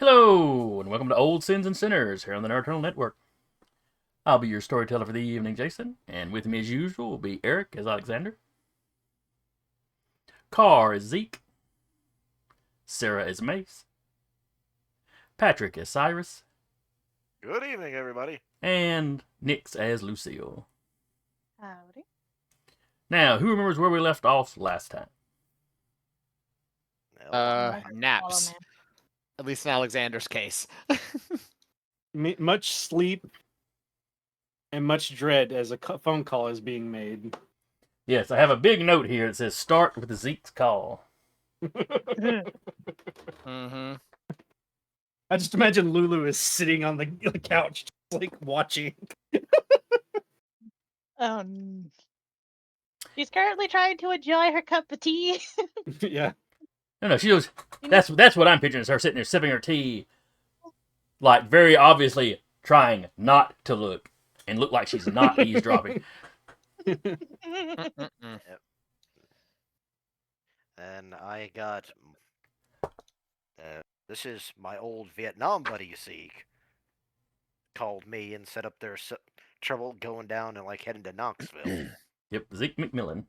Hello, and welcome to Old Sins and Sinners here on the Nerdturnal Network. I'll be your storyteller for the evening, Jason, and with me as usual will be Eric as Alexander, Carr as Zeke, Sarah as Mace, Patrick as Cyrus, Good evening, everybody. and Nix as Lucille. Howdy. Now, who remembers where we left off last time? Naps. At least in Alexander's case. Much sleep and much dread as a phone call is being made. Yes, I have a big note here that says start with Zeke's call. Mm-hmm. I just imagine Lulu is sitting on the couch, just, like watching. She's currently trying to enjoy her cup of tea. Yeah. No, she was. That's what I'm picturing is her sitting there sipping her tea, like very obviously trying not to look and look like she's not eavesdropping. And I got. This is my old Vietnam buddy, Zeke. Called me and set up their trouble going down and heading to Knoxville. Yep, Zeke McMillan.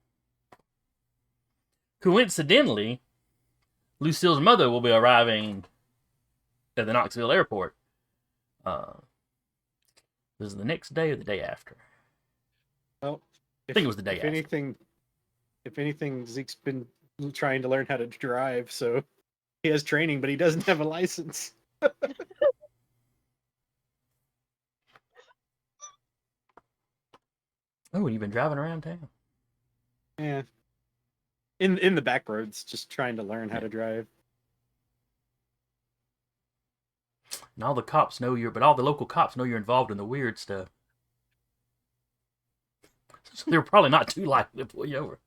Coincidentally, Lucille's mother will be arriving at the Knoxville airport. This is the next day or the day after. Well, I think it was the day if after. If anything, Zeke's been trying to learn how to drive, so he has training, but he doesn't have a license. Oh, and you've been driving around town. Yeah. In the back roads, just trying to learn how to drive. And all the cops know all the local cops know you're involved in the weird stuff. So they're probably not too likely to pull you over.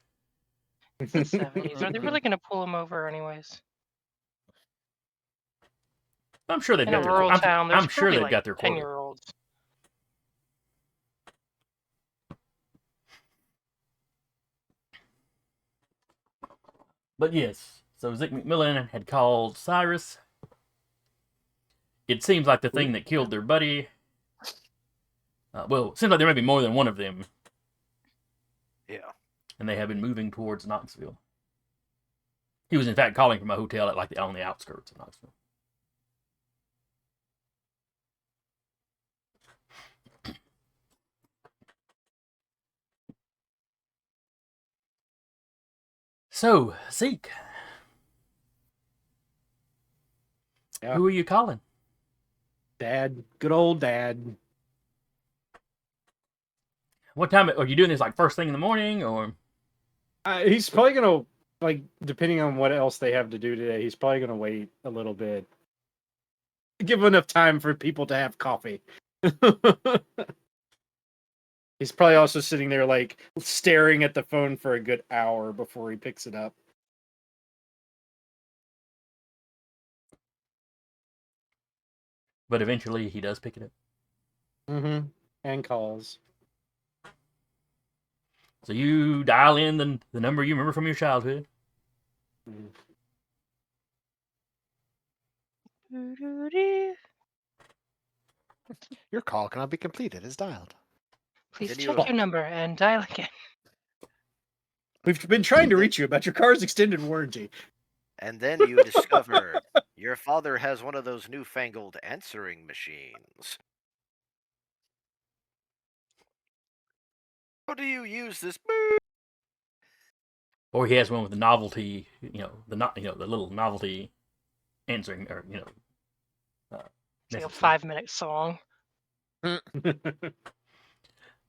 It's the 70s. Are they really going to pull them over anyways? I'm sure they've In a got rural their. town, I'm there's sure they've probably got their quota. 10-year-olds. But yes, so Zeke McMillan had called Cyrus. It seems like the thing that killed their buddy. Well, it seems like there may be more than one of them. Yeah. And they have been moving towards Knoxville. He was in fact calling from a hotel at on the outskirts of Knoxville. So, Zeke. Yeah. Who are you calling? Dad. Good old Dad. What time are you doing this first thing in the morning or? He's probably gonna, depending on what else they have to do today, he's probably gonna wait a little bit. Give enough time for people to have coffee. He's probably also sitting there staring at the phone for a good hour before he picks it up. But eventually he does pick it up. Mm-hmm. And calls. So you dial in the number you remember from your childhood. Your call cannot be completed as dialed. Please check your number and dial again. We've been trying to reach you about your car's extended warranty. And then you discover your father has one of those newfangled answering machines. How do you use this? Or he has one with the novelty, the little novelty answering, or It's like a 5-minute song.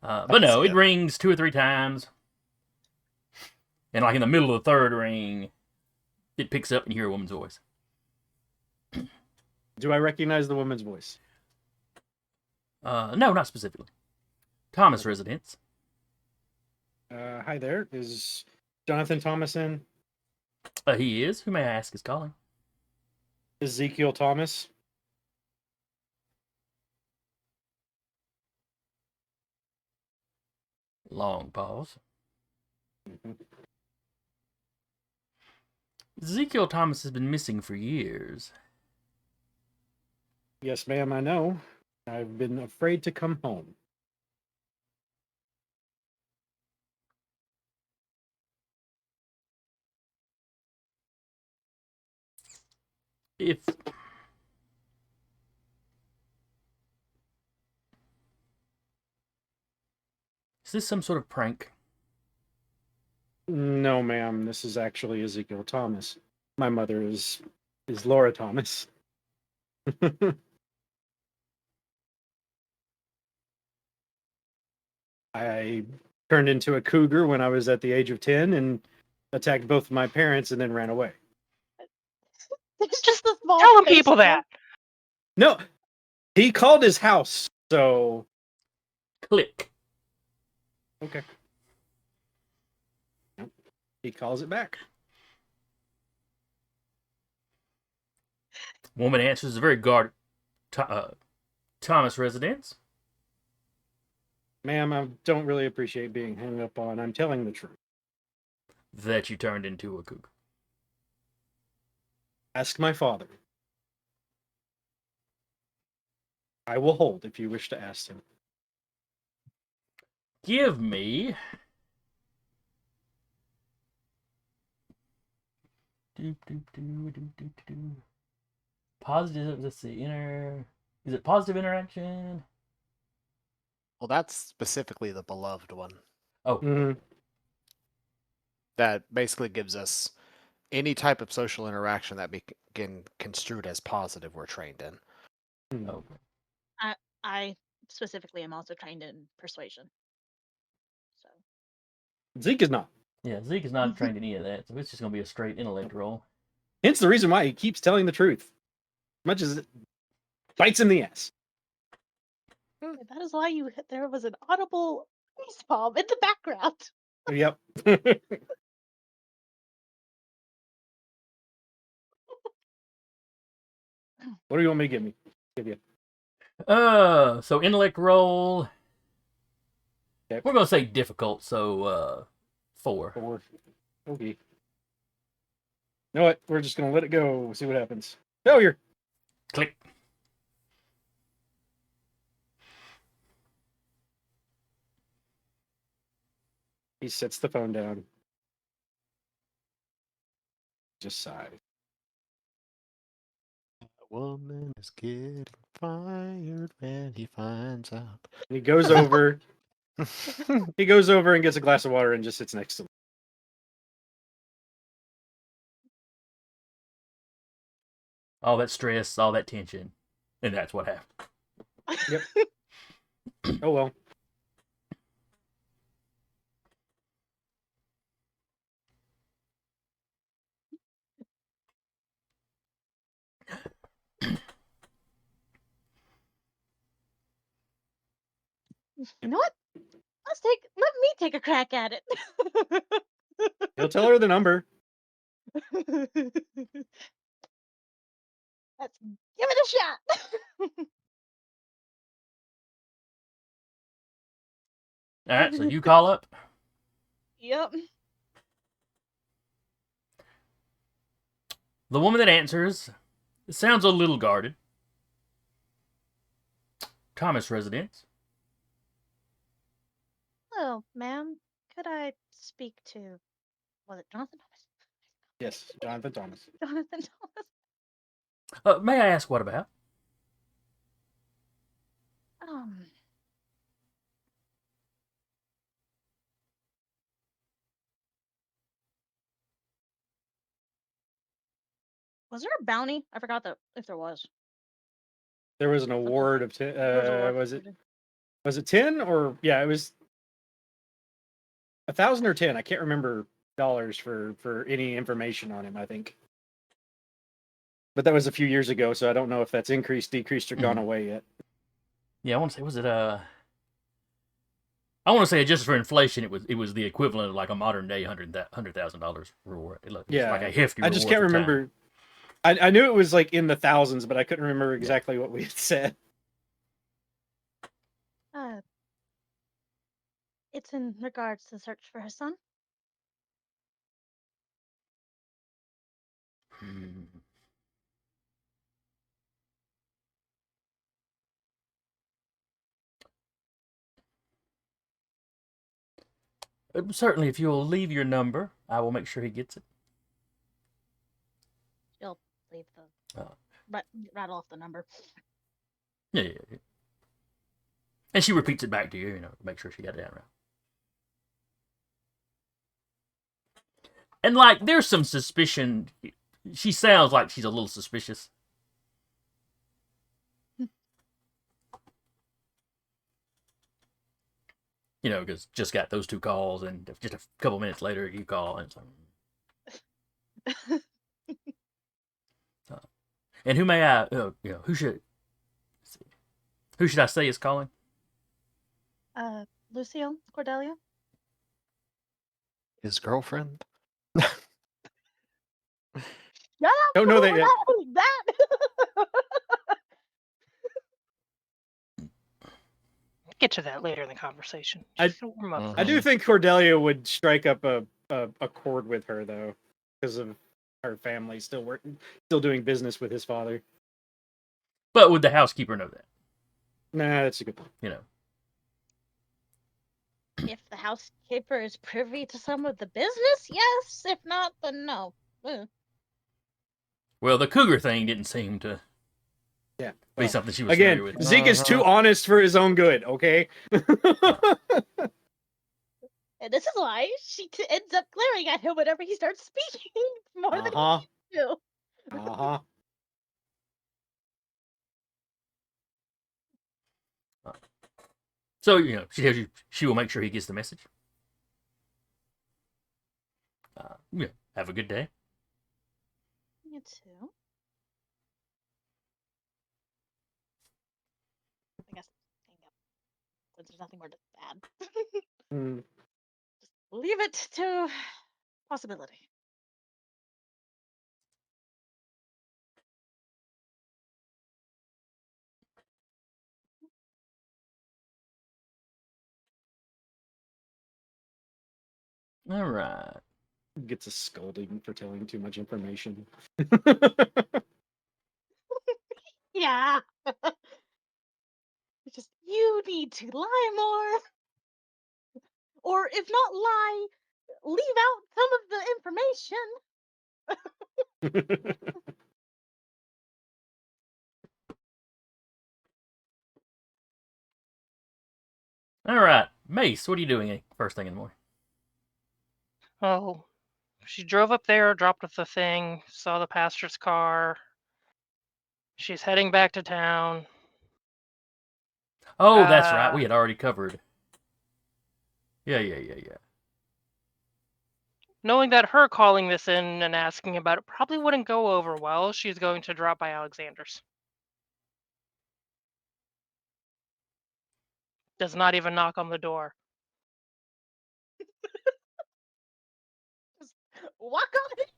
But no, it rings 2 or 3 times, and in the middle of the third ring, it picks up and you hear a woman's voice. Do I recognize the woman's voice? No, not specifically. Thomas residence. Hi there. Is Jonathan Thomas in? He is. Who may I ask is calling? Ezekiel Thomas. Long pause. Ezekiel Thomas has been missing for years. Yes, ma'am, I know. I've been afraid to come home. If is this some sort of prank? No, ma'am, this is actually Ezekiel Thomas. My mother is Laura Thomas. I turned into a cougar when I was at the age of 10 and attacked both of my parents and then ran away. There's just a small Telling space people there. that. No, he called his house, so Click. okay. Nope. He calls it back. Woman answers a very guarded Thomas residence. Ma'am, I don't really appreciate being hung up on. I'm telling the truth. That you turned into a cougar. Ask my father. I will hold if you wish to ask him. Give me. Positive. Let's see. Is it positive interaction? Well, that's specifically the beloved one. Oh, Mhm. That basically gives us any type of social interaction that can construed as positive. We're trained in. oh. I specifically am also trained in persuasion. So Zeke is not. Yeah, Zeke is not trained in any of that, so it's just going to be a straight intellect roll. Hence the reason why he keeps telling the truth. Much as it bites in the ass. that is why there was an audible face palm in the background. Yep. What do you want me to give you? So intellect roll. Okay. We're going to say difficult, so 4. 4. Okay. You know what? We're just gonna let it go. See what happens. Failure. Click. He sets the phone down. Just sighs. Woman is getting fired when he finds out. And he goes over. He goes over and gets a glass of water and just sits next to him. All that stress, all that tension, and that's what happened. Oh well. You know what? Let me take a crack at it. He'll tell her the number. Let's give it a shot. All right, so you call up. Yep. The woman that answers, it sounds a little guarded. Thomas residence. Hello, ma'am. Could I speak to, was it Jonathan Thomas? Yes, Jonathan Thomas. Jonathan Thomas. May I ask what about? Um, was there a bounty? I forgot if there was. There was an award of 10. There was a award. Was it 10 or yeah? It was 1,000 or 10. I can't remember dollars for any information on him. I think, but that was a few years ago, so I don't know if that's increased, decreased, or gone away yet. Yeah, I want to say, was it I want to say just for inflation, it was the equivalent of like a modern day $100,000 reward. It was Yeah, like a hefty. I just reward can't for time. remember. I knew it was like in the thousands, but I couldn't remember exactly what we had said. It's in regards to the search for his son. Hmm. Certainly, if you'll leave your number, I will make sure he gets it. She'll leave the Oh. rattle off the number. Yeah. And she repeats it back to you, make sure she got it down right. And, like, there's some suspicion. She sounds like she's a little suspicious. Because just got those 2 calls, and just a couple minutes later, you call, and it's like... And who may I, who should I say is calling? Lucille Cordelia. His girlfriend? Yeah, Don't know that yet. That. Get to that later in the conversation. I- Just to warm up I do think Cordelia would strike up a chord with her though, because of her family still doing business with his father. But would the housekeeper know that? Nah, that's a good point. If the housekeeper is privy to some of the business, yes. If not, then no. Well, the cougar thing didn't seem to Yeah. be Well, something she was familiar again, with. Zeke is too honest for his own good. Okay. And this is why she ends up glaring at him whenever he starts speaking more than Uh-huh. he needs to. Uh-huh. So, she tells you she will make sure he gets the message. Have a good day. You too. I guess hang up. Since there's nothing more to add. Mm. Just leave it to possibility. All right. Gets a scolding for telling too much information. Yeah. It's just you need to lie more. Or if not lie, leave out some of the information. All right. Mace, what are you doing first thing in the morning? Oh, she drove up there, dropped off the thing, saw the pastor's car. She's heading back to town. Oh, that's right. We had already covered. Yeah. Knowing that her calling this in and asking about it probably wouldn't go over well, she's going to drop by Alexander's. Does not even knock on the door. Just walk on it.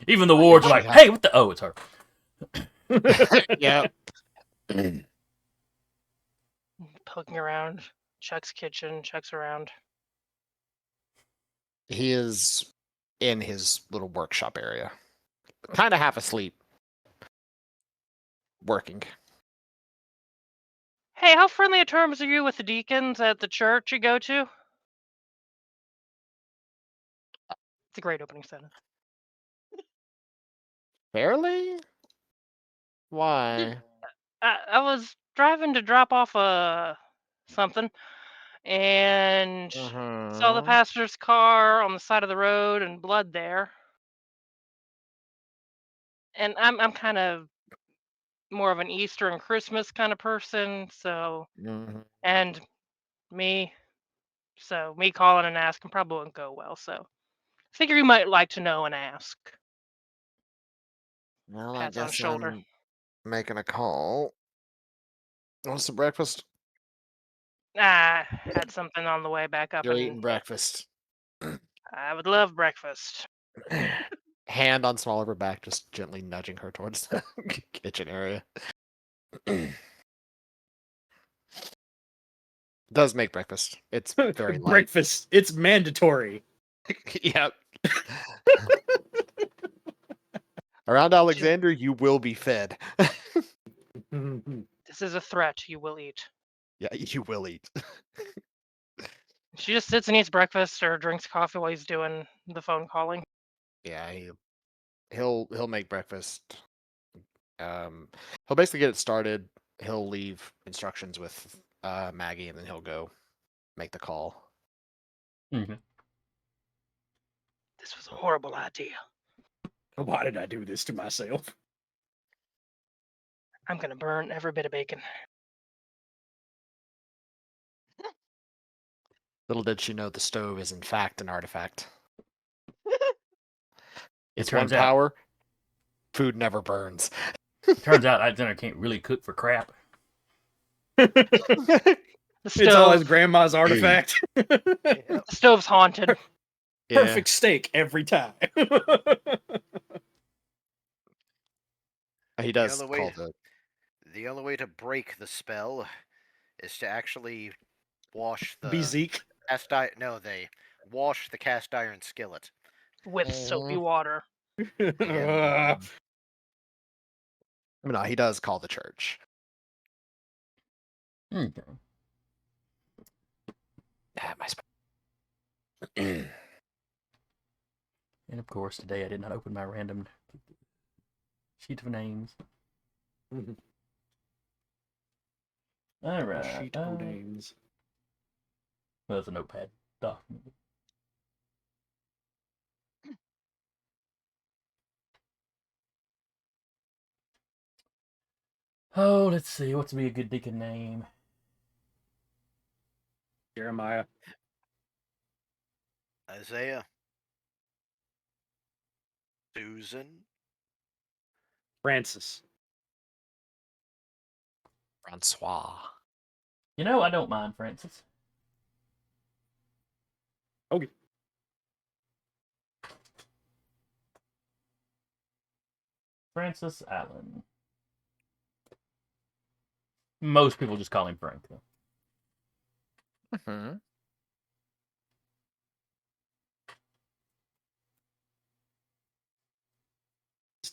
Even the wards are like, hey, what the? Oh, it's her. Yep. Poking around, checks kitchen, checks around. He is in his little workshop area. Kind of half asleep. Working. Hey, how friendly of terms are you with the deacons at the church you go to? It's a great opening sentence. Fairly? Why? I was driving to drop off something and saw the pastor's car on the side of the road and blood there. And I'm kind of more of an Easter and Christmas kind of person, so and me calling and asking probably wouldn't go well, so figure you might like to know and ask. Well, Pats I on guess shoulder. I'm making a call. Want some breakfast? Had something on the way back up. You're and eating breakfast. I would love breakfast. Hand on small of her back, just gently nudging her towards the kitchen area. Does make breakfast. It's very light. Breakfast. It's mandatory. Yep. Around Alexander, you will be fed. This is a threat. You will eat. Yeah, you will eat. She just sits and eats breakfast or drinks coffee while he's doing the phone calling. Yeah, he'll make breakfast. He'll basically get it started. He'll leave instructions with Maggie, and then he'll go make the call. Mm-hmm. This was a horrible idea. Why did I do this to myself? I'm gonna burn every bit of bacon. Little did she know the stove is in fact an artifact. It's turns one out- power. Food never burns. Turns out Alexander can't really cook for crap. The It's all his stove. grandma's artifact. The stove's haunted. Yeah. Perfect steak every time. He does other way- call the. The only way to break the spell is to actually wash Be the Zeke. cast iron. No, they wash the cast iron skillet. With soapy Mhm. water. No, he does call the church. Okay. Ah, my And of course, today I did not open my random sheet of names. All right. Sheet of names. Well, it's a notepad document. Oh, let's see. What's be a good deacon name? Jeremiah. Isaiah. Susan. Francis. Francois. You know, I don't mind Francis. Okay. Francis Allen. Most people just call him Frank, though. Mm-hmm.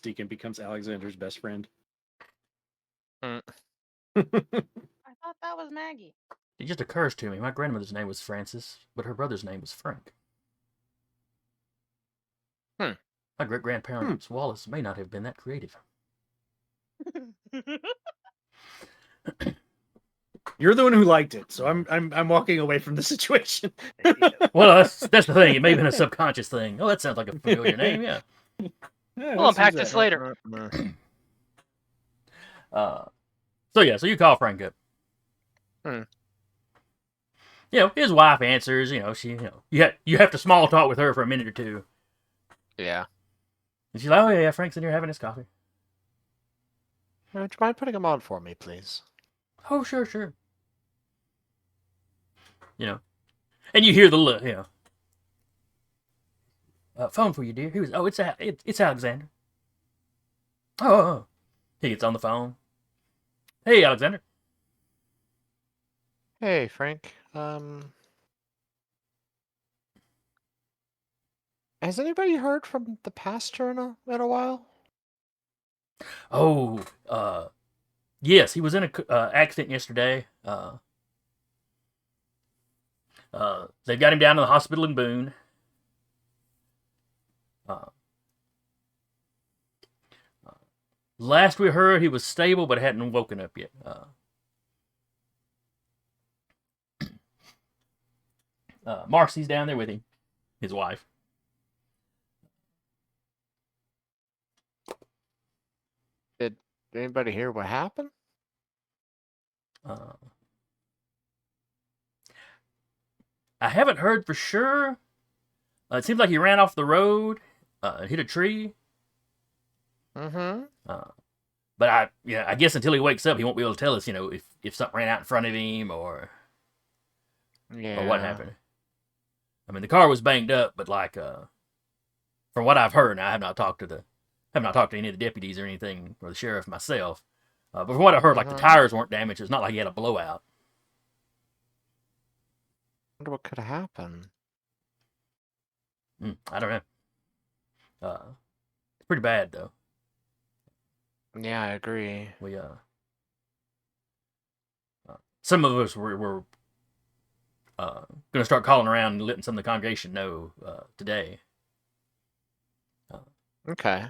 Deacon becomes Alexander's best friend. I thought that was Maggie. It just occurs to me, my grandmother's name was Francis, but her brother's name was Frank. My great-grandparents Wallace may not have been that creative. You're the one who liked it, so I'm walking away from the situation. Well, that's the thing. It may have been a subconscious thing. Oh, that sounds like a familiar name, yeah. Yeah, We'll unpack this later. So you call Frank up. You know, his wife answers. You know, you have to small talk with her for a minute or two. Yeah. And she's like, "Oh yeah, Frank's in here having his coffee." Would you mind putting him on for me, please? Oh, sure. You know, and you hear the look. You know, phone for you, dear. Who's? Oh, it's Alexander. Oh. He gets on the phone. Hey, Alexander. Hey, Frank. Has anybody heard from the pastor in a while? Oh, yes, he was in a accident yesterday. They've got him down to the hospital in Boone. Last we heard, he was stable but hadn't woken up yet. Marcy's down there with him, his wife. Did anybody hear what happened? I haven't heard for sure. It seems like he ran off the road, hit a tree. Mm-hmm. But I guess until he wakes up, he won't be able to tell us, you know, if something ran out in front of him or what happened. I mean, the car was banged up, but like, from what I've heard, now I have not talked to any of the deputies or anything, or the sheriff myself. But from what I heard, like the tires weren't damaged. It's not like he had a blowout. I wonder what could have happened. I don't know. It's pretty bad though. Yeah, I agree. We some of us were Gonna start calling around and letting some of the congregation know today. Okay.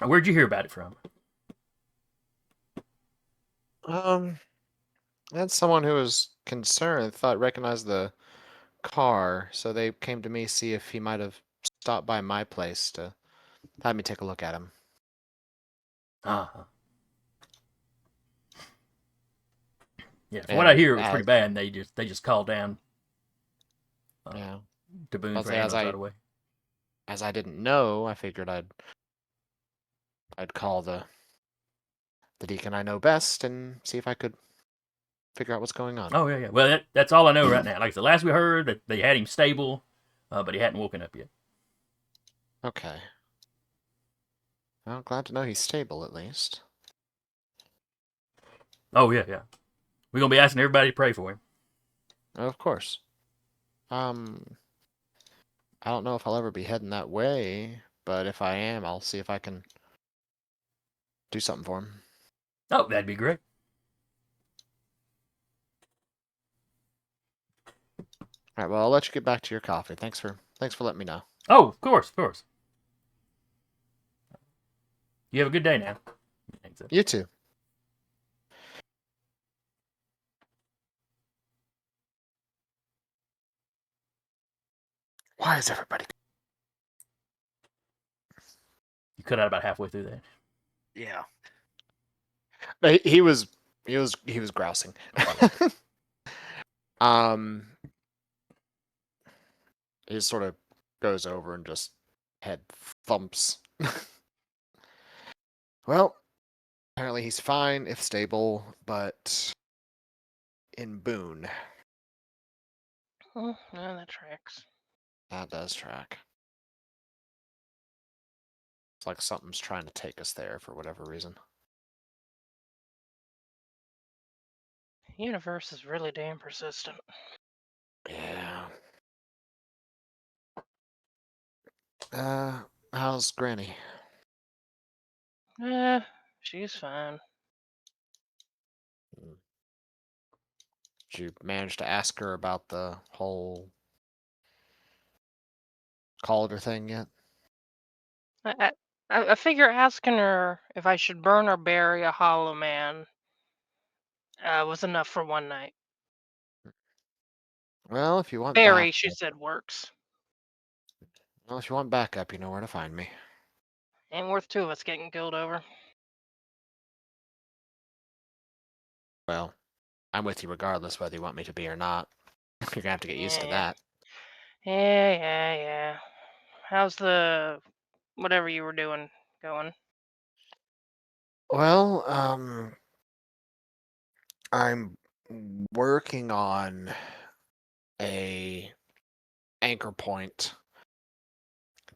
Where'd you hear about it from? That's someone who was concerned, thought recognized the car, so they came to me see if he might have stopped by my place to have me take a look at him. Uh-huh. Yeah, from what And I hear, it was pretty as- bad, and they just called down Yeah. to Boone I'll for say as ambulance right away. As I didn't know, I figured I'd call the deacon I know best and see if I could figure out what's going on. Oh yeah. Well, that's all I know right now. Like I said, last we heard that they had him stable, but he hadn't woken up yet. Okay. Well, glad to know he's stable at least. Oh yeah. We're gonna be asking everybody to pray for him. Of course. I don't know if I'll ever be heading that way, but if I am, I'll see if I can do something for him. Oh, that'd be great. All right, well, I'll let you get back to your coffee. Thanks for letting me know. Oh, of course. You have a good day now. Thanks. You too. Why is everybody? You cut out about halfway through that. Yeah. He was grousing. He just sort of goes over and just head thumps. Well, apparently he's fine if stable, but in Boone, Oh, no, that tracks. that does track. It's like something's trying to take us there for whatever reason. The universe is really damn persistent. Yeah. How's Granny? She's fine. Did you manage to ask her about the whole Calder thing yet? I figure asking her if I should burn or bury a hollow man was enough for one night. Well, if you want Bury, backup, she said, works. you know where to find me. Ain't worth two of us getting killed over. Well, I'm with you regardless whether you want me to be or not. You're gonna have to get used to that. Yeah. How's the whatever you were doing going? Well, I'm working on a anchor point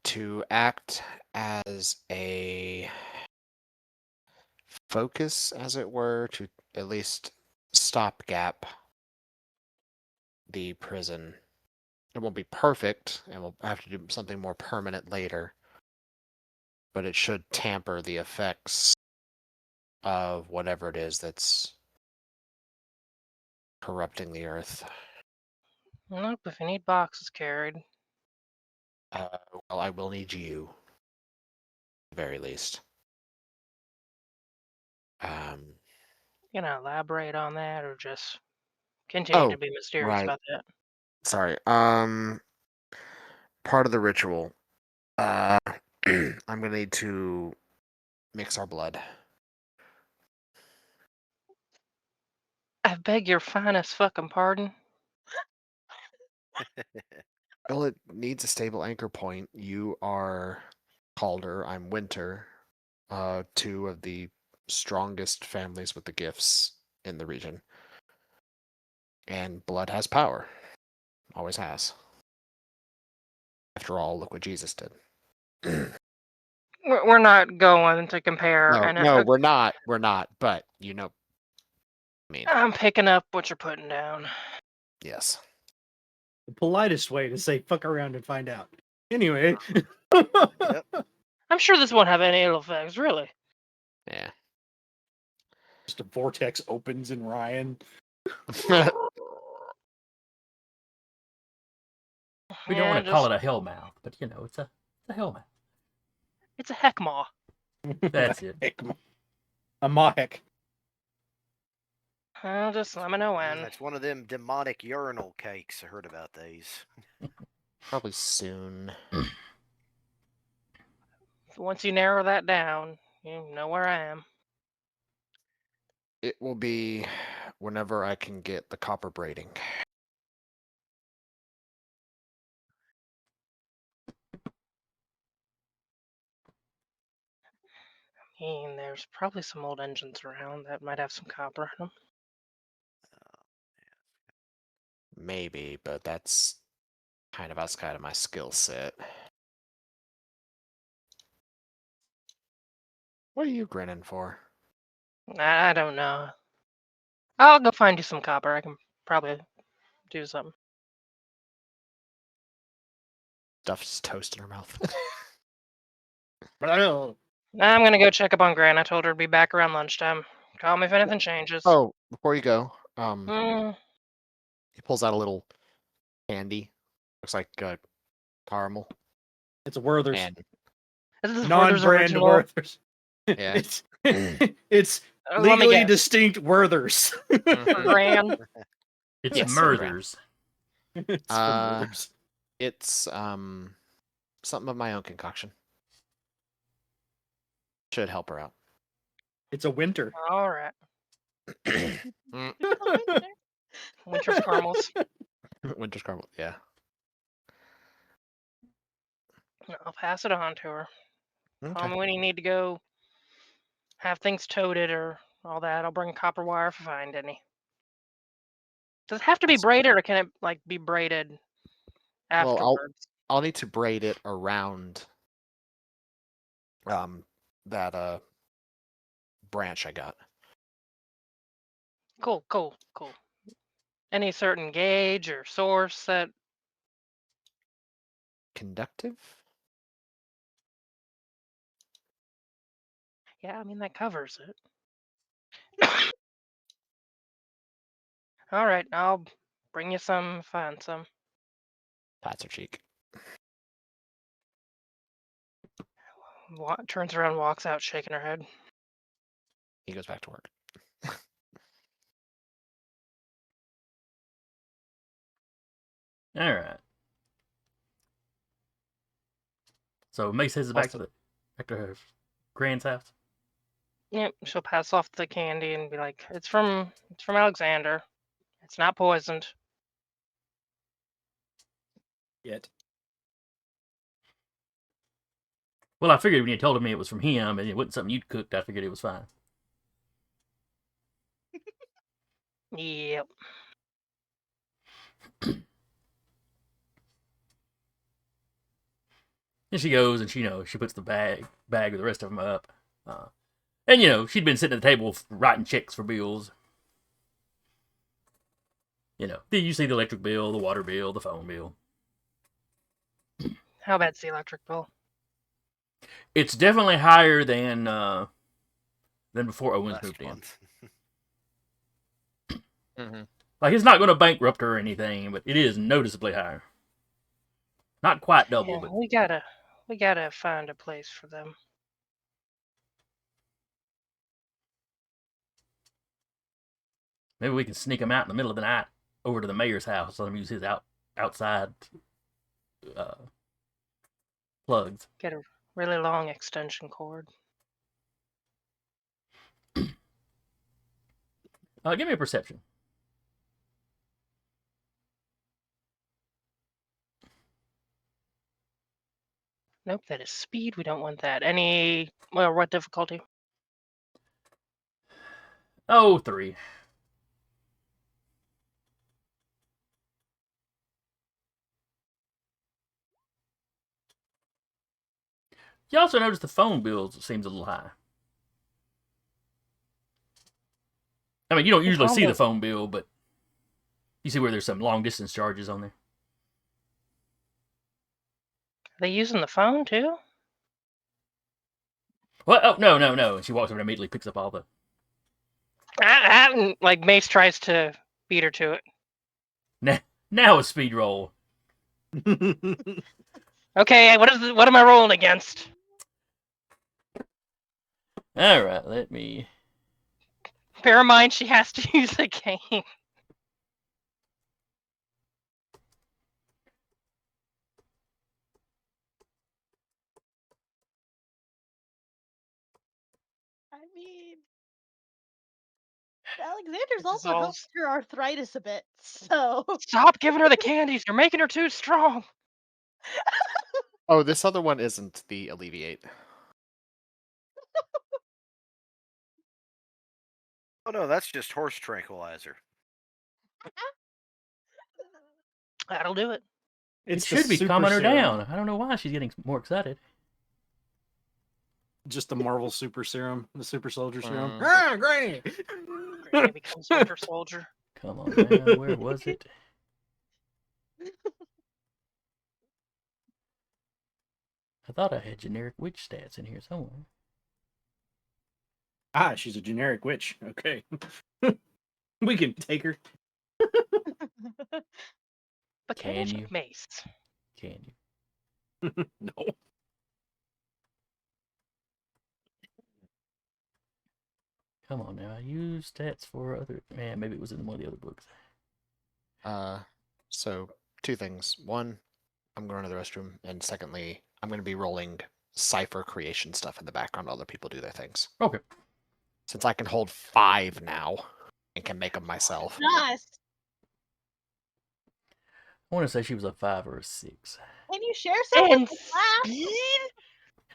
to act as a focus, as it were, to at least stopgap the prison. It won't be perfect, and we'll have to do something more permanent later, but it should tamper the effects of whatever it is that's corrupting the earth. Nope, if you need boxes carried. Well, I will need you, at the very least. You know, elaborate on that or just continue to be mysterious right. about that. Sorry. Part of the ritual. I'm gonna need to mix our blood. I beg your finest fucking pardon. Well, it needs a stable anchor point. You are Calder, I'm Winter, two of the strongest families with the gifts in the region. And blood has power. Always has. After all, look what Jesus did. We're not going to compare. No, we're not. We're not. But you know, I mean, I'm picking up what you're putting down. yes. The politest way to say fuck around and find out. Anyway. Yep. I'm sure this won't have any ill effects, really. Yeah. Just a vortex opens in Ryan. We don't Yeah, want to call just it a hell mouth, but it's a hell mouth. it's a heck maw. That's it. A Mahek. Well, just let me know when. That's one of them demonic urinal cakes. I heard about these. Probably soon. Once you narrow that down, you know where I am. It will be whenever I can get the copper braiding. I mean, there's probably some old engines around that might have some copper in them. Maybe, but that's kind of outside of my skill set. What are you grinning for? I don't know. I'll go find you some copper. I can probably do something. Stuff's toast in her mouth. I'm gonna go check up on Gran. I told her to be back around lunchtime. Call me if anything changes. Oh, before you go, Mm, he pulls out a little candy. Looks like caramel. It's a Werther's. And this is Werther's Non-brand original. Werther's. yeah. It's Let me legally guess. distinct Werther's. For Gran. It's Yes, murders. It's from Werther's. It's something of my own concoction. Should help her out. It's a winter. All right. Mm, Winter's caramels. Winter's caramel, yeah. I'll pass it on to her. Call Okay. me when you need to go have things toted or all that. I'll bring copper wire if I find any. Does it have to be braided or can it be braided Well, afterwards? I'll need to braid it around that branch I got. Cool. Any certain gauge or source that Conductive? yeah, I mean that covers it. All right, I'll bring you some, find some. Pats her cheek. Turns around, walks out, shaking her head. He goes back to work. All right. So Mace heads back to her Gran's house. Yep, she'll pass off the candy and be like, "It's from Alexander. It's not poisoned." Yet. Well, I figured when you told me it was from him and it wasn't something you'd cooked, I figured it was fine. Yep. And she goes and she puts the bag with the rest of them up. And she'd been sitting at the table writing checks for bills. You see the electric bill, the water bill, the phone bill. How bad's the electric bill? It's definitely higher than before Owens Last moved in. month. Mm-hmm. Like, it's not going to bankrupt her or anything, but it is noticeably higher. Not quite double, Yeah, but we gotta find a place for them. maybe we can sneak them out in the middle of the night over to the mayor's house. Let him use his outside plugs. Get a really long extension cord. Give me a perception. Nope, that is speed. We don't want that. What difficulty? Oh, 3. You also notice the phone bill seems a little high. I mean, you don't usually see the phone bill, but you see where there's some long distance charges on there. Are they using the phone too? What? Oh, no. And she walks over and immediately picks up all the... Mace tries to Beat her to it. Now a speed roll. Okay, what am I rolling against? All right, let me. Bear in mind, she has to use a game. I mean, Alexander's This is also all- helped her arthritis a bit, so Stop giving her the candies. You're making her too strong. Oh, this other one isn't the alleviate. Oh no, that's just horse tranquilizer. That'll do it. It should be super calming her serum. down. I don't know why she's getting more excited. Just the Marvel super serum, the super soldier serum. Mm. Ah, Granny! Granny becomes Winter Soldier. Come on now, where was it? I thought I had generic witch stats in here somewhere. Ah, she's a generic witch. Okay. We can take her. But Can magic you? mace. Can you? No. Come on now, I use stats for other. Man, maybe it was in one of the other books. So 2 things. One, I'm going to the restroom, and secondly, I'm going to be rolling cipher creation stuff in the background while other people do their things. Okay. Since I can hold 5 now and can make them myself. nice. I want to say she was a 5 or a 6. Can you share some And with the class? speed?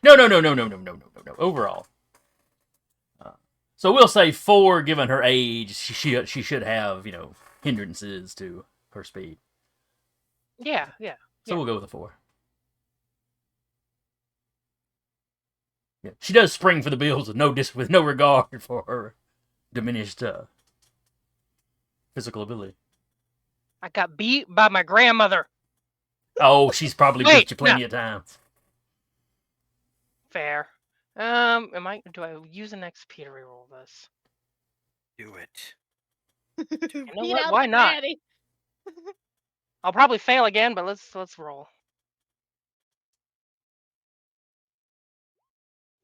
No. Overall. So we'll say 4, given her age, she should have, hindrances to her speed. Yeah. So Yeah. we'll go with a 4. Yeah. She does spring for the bills with no regard for her diminished physical ability. I got beat by my grandmother. Oh, she's probably Wait, beat you plenty of times. Fair. Do I use an XP to reroll this? Do it. You know Beat what? out Why the not? granny. I'll probably fail again, but let's roll.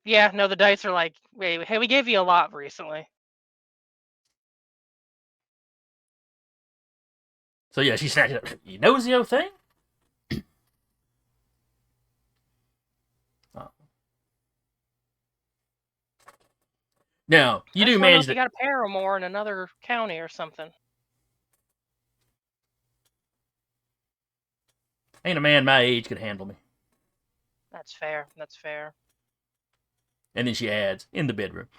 Yeah, no, the dice are like, wait, hey, we gave you a lot recently. So yeah, she snatched it up. You nosy old thing? Now, you I do just wanna know manage if you got a paramour in another county or something. Ain't a man my age could handle me. That's fair. That's fair. And then she adds, in the bedroom.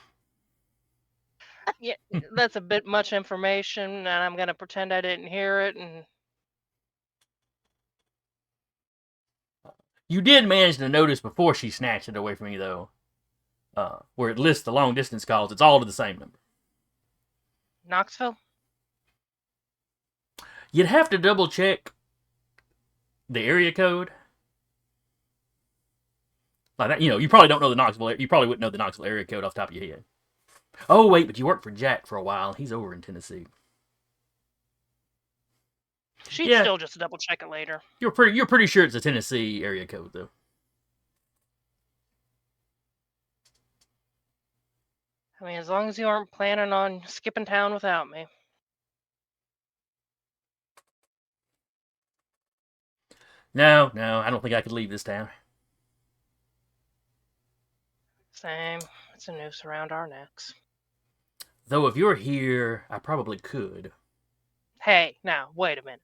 Yeah, that's a bit much information, and I'm gonna pretend I didn't hear it. And You did manage to notice before she snatched it away from you, though, where it lists the long distance calls. It's all to the same number. Knoxville. You'd have to double check the area code. Like that, you probably don't know the Knoxville. You probably wouldn't know the Knoxville area code off the top of your head. Oh wait, but you worked for Jack for a while. He's over in Tennessee. She'd Yeah. still just double check it later. You're pretty sure it's a Tennessee area code, though. I mean, as long as you aren't planning on skipping town without me. No, I don't think I could leave this town. Same. It's a noose around our necks. Though if you're here, I probably could. Hey, now, wait a minute.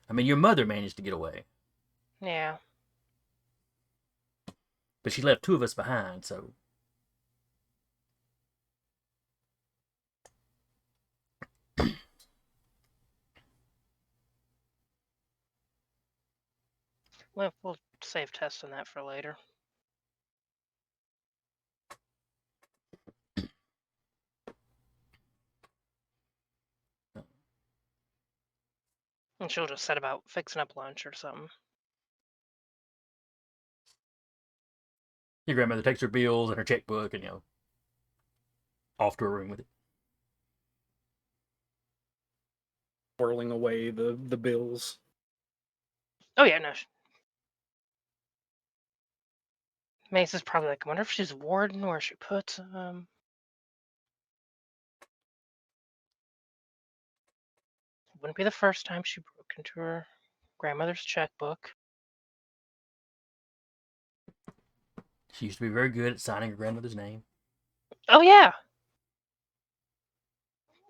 I mean, your mother managed to get away, Yeah. but she left 2 of us behind, so... We'll save testing that for later. And she'll just set about fixing up lunch or something. Your grandmother takes her bills and her checkbook and, off to her room with it. whirling away the bills. Oh yeah, no. Mace is probably like, I wonder if she's a warden where she puts them. Wouldn't be the first time she broke into her grandmother's checkbook. She used to be very good at signing her grandmother's name. Oh yeah.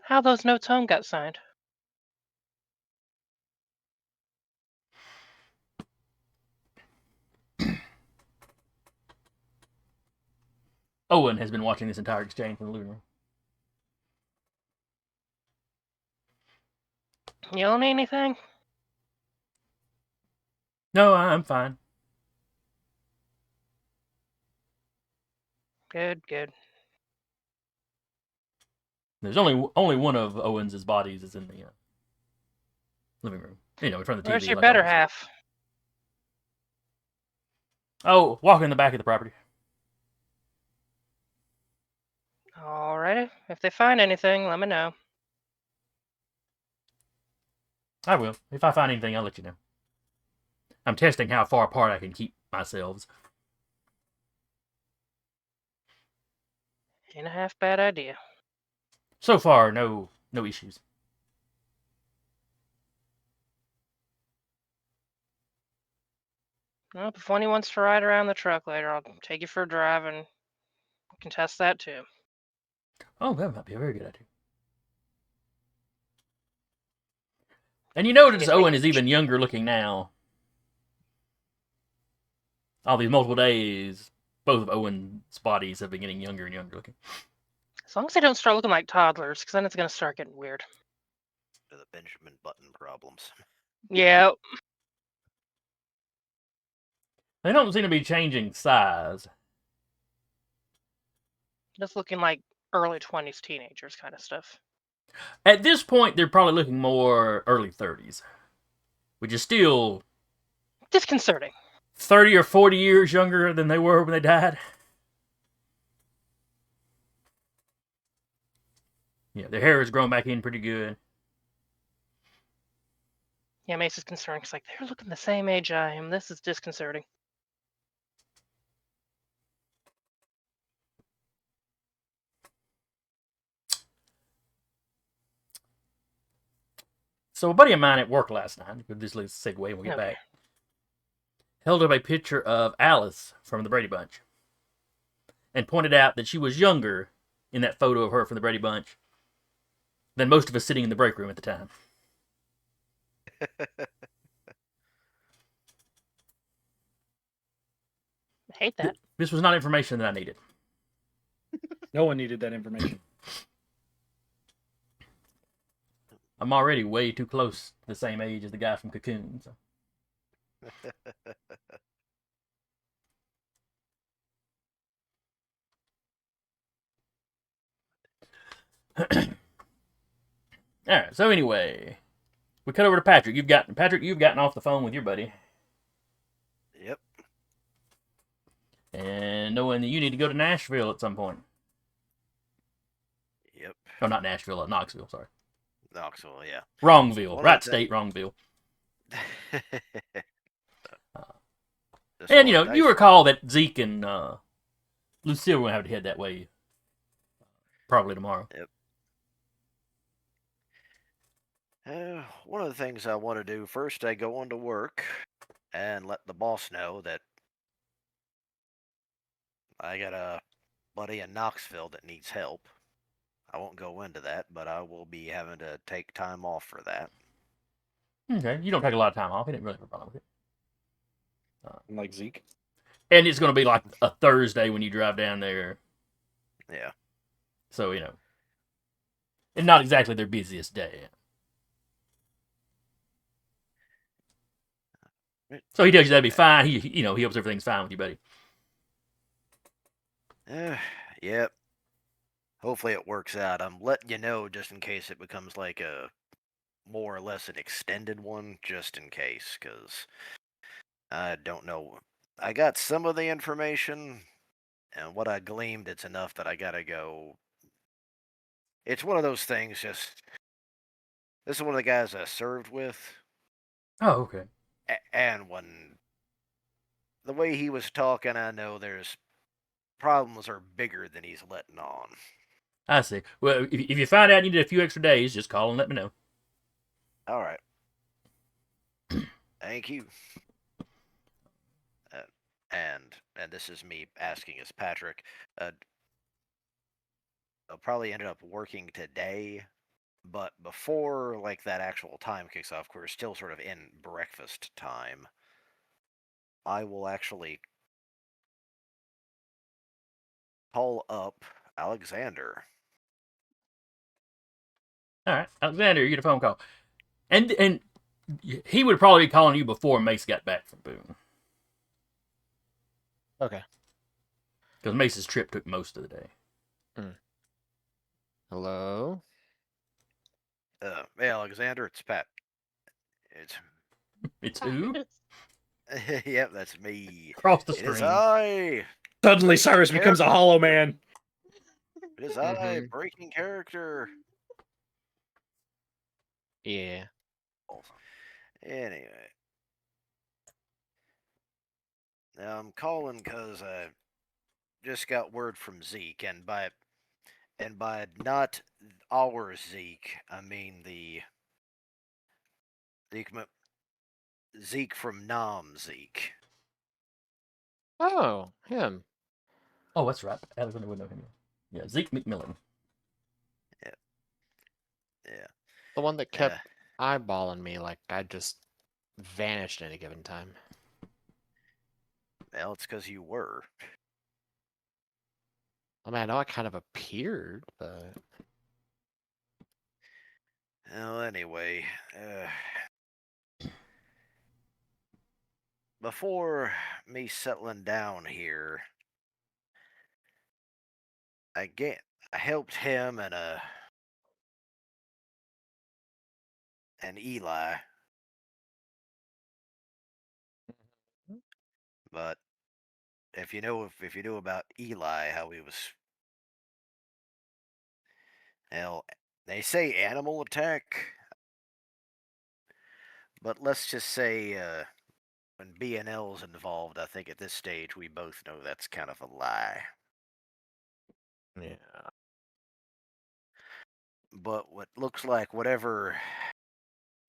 How those notes home got signed. Owen has been watching this entire exchange from the living room. You don't need anything? No, I'm fine. Good, good. There's only one of Owen's bodies is in the living room. In front of the TV. Where's your like better always. half? Oh, walking in the back of the property. Alrighty. If they find anything, let me know. I will. If I find anything, I'll let you know. I'm testing how far apart I can keep myself. Ain't a half bad idea. So far, no issues. Well, if Funny wants to ride around the truck later, I'll take you for a drive and we can test that too. Oh, that might be a very good idea. And you notice Owen is even younger looking now. All these multiple days, both of Owen's bodies have been getting younger and younger looking. As long as they don't start looking like toddlers, because then it's going to start getting weird. The Benjamin Button problems. Yeah. They don't seem to be changing size. Just looking like early 20s teenagers kind of stuff. At this point, they're probably looking more early 30s, which is still disconcerting. 30 or 40 years younger than they were when they died. Yeah, their hair has grown back in pretty good. Yeah, Mace is concerned because like they're looking the same age I am. This is disconcerting. So a buddy of mine at work last night, with this little segue, we'll get back, held up a picture of Alice from the Brady Bunch and pointed out that she was younger in that photo of her from the Brady Bunch than most of us sitting in the break room at the time. I hate that. This was not information that I needed. No one needed that information. I'm already way too close to the same age as the guy from Cocoon. So. All right. So anyway, we cut over to Patrick. You've gotten off the phone with your buddy. Yep. And knowing that you need to go to Nashville at some point. Yep. Oh, not Nashville, Knoxville. Sorry. Knoxville, yeah. Wrongville. Right state, Wrongville. And you recall that Zeke and Lucille will have to head that way probably tomorrow. Yep. One of the things I want to do first, I go into work and let the boss know that I got a buddy in Knoxville that needs help. I won't go into that, but I will be having to take time off for that. Okay, you don't take a lot of time off. He didn't really have a problem with it. Like Zeke. And it's going to be like a Thursday when you drive down there. Yeah. So, and not exactly their busiest day. So he tells you that'd be fine. He hopes everything's fine with you, buddy. Yep. Hopefully it works out. I'm letting you know just in case it becomes like a more or less an extended one, just in case, because I don't know. I got some of the information, and what I gleaned, it's enough that I gotta go. It's one of those things, just This is one of the guys I served with, Oh, okay. and when the way he was talking, I know there's problems are bigger than he's letting on. I see. Well, if you find out you need a few extra days, just call and let me know. All right. Thank you. And this is me asking as Patrick. I'll probably ended up working today, but before like that actual time kicks off, we're still sort of in breakfast time. I will actually call up Alexander. All right, Alexander, you get a phone call, and he would probably be calling you before Mace got back from Boone, Okay. because Mace's trip took most of the day. Hello? Hey Alexander, it's Pat. It's who? Yep, that's me. Across the It is stream. I. Suddenly, Cyrus becomes a hollow man. It is I, Mhm. breaking character. Yeah. Anyway. Now I'm calling because I just got word from Zeke, and by not our Zeke, I mean the Zeke from Nam Zeke. Oh, him. Oh, that's right. Alexander would know him. Yeah, Zeke McMillan. Yeah. The one that Yeah. kept eyeballing me like I just vanished at any given time. Well, it's because you were. I mean, I know I kind of appeared, but Well, anyway, before me settling down here, I helped him and Eli, but if you know about Eli, how he was, well, they say animal attack, but let's just say when BNL's involved, I think at this stage we both know that's kind of a lie. yeah. But what looks like whatever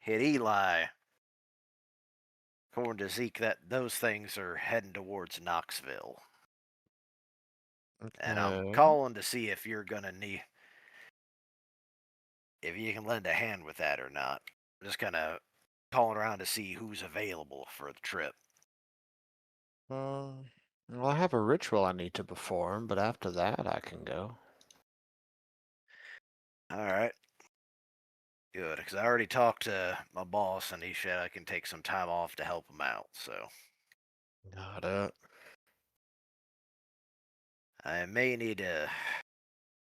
hit Eli, according to Zeke, that those things are heading towards Knoxville. And I'm Okay. calling to see if you're gonna if you can lend a hand with that or not. I'm just kind of calling around to see who's available for the trip. Well, I have a ritual I need to perform, but after that I can go. All right. Good, because I already talked to my boss, and he said I can take some time off to help him out. So Got it. I may need to.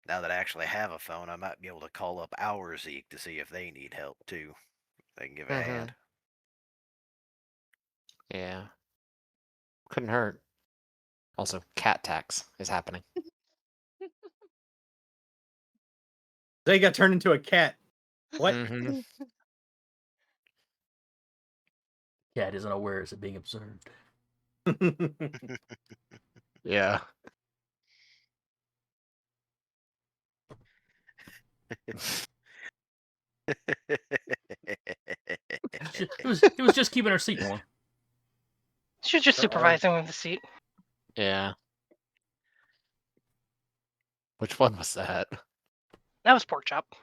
Now that I actually have a phone, I might be able to call up our Zeke to see if they need help too. They can give a hand. Yeah. Couldn't hurt. Also, cat tax is happening. They got turned into a cat. What? Mhm. Cat isn't aware it's being observed. Yeah. It was just keeping her seat warm. She was just Uh-oh. supervising with the seat. Yeah. Which one was that? That was pork chop.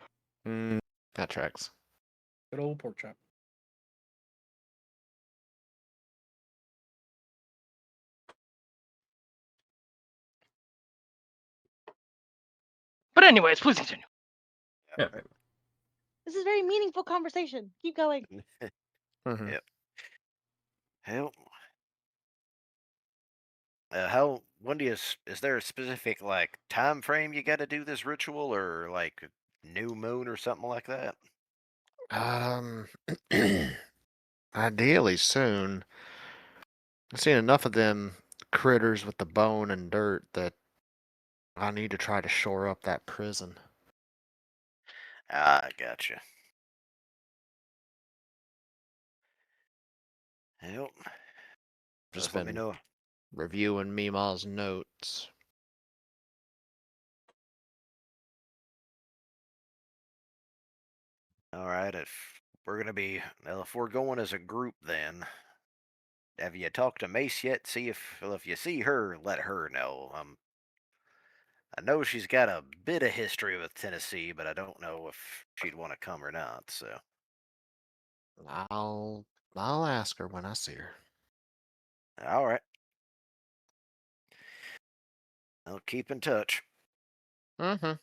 That tracks. Good old pork chop. But anyways, please continue. Yeah. This is a very meaningful conversation. Keep going. Mhm. Yep. Hell. How? When do you? Is there a specific like time frame you got to do this ritual, or like new moon or something like that? Um, ideally soon. I've seen enough of them critters with the bone and dirt that I need to try to shore up that prison. Ah, gotcha. Yep. Just Let me been know. reviewing Mima's notes. All right. If we're going as a group, then have you talked to Mace yet? See if you see her, let her know. I know she's got a bit of history with Tennessee, but I don't know if she'd want to come or not. So I'll ask her when I see her. all right. I'll keep in touch. Mm-hmm.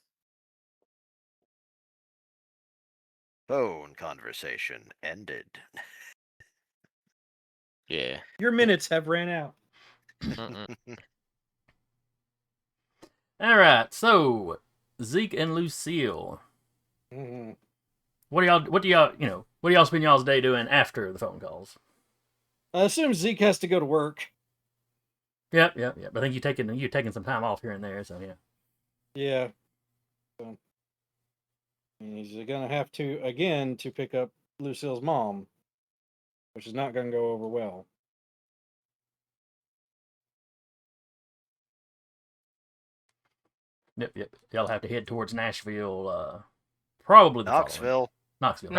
Phone conversation ended. Yeah. Your minutes have ran out. Mm-mm. All right, so Zeke and Lucille. Mhm. What do y'all spend y'all's day doing after the phone calls? I assume Zeke has to go to work. Yep. I think you're taking some time off here and there, so yeah. Yeah. So, he's gonna have to again to pick up Lucille's mom, which is not gonna go over well. Yep. Y'all have to head towards Nashville, probably the following. Knoxville. Knoxville.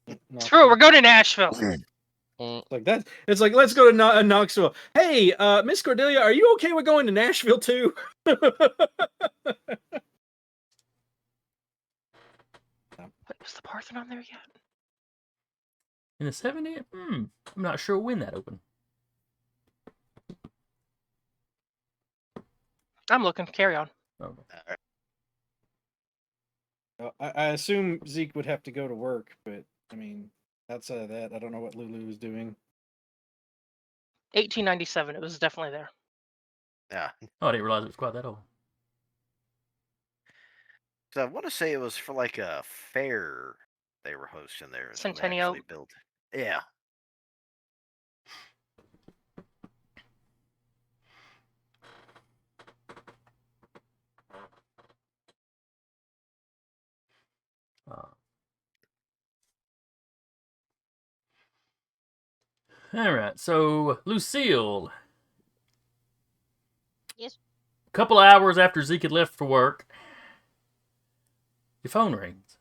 Thank you. Not Screw it, we're going to Nashville. like that. It's like let's go to Knoxville. Hey, Miss Cordelia, are you okay with going to Nashville too? Wait, was the Parthenon there yet? In the 70s? I'm not sure when that opened. I'm looking. Carry on. Okay. I assume Zeke would have to go to work, but I mean, outside of that, I don't know what Lulu is doing. 1897. It was definitely there. Yeah. Oh, I didn't realize it was quite that old. So I want to say it was for like a fair they were hosting there. Is when they Centennial. actually built it. Yeah. All right, so Lucille. Yes. A couple hours after Zeke had left for work, your phone rings.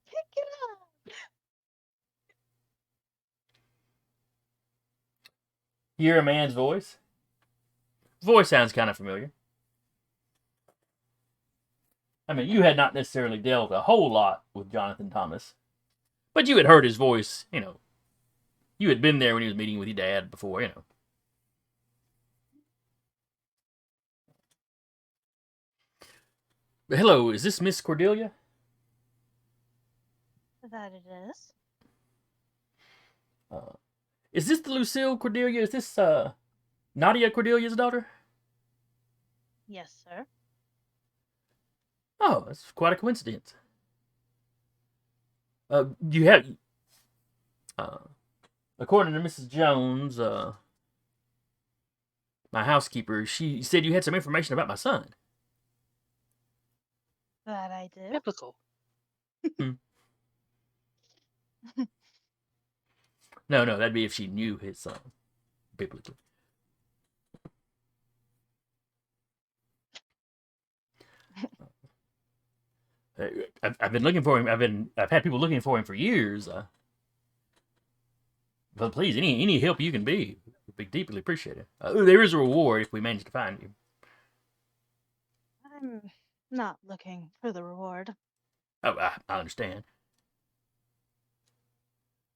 Pick it up. You hear a man's voice. Voice sounds kind of familiar. I mean, you had not necessarily dealt a whole lot with Jonathan Thomas, but you had heard his voice. You had been there when he was meeting with your dad before. Hello, is this Miss Cordelia? That it is. Is this the Lucille Cordelia? Is this Nadia Cordelia's daughter? Yes, sir. Oh, that's quite a coincidence. You have, according to Mrs. Jones, my housekeeper, she said you had some information about my son. That I do. Biblical. No, that'd be if she knew his son, biblically. I've been looking for him. I've had people looking for him for years. But please, any help you can be would be deeply appreciated. There is a reward if we manage to find you. I'm not looking for the reward. Oh, I understand.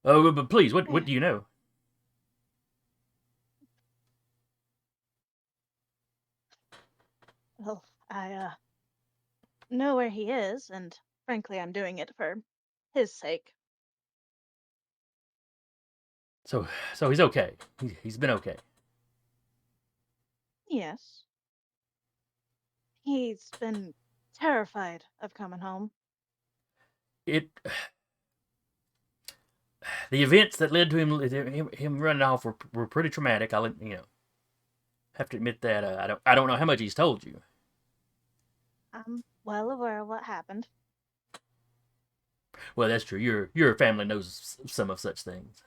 Oh, but please, what do you know? Well, I know where he is, and frankly, I'm doing it for his sake. So he's okay. He's been okay. Yes. He's been terrified of coming home. The events that led to him running off were pretty traumatic. I'll have to admit that. I don't know how much he's told you. I'm well aware of what happened. Well, that's true. Your family knows some of such things,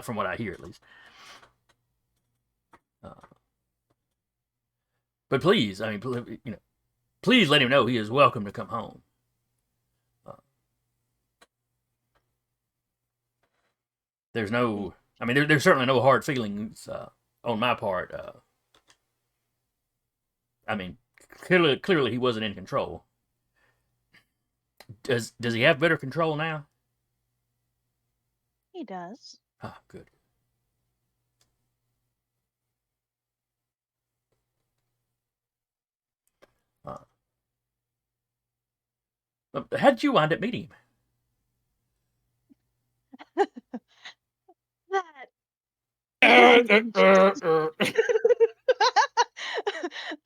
from what I hear, at least. But please, I mean, please let him know he is welcome to come home. There's no, I mean, there's certainly no hard feelings on my part. I mean, clearly he wasn't in control. Does he have better control now? He does. Ah, good. How'd you wind up meeting him? That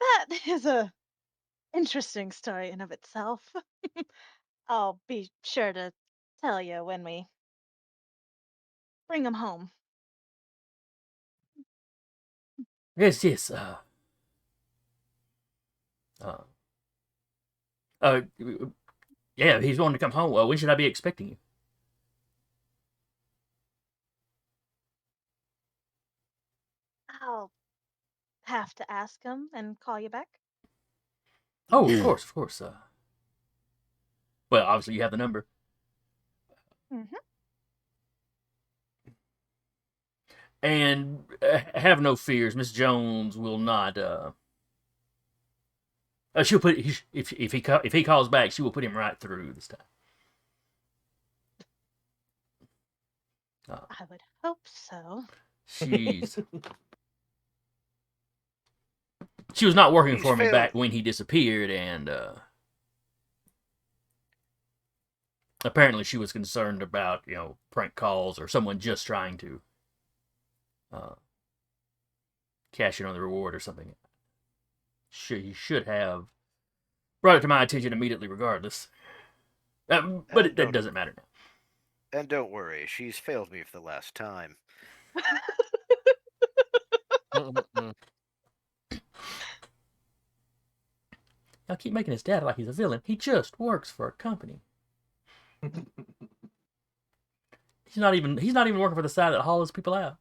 that is a interesting story in of itself. I'll be sure to tell you when we bring him home. Yes, yes. Uh, yeah, he's wanting to come home. Well, when should I be expecting you? I'll have to ask him and call you back. Oh, of course, of course. Well, obviously you have the number. Mm-hmm. And have no fears, Miss Jones will not. She'll put if he calls back, she will put him right through this time. I would hope so. She was not working He's for me failed. back when he disappeared, and apparently she was concerned about prank calls or someone just trying to cash in on the reward or something. She should have brought it to my attention immediately, regardless. But that doesn't matter now. And don't worry, she's failed me for the last time. Y'all keep making his dad like he's a villain. He just works for a company. He's not even working for the side that hauls people out.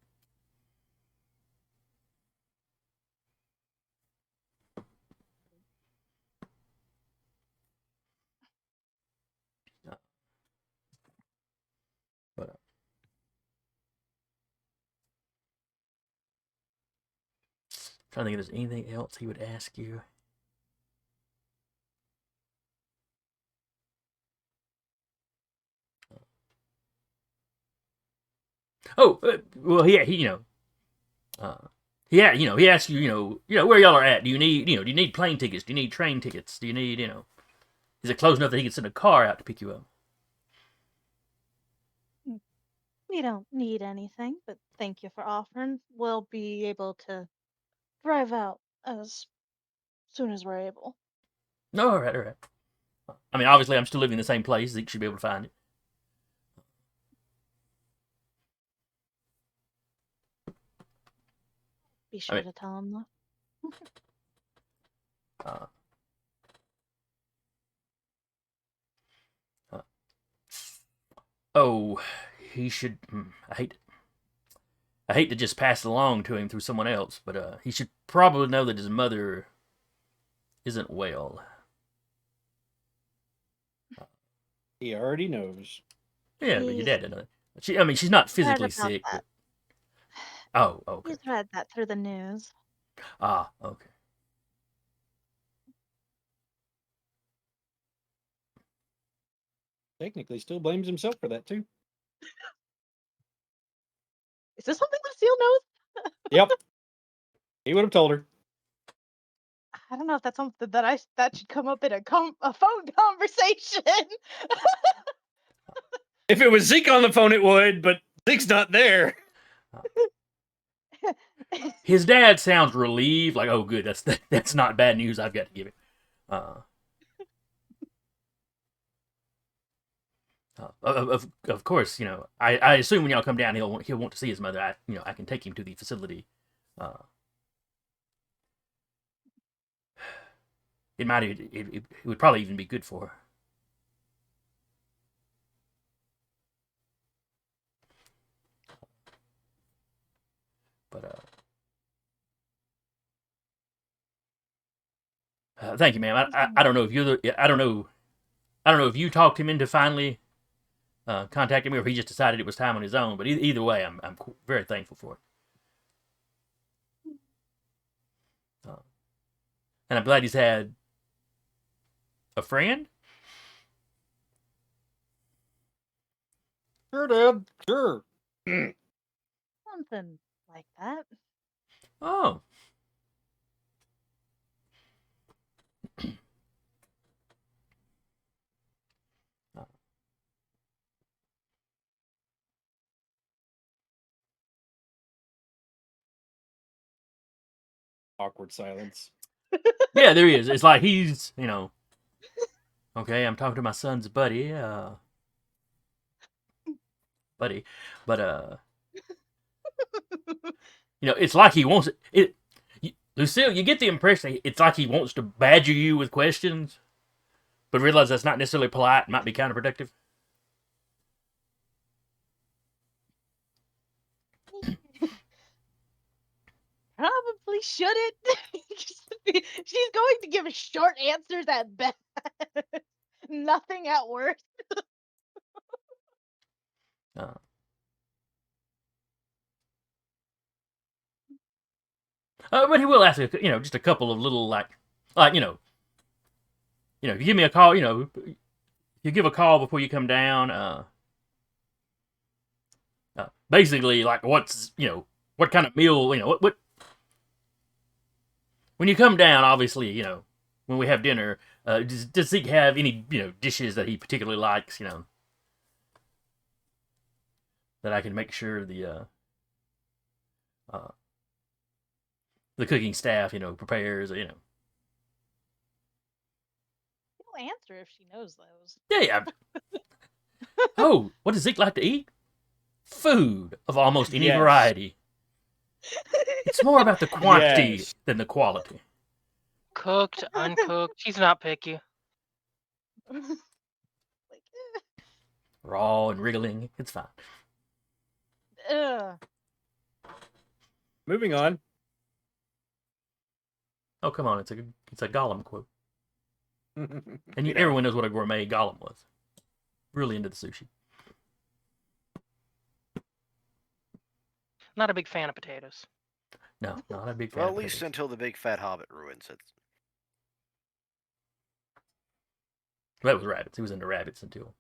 But trying to think if there's anything else he would ask you. Oh, well, he he asks you, where y'all are at. Do you need plane tickets? Do you need train tickets? Do you need, is it close enough that he can send a car out to pick you up? We don't need anything, but thank you for offering. We'll be able to drive out as soon as we're able. No, all right. I mean, obviously, I'm still living in the same place. Zeke should be able to find it. Be sure to tell him though. Oh, he should. I hate to just pass it along to him through someone else, but he should probably know that his mother isn't well. He already knows. Yeah, but your dad didn't know that. She's not physically sick. But... Oh, okay. He's read that through the news. Ah, okay. Technically, still blames himself for that too. Is this something Lucille knows? Yep. He would have told her. I don't know if that's something that should come up in a phone conversation. If it was Zeke on the phone, it would, but Zeke's not there. His dad sounds relieved, like, oh, good, that's not bad news I've got to give him. Of course, I assume when y'all come down, he'll want to see his mother. I can take him to the facility. It would probably even be good for her. But thank you, ma'am. I don't know if I don't know if you talked him into finally contacting me, or he just decided it was time on his own. But either way, I'm very thankful for it. And I'm glad he's had a friend. Sure, Dad. Sure. Something like that. Oh. Awkward silence. Yeah, there he is. It's like he's, okay, I'm talking to my son's buddy, but it's like he wants it. Lucille, you get the impression it's like he wants to badger you with questions, but realize that's not necessarily polite and might be counterproductive. Probably shouldn't. She's going to give short answers at best. Nothing at worst. Uh, but he will ask, just a couple of little like, if you give me a call, you give a call before you come down. Basically, like, what kind of meal, what when you come down, obviously, when we have dinner, does Zeke have any, dishes that he particularly likes, that I can make sure the cooking staff, prepares, She'll answer if she knows those. Yeah. Oh, what does Zeke like to eat? Food of almost any Yes. variety. It's more about the quantity Yes. than the quality. Cooked, uncooked. She's not picky. Like, Raw and wriggling, it's fine. ugh. Moving on. Oh, come on, it's a Gollum quote. And We know. everyone knows what a gourmet Gollum was. Really into the sushi. Not a big fan of potatoes. No, not a big fan. Well, of at least potatoes. until the big fat hobbit ruins it. That was rabbits. He was into rabbits until.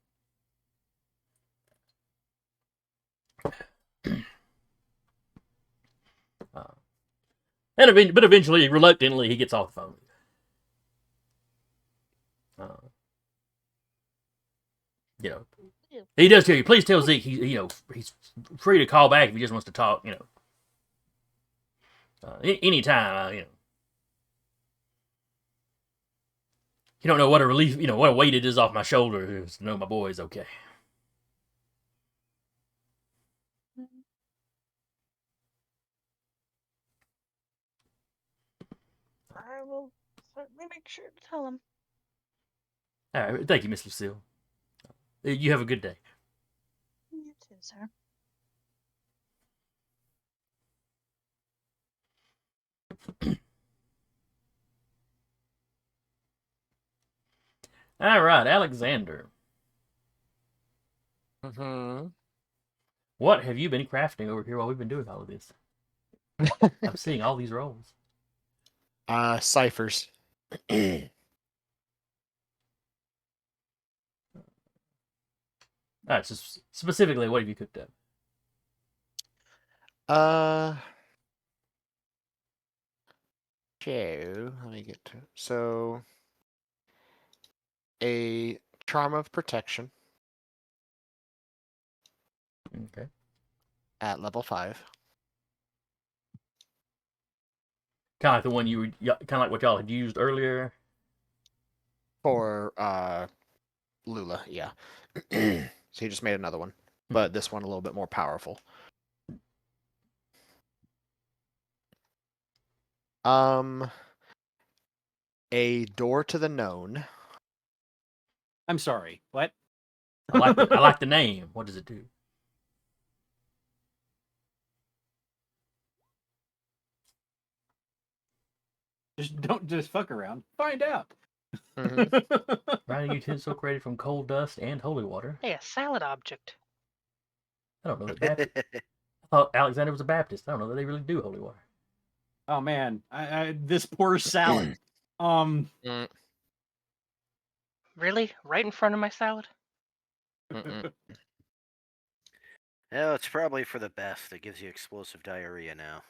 But eventually, reluctantly, he gets off the phone. He does tell you. Please tell Zeke he's free to call back if he just wants to talk. Anytime. You don't know what a relief. What a weight it is off my shoulders to know my boy is okay. I will certainly make sure to tell him. All right, thank you, Miss Lucille. You have a good day. You too, sir. All right, Alexander. Mm-hmm. What have you been crafting over here while we've been doing all of this? I'm seeing all these rolls. Ciphers. All right, so specifically, what have you cooked up? So let me get to so a charm of protection Okay. at level 5. Kind of like the one kind of like what y'all had used earlier. For Lula, yeah. So he just made another one, but this one a little bit more powerful. A door to the known. I'm sorry. What? I like the name. What does it do? Just don't just fuck around. Find out. Mhm. Writing utensil created from coal dust and holy water. Hey, a salad object. I don't know that Baptist. I thought Alexander was a Baptist. I don't know that they really do holy water. Oh man, this poor salad. Mm, Really? Right in front of my salad? mm-mm. No, it's probably for the best. It gives you explosive diarrhea now.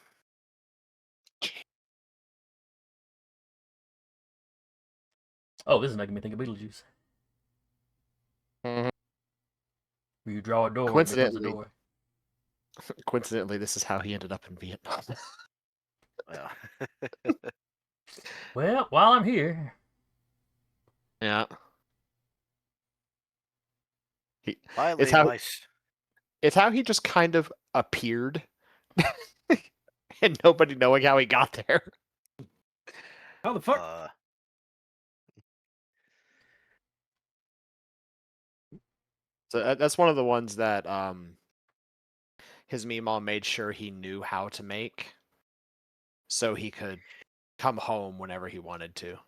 Oh, this is making me think of Beetlejuice. Mhm. Where you draw a door, it becomes a Coincidentally, door. coincidentally, this is how he ended up in Vietnam. Well, Well, while I'm here, Yeah. He, it's finally, how my it's how he just kind of appeared, and nobody knowing how he got there. How the fuck? So that's one of the ones that his Meemaw made sure he knew how to make, so he could come home whenever he wanted to.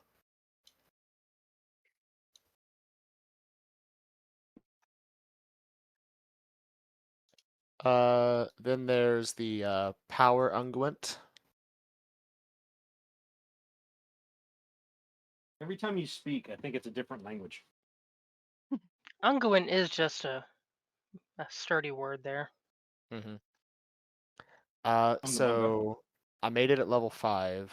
Then there's the power unguent. Every time you speak, I think it's a different language. Unguent is just a sturdy word there. Mm-hmm. Unga bunga. So I made it at level 5.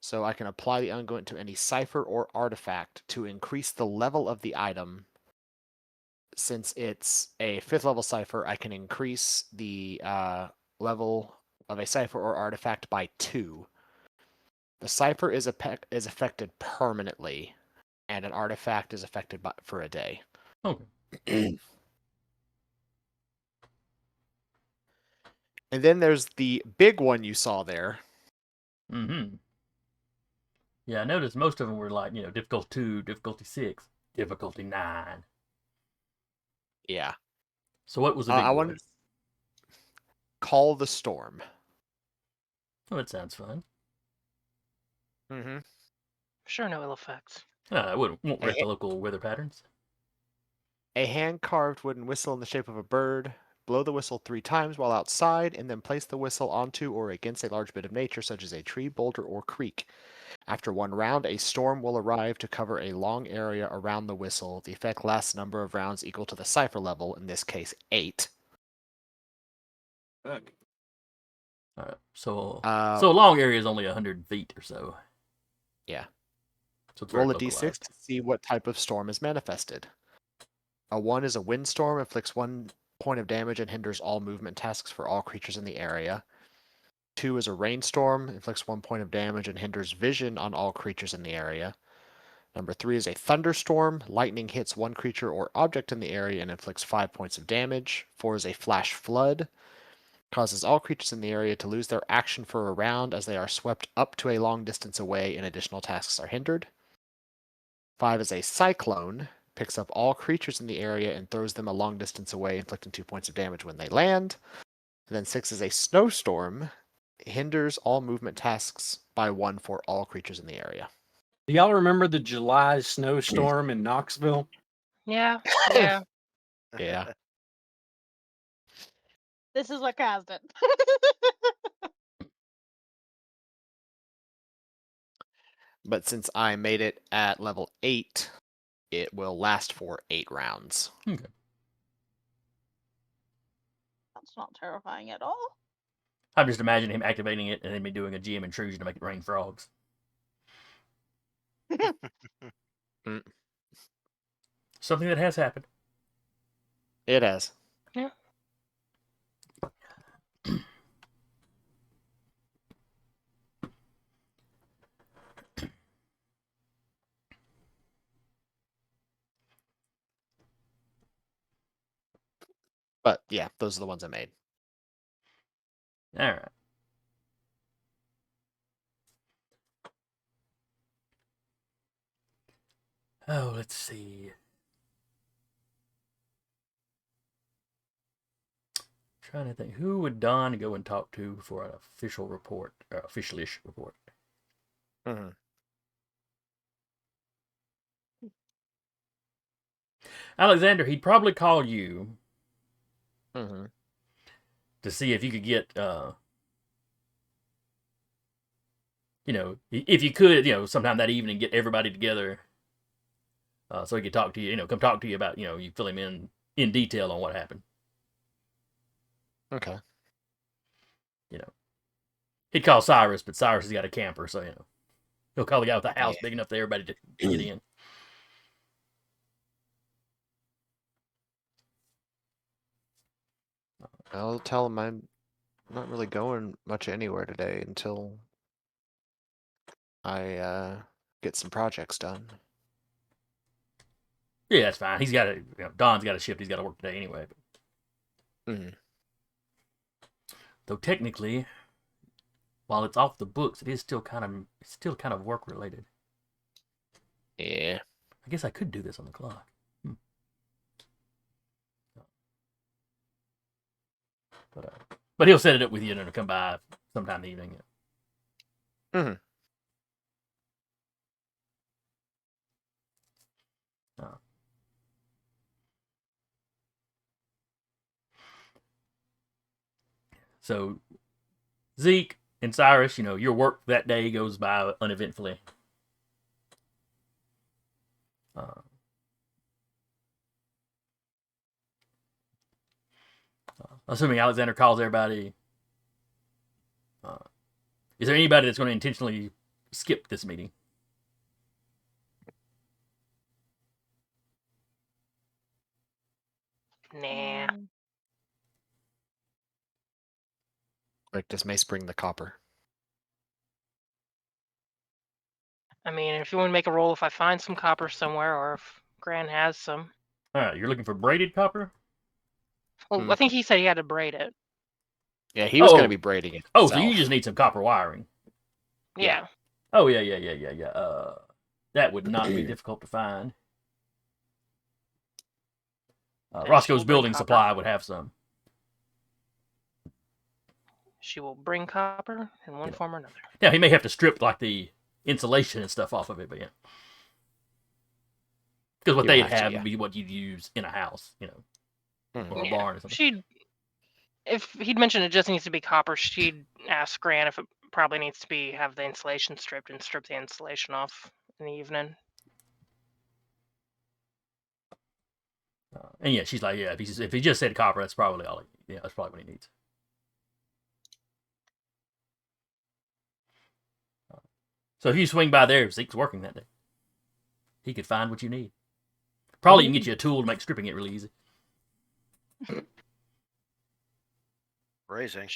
So I can apply the unguent to any cipher or artifact to increase the level of the item. Since it's a 5th level cipher, I can increase the level of a cipher or artifact by 2. The cipher is affected permanently, and an artifact is affected for a day. okay. And then there's the big one you saw there. Mm-hmm. Yeah, I noticed most of them were like, difficulty 2, difficulty 6, difficulty 9. Yeah. So what was the big I boy? wanted to call the storm. Oh, that sounds fun. Mm-hmm. Sure, no ill effects. It won't wreck the local weather patterns. A hand-carved wooden whistle in the shape of a bird. Blow the whistle 3 times while outside, and then place the whistle onto or against a large bit of nature, such as a tree, boulder, or creek. After 1 round, a storm will arrive to cover a long area around the whistle. The effect lasts a number of rounds equal to the cipher level, in this case 8. Fuck. All right. So Uh, a long area is only 100 feet or so. yeah. So it's very Roll a d6 localized. to see what type of storm is manifested. A 1 is a windstorm, inflicts 1 point of damage and hinders all movement tasks for all creatures in the area. 2 is a rainstorm, inflicts 1 point of damage and hinders vision on all creatures in the area. Number 3 is a thunderstorm. Lightning hits 1 creature or object in the area and inflicts 5 points of damage. 4 is a flash flood. Causes all creatures in the area to lose their action for a round as they are swept up to a long distance away and additional tasks are hindered. 5 is a cyclone. Picks up all creatures in the area and throws them a long distance away, inflicting 2 points of damage when they land. And then 6 is a snowstorm. Hinders all movement tasks by 1 for all creatures in the area. Do y'all remember the July snowstorm in Knoxville? Yeah, yeah. Yeah. This is what caused it. But since I made it at level 8, it will last for 8 rounds. Okay. That's not terrifying at all. I'm just imagining him activating it and then me doing a GM intrusion to make it rain frogs. Mm. Something that has happened. It has. Yeah. But yeah, those are the ones I made. All right. Oh, let's see. Trying to think, who would Don go and talk to for an official report, official-ish report? Mhm. Alexander, he'd probably call you Mhm. to see if you could get, if you could, sometime that evening, get everybody together, so he could talk to you, come talk to you about, you fill him in detail on what happened. Okay. He'd call Cyrus, but Cyrus has got a camper, so he'll call the guy with the house Yeah. big enough for everybody to get in. I'll tell him I'm not really going much anywhere today until I get some projects done. Yeah, that's fine. He's got Don's got a shift. He's got to work today anyway. Mhm. Though technically, while it's off the books, it's still kind of work related. Yeah. I guess I could do this on the clock. But he'll set it up with you to come by sometime in the evening. Mhm. So Zeke and Cyrus, your work that day goes by uneventfully. Assuming Alexander calls everybody, is there anybody that's going to intentionally skip this meeting? Nah. Like, does Mace bring the copper? I mean, if you want to make a roll, if I find some copper somewhere, or if Gran has some. All right, you're looking for braided copper? Well, I think he said he had to braid it. Yeah, he was going to be braiding it. Oh, so you just need some copper wiring. Yeah. Oh, yeah. That would not be difficult to find. Roscoe's she will bring building copper. supply would have some. She will bring copper in one form or another. Yeah, he may have to strip like the insulation and stuff off of it, but yeah. Because what You'll they'd have to, have yeah. would be what you'd use in a house, Mhm. or a barn or something. If he'd mentioned it just needs to be copper, she'd ask Gran if it probably needs to have the insulation stripped and strip the insulation off in the evening. And yeah, she's like, yeah, if he just said copper, that's probably all. That's probably what he needs. So if you swing by there, if Zeke's working that day, he could find what you need. Probably even get you a tool to make stripping it really easy. Raising.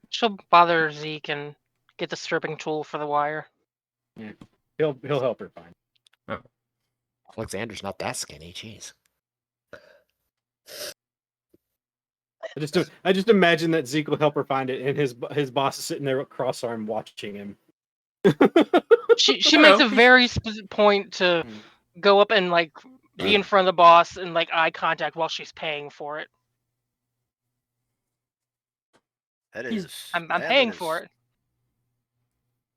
She'll bother Zeke and get the stripping tool for the wire. He'll help her find it. Alexander's not that skinny. Jeez. I just imagine that Zeke will help her find it, and his boss is sitting there cross-armed watching him. She makes a very point to go up and like be in front of the boss and like eye contact while she's paying for it. That is. I'm paying for it.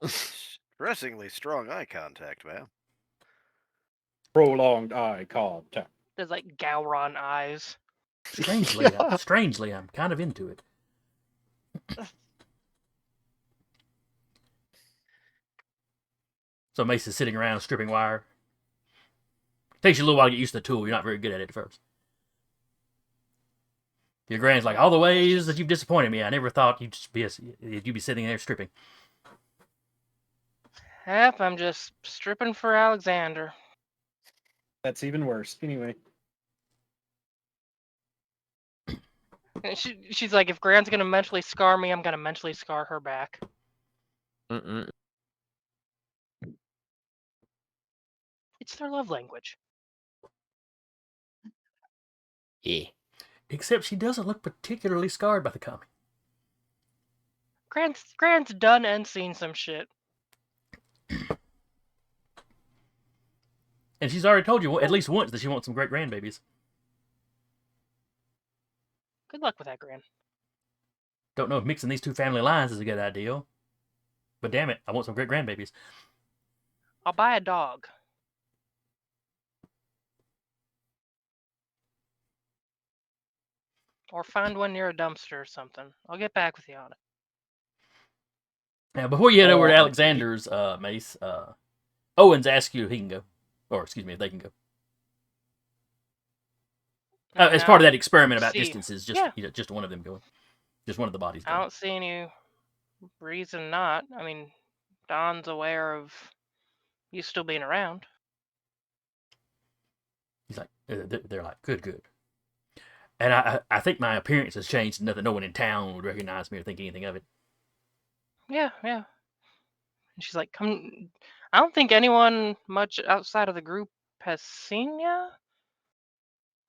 Stressingly strong eye contact, man. Prolonged eye contact. There's like Gowron eyes. Strangely, I'm kind of into it. So Mace is sitting around stripping wire. Takes you a little while to get used to the tool. You're not very good at it at first. Your Gran's like, all the ways that you've disappointed me. I never thought you'd be sitting there stripping. Yep, I'm just stripping for Alexander. That's even worse. Anyway. And she's like, if Gran's gonna mentally scar me, I'm gonna mentally scar her back. It's their love language. Yeah. Except she doesn't look particularly scarred by the comic. Gran's done and seen some shit. And she's already told you at least once that she wants some great grandbabies. Good luck with that, Gran. Don't know if mixing these two family lines is a good idea. But damn it, I want some great grandbabies. I'll buy a dog. Or find one near a dumpster or something. I'll get back with you on it. Now, before you head over to Well, Alexander's, Mace, Owens asks you if he can go. Or, excuse me, if they can go. I mean, As I part of that don't experiment about see- distances, just yeah. just one of them going. Just one of the bodies I going. don't see any reason not. I mean, Don's aware of you still being around. He's like, they're like, good. And I think my appearance has changed enough that no one in town would recognize me or think anything of it. Yeah. And she's like, come. I don't think anyone much outside of the group has seen you.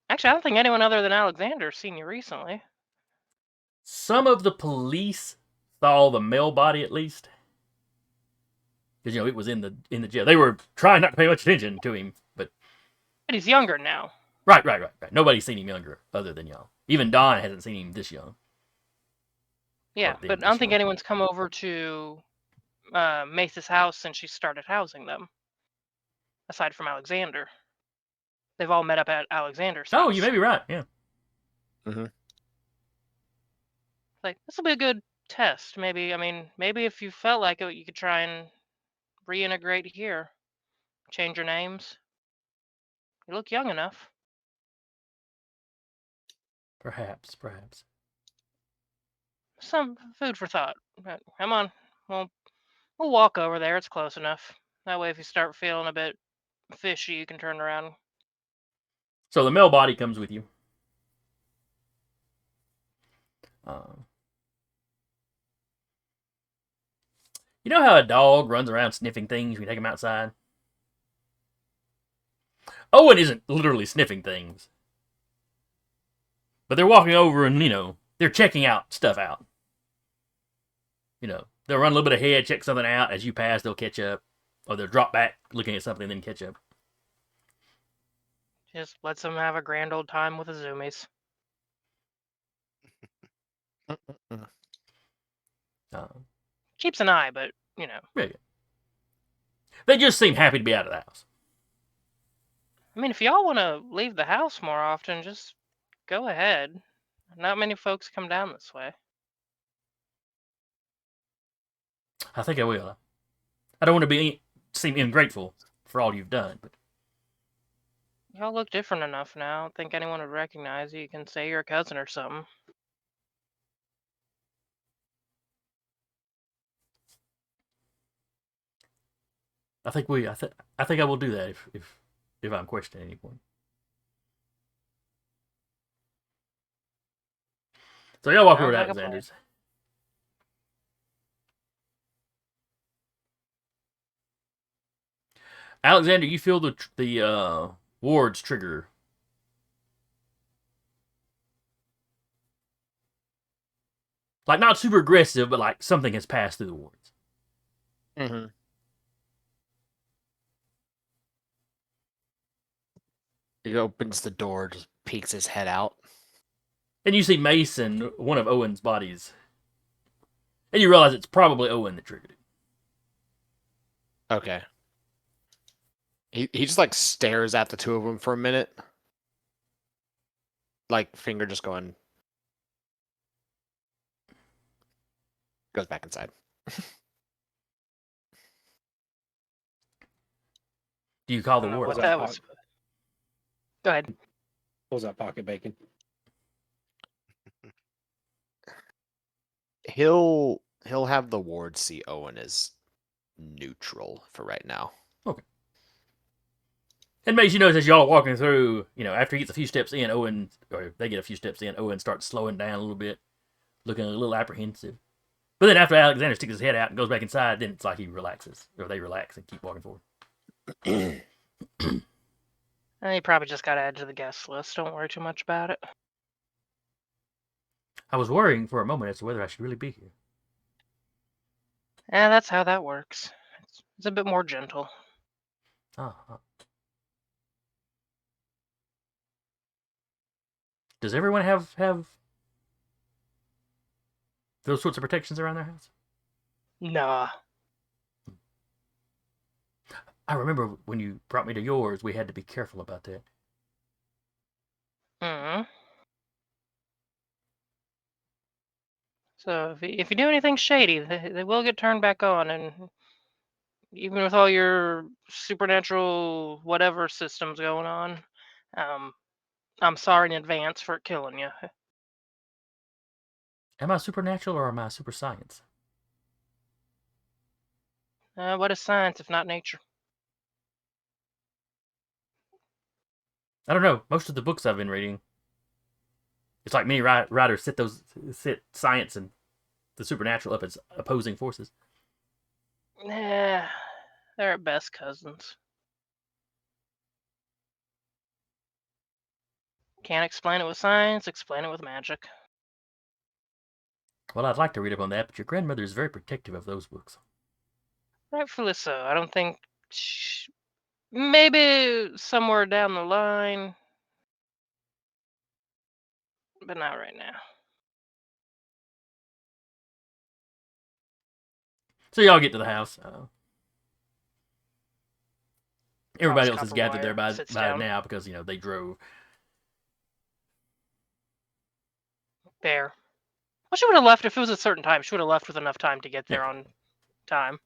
Actually, I don't think anyone other than Alexander has seen you recently. Some of the police saw the male body at least, because it was in the jail. They were trying not to pay much attention to him, but But he's younger now. right. Nobody's seen him younger other than y'all. Even Don hasn't seen him this young. Yeah, them but I this don't think young. anyone's come over to Mace's house since she started housing them. Aside from Alexander. They've all met up at Alexander's house. Oh, you may be right. Yeah. Like, this will be a good test. Maybe if you felt like it, you could try and reintegrate here. Change your names. You look young enough. Perhaps. Some food for thought. But come on. We'll walk over there. It's close enough. That way, if you start feeling a bit fishy, you can turn around. So the male body comes with you. You know how a dog runs around sniffing things when you take him outside? Owen isn't literally sniffing things. But they're walking over and, they're checking stuff out. They'll run a little bit ahead, check something out. As you pass, they'll catch up. Or they'll drop back looking at something and then catch up. Just lets them have a grand old time with the zoomies. Keeps an eye, but, Yeah. They just seem happy to be out of the house. I mean, if y'all want to leave the house more often, just go ahead. Not many folks come down this way. I think I will. I don't want to seem ungrateful for all you've done, but Y'all look different enough now. I don't think anyone would recognize you. You can say you're a cousin or something. I think I will do that if I'm questioned at any point. So y'all walk over to Sounds like a plan. Alexander's. Alexander, you feel the ward's trigger. Like, not super aggressive, but like something has passed through the wards. Mm-hmm. He opens the door, just peeks his head out. And you see Mason, one of Owen's bodies. And you realize it's probably Owen that triggered it. Okay. He just like stares at the two of them for a minute. Like, finger just going. Goes back inside. Do you call the I don't know ward? what That was. Go ahead. Pulls out pocket bacon. He'll have the ward see Owen as neutral for right now. Okay. And Mace, you notice as y'all are walking through, after he gets a few steps in, they get a few steps in, Owen starts slowing down a little bit, looking a little apprehensive. But then after Alexander sticks his head out and goes back inside, then it's like he relaxes, or they relax and keep walking forward. And he probably just got added to the guest list. Don't worry too much about it. I was worrying for a moment as to whether I should really be here. Yeah, that's how that works. It's a bit more gentle. Does everyone have those sorts of protections around their house? Nah. I remember when you brought me to yours, we had to be careful about that. Mm. So if you do anything shady, they will get turned back on, and even with all your supernatural whatever systems going on, I'm sorry in advance for killing you. Am I supernatural or am I super science? What is science if not nature? I don't know. Most of the books I've been reading, it's like many writers set science and the supernatural up as opposing forces. Nah, they're at best cousins. Can't explain it with science, explain it with magic. Well, I'd like to read up on that, but your grandmother is very protective of those books. Rightfully so. I don't think. Maybe somewhere down the line, but not right now. So y'all get to the house. Everybody Cross else is copper gathered there wire, by sits down. now because they drove. There. Well, she would have left if it was a certain time. She would have left with enough time to get there on time.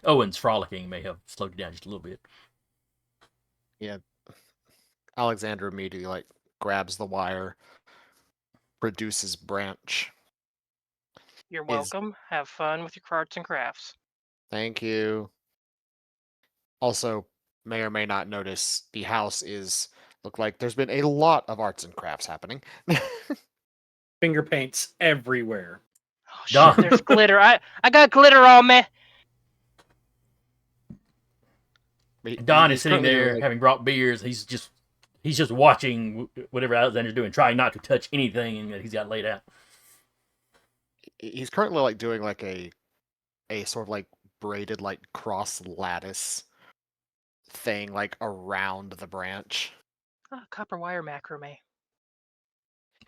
Owen's frolicking may have slowed you down just a little bit. Yeah. Alexander immediately grabs the wire, produces branch. You're welcome. Have fun with your arts and crafts. Thank you. Also, may or may not notice the house look like there's been a lot of arts and crafts happening. Finger paints everywhere. Oh shit! There's glitter. I got glitter on me. Don is sitting there having brought beers. He's just watching whatever Alexander's doing, trying not to touch anything that he's got laid out. He's currently doing a sort of braided cross lattice thing around the branch. Oh, copper wire macrame.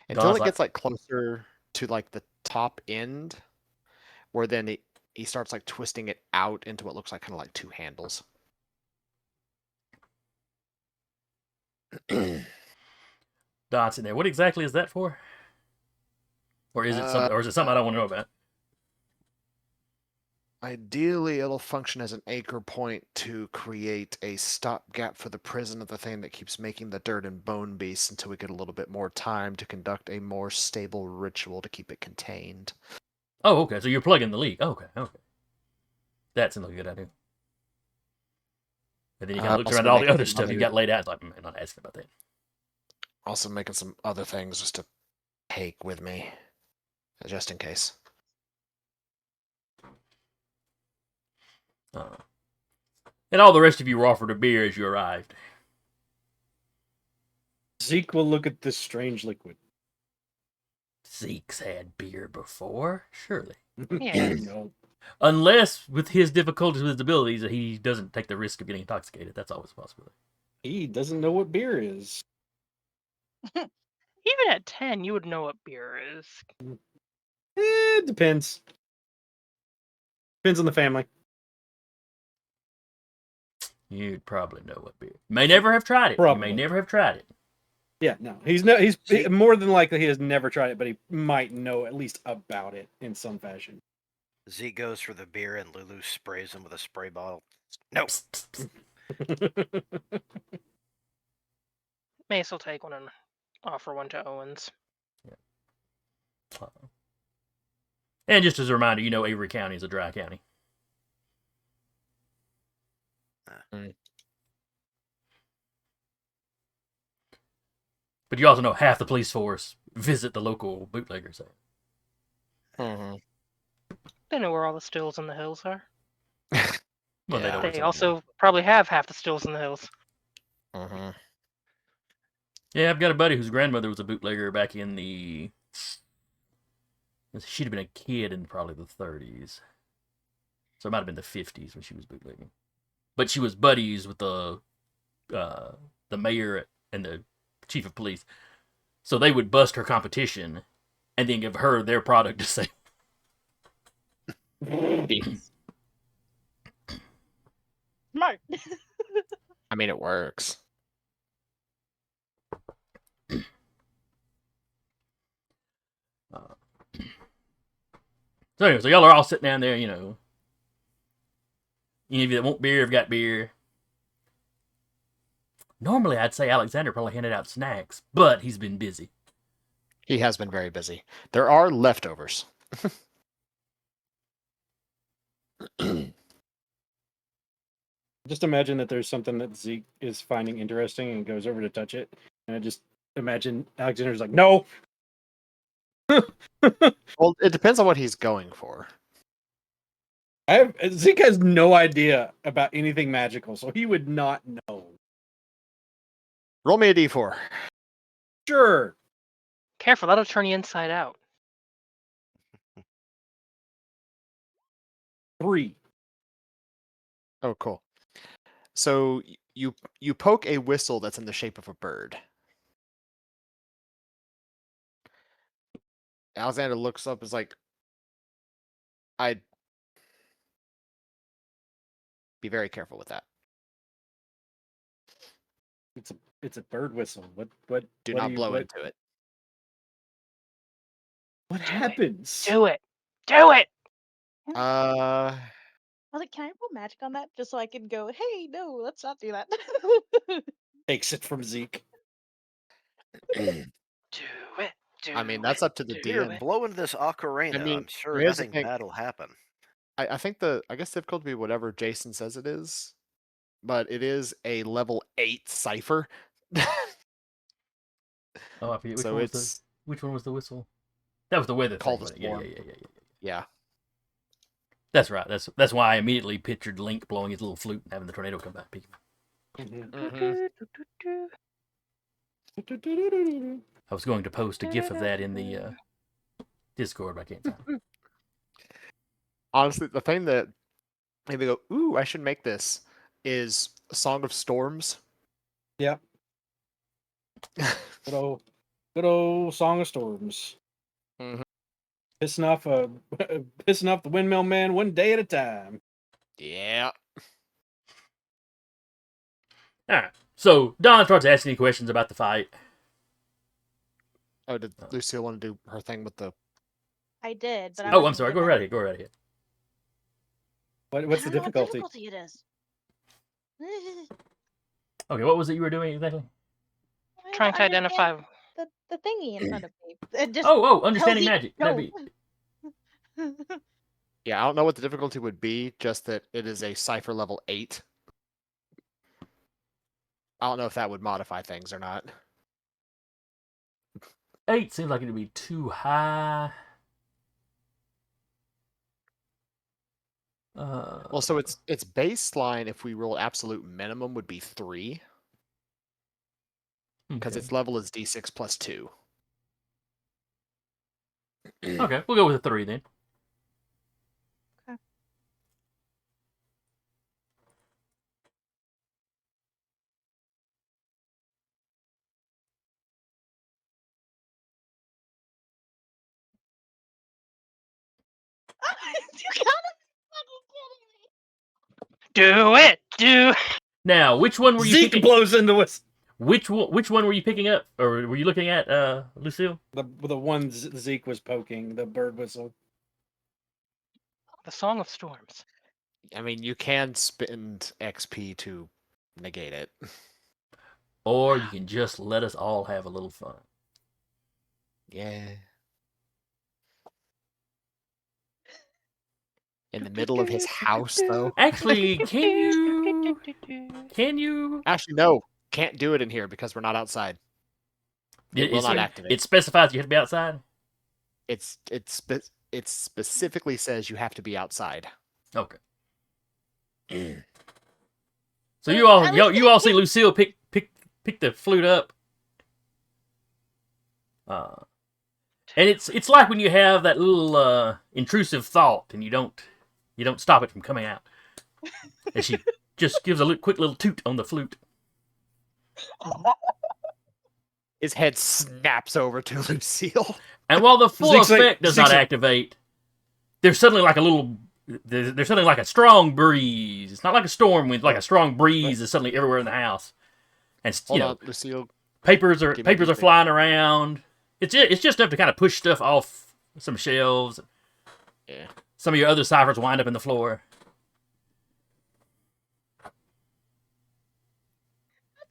Until it gets closer to the top end, where then he starts twisting it out into what looks like kind of two handles. Don's in there. What exactly is that for? Or is it something? Or is it something I don't want to know about? Ideally, it'll function as an anchor point to create a stopgap for the prison of the thing that keeps making the dirt and bone beasts until we get a little bit more time to conduct a more stable ritual to keep it contained. Oh, okay. So you're plugging the leak. Okay. That seems like a good idea. And then he kind of looks around at all the other stuff you got laid out. It's like, I'm not asking about that. Also making some other things just to take with me, just in case. And all the rest of you were offered a beer as you arrived. Zeke will look at this strange liquid. Zeke's had beer before, surely. Yeah. No. Unless, with his difficulties with his abilities, that he doesn't take the risk of getting intoxicated. That's always a possibility. He doesn't know what beer is. Even at 10, you would know what beer is. It depends. Depends on the family. You'd probably know what beer. You may never have tried it. Probably. You may never have tried it. Yeah, no. He's more than likely he has never tried it, but he might know at least about it in some fashion. Zeke goes for the beer and Lulu sprays him with a spray bottle. No. Mace will take one and offer one to Owens. Yeah. And just as a reminder, Avery County is a dry county. But you also know half the police force visit the local bootleggers. Mm-hmm. They know where all the stills in the hills are. Well, Yeah. They also probably have half the stills in the hills. Mm-hmm. Yeah, I've got a buddy whose grandmother was a bootlegger back in she'd have been a kid in probably the 30s. So it might have been the 50s when she was bootlegging. But she was buddies with the mayor and the chief of police. So they would bust her competition and then give her their product to sell. Smart. I mean, it works. So anyway, so y'all are all sitting down there, you know. Any of you that want beer have got beer. Normally, I'd say Alexander probably handed out snacks, but he's been busy. He has been very busy. There are leftovers. Just imagine that there's something that Zeke is finding interesting and goes over to touch it, and I just imagine Alexander's like, "No." Well, it depends on what he's going for. Zeke has no idea about anything magical, so he would not know. Roll me a d4. Sure. Careful, that'll turn you inside out. 3. Oh, cool. So you poke a whistle that's in the shape of a bird. Alexander looks up and is like, I'd be very careful with that. It's a bird whistle. What Do what not you- blow what, into it. What happens? Do it. Do it. I was like, can I roll magic on that just so I can go, hey, no, let's not do that. Takes it from Zeke. Do it. Do I mean, that's up to the do Here, DM. blow into this ocarina. I mean, I'm sure here's the nothing thing. bad will happen. I think I guess difficulty be whatever Jason says it is, but it is a level 8 cipher. Oh, I forget So which one was the whistle? That was the weather Call thing. the wasn't it? Yeah, storm. yeah. Yeah. That's right. That's why I immediately pictured Link blowing his little flute and having the tornado come back. I was going to post a GIF of that in the Discord, but I can't find it. Honestly, the thing that made me go, ooh, I should make this is a Song of Storms. Yep. Good old Song of Storms. Mhm. Pissing off the windmill man one day at a time. Yeah. All right. So Don starts asking you questions about the fight. Oh, did Lucille want to do her thing with the... I did, but I Oh, I'm wasn't sorry. good Go at right it. ahead. Go right ahead. What's I the don't know what difficulty? difficulty it is. Okay, what was it you were doing exactly? Trying to identify. the thingy in front of me. It just Oh, understanding tells you, magic. That'd no. be Yeah, I don't know what the difficulty would be, just that it is a cipher level 8. I don't know if that would modify things or not. 8. Seems like it'd be too high. Well, so its baseline, if we roll absolute minimum, would be 3. Because okay. its level is d6 plus 2. Okay, we'll go with a 3 then. Okay. You gotta be fucking kidding me. Do it. Do. Now, which one were you Zeke picking? blows into whistle. Which one were you picking up, or were you looking at, Lucille? The one Zeke was poking, the bird whistle. The Song of Storms. I mean, you can spend XP to negate it. Or you can just let us all have a little fun. Yeah. In the middle of his house, though. Actually, can you? Actually, no. Can't do it in here because we're not outside. It will not activate. It specifies you have to be outside. It specifically says you have to be outside. Okay. So you all see Lucille pick the flute up. And it's like when you have that little intrusive thought and you don't stop it from coming out. And she just gives a quick little toot on the flute. His head snaps over to Lucille. And while the full Zeke's like- effect does not Zeke's like- activate, there's suddenly like a little there's something like a strong breeze. It's not like a storm wind, like a strong breeze is suddenly everywhere in the house. And Hold on, Lucille. papers are Give me papers are anything. flying around. It's just enough to kind of push stuff off some shelves. Yeah. Some of your other ciphers wind up in the floor.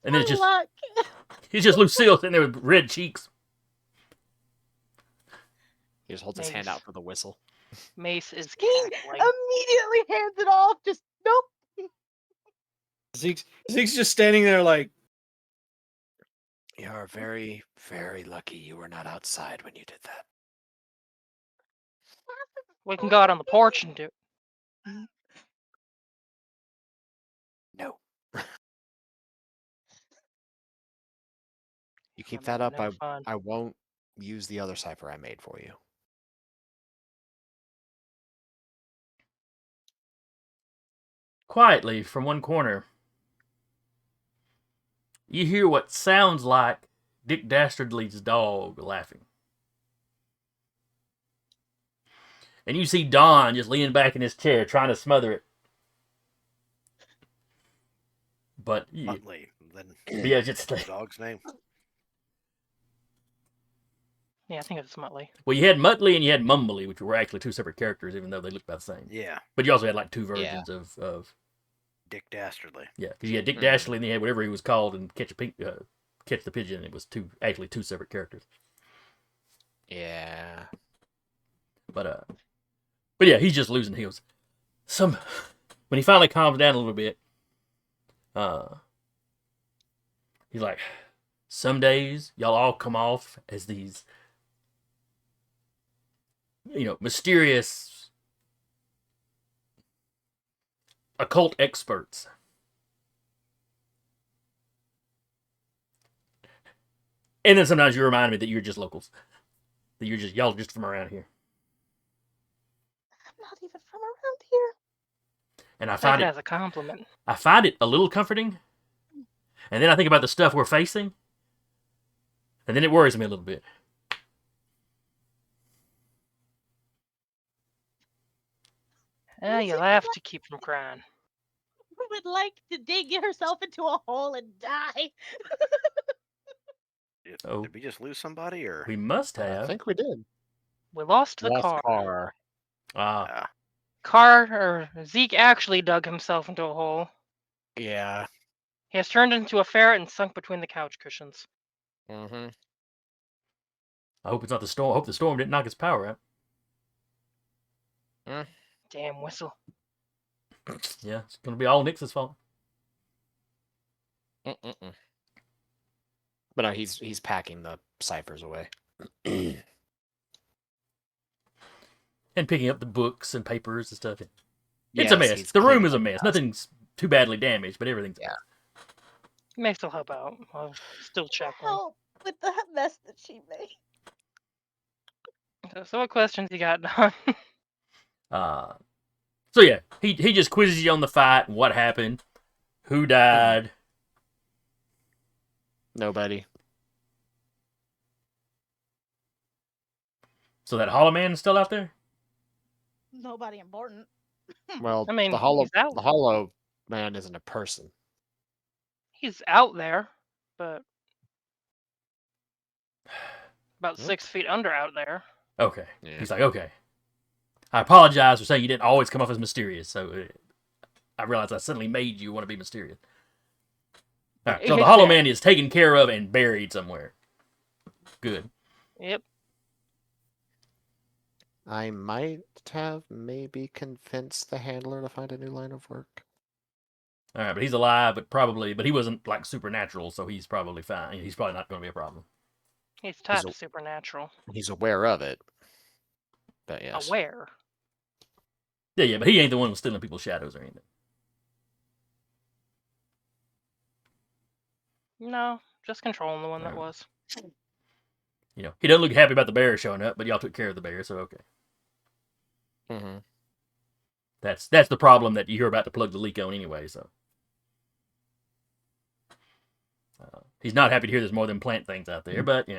And then it's My just luck. he's just Lucille sitting there with red cheeks. He just holds his hand Mace. out for the whistle. Mace is He cackling. immediately hands it off. Just nope. Zeke's just standing there like, You're very, very lucky you were not outside when you did that. We can go out on the porch and do it. No. You keep That that might up, be no fun. I won't use the other cipher I made for you. Quietly from one corner, you hear what sounds like Dick Dastardly's dog laughing. And you see Don just leaning back in his chair trying to smother it. But Muttley. Then yeah, just the dog's name. Yeah, I think it's Muttley. well, you had Muttley and you had Mumbly, which were actually two separate characters, even though they looked about the same. Yeah, But you also had like two versions of Dick Dastardly. yeah, because you had Dick Mhm. Dastardly and you had whatever he was called in Catch the Pigeon. It was actually two separate characters. Yeah. But yeah, he's just losing. He goes when he finally calms down a little bit. He's like, some days y'all all come off as these, mysterious occult experts. And then sometimes you remind me that you're just locals. That y'all just from around here. I'm not even from around here. And I Take find it it as a compliment. a little comforting. And then I think about the stuff we're facing. And then it worries me a little bit. You'll have to keep from crying. Would like to dig herself into a hole and die. Oh. Did we just lose somebody, or We must I have. think we did. We lost the Lost car. Ah, Zeke actually dug himself into a hole. Yeah. He has turned into a ferret and sunk between the couch cushions. Mm-hmm. I hope it's not the storm. I hope the storm didn't knock his power out. Damn whistle. Yeah, it's going to be all Nix's fault. Mm-mm-mm. But no, he's packing the ciphers away. And picking up the books and papers and stuff. It's Yes, a mess. he's The room cleaning is a up the mess. house. Nothing's too badly damaged, but everything's Yeah. Mace will help out. I'll still check one. Help with the mess that she made. So what questions you got, Don? So yeah, he just quizzes you on the fight and what happened, who died. Nobody. So that Hollow Man is still out there? Nobody important. Well, I mean, the hollow he's out. the hollow man isn't a person. He's out there, but about Yep. 6 feet under out there. Okay. Yeah. He's like, okay. I apologize for saying you didn't always come off as mysterious, so I realized I suddenly made you want to be mysterious. All right, so the He's Hollow dead. Man is taken care of and buried somewhere. Good. Yep. I might have maybe convinced the handler to find a new line of work. All right, but he's alive, but he wasn't like supernatural, so he's probably fine. He's probably not going to be a problem. He's tied a- to supernatural. He's aware of it. But yes. Aware. Yeah, but he ain't the one who's stealing people's shadows or anything. No, just controlling the one that Alright. was. He doesn't look happy about the bear showing up, but y'all took care of the bear, so okay. Mm-hmm. That's the problem that you're about to plug the leak on anyway, so. He's not happy to hear there's more than plant things out there, but,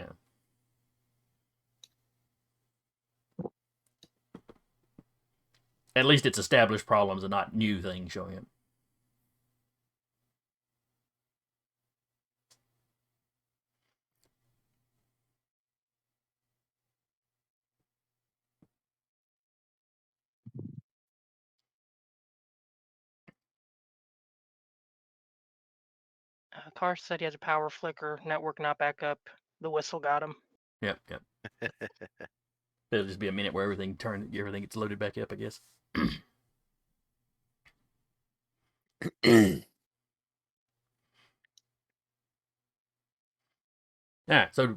At least it's established problems and not new things showing up. Carr said he has a power flicker, network not back up. The whistle got him. Yep. It'll just be a minute where everything gets loaded back up, I guess. All right, so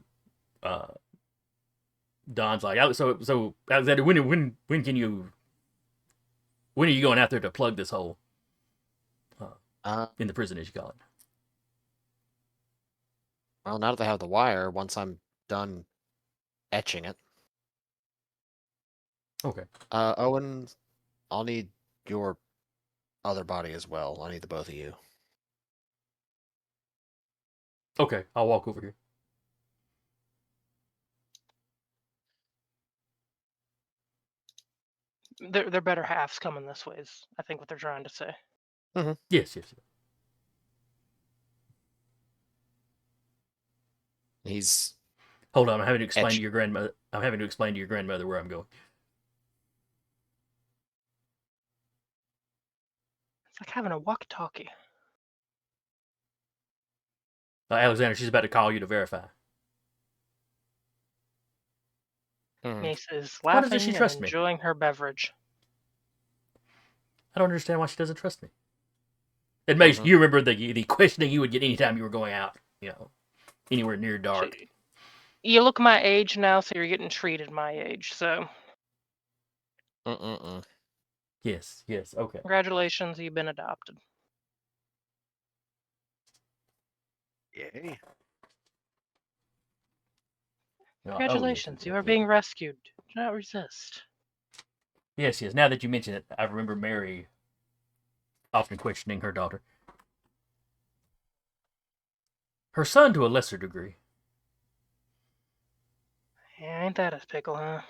Don's like, so Alexander, when are you going out there to plug this hole in the prison, as you call it? Well, now that they have the wire, once I'm done etching it. Okay. Owen, I'll need your other body as well. I need the both of you. Okay, I'll walk over here. They're better halves coming this way is, I think, what they're trying to say. Yes. He's Hold on, I'm having to explain to your grandmother. Where I'm going. It's like having a walkie-talkie. Alexander, she's about to call you to verify. Mace is Why doesn't she laughing trust and me? enjoying her beverage. I don't understand why she doesn't trust me. And Mace, you remember the questioning you would get anytime you were going out, anywhere near dark. You look my age now, so you're getting treated my age. So. Yes. Okay. Congratulations, you've been adopted. Yay. Congratulations, you are being rescued. Do not resist. Yes. Now that you mention it, I remember Mary often questioning her daughter. Her son to a lesser degree. Yeah, ain't that a pickle, huh?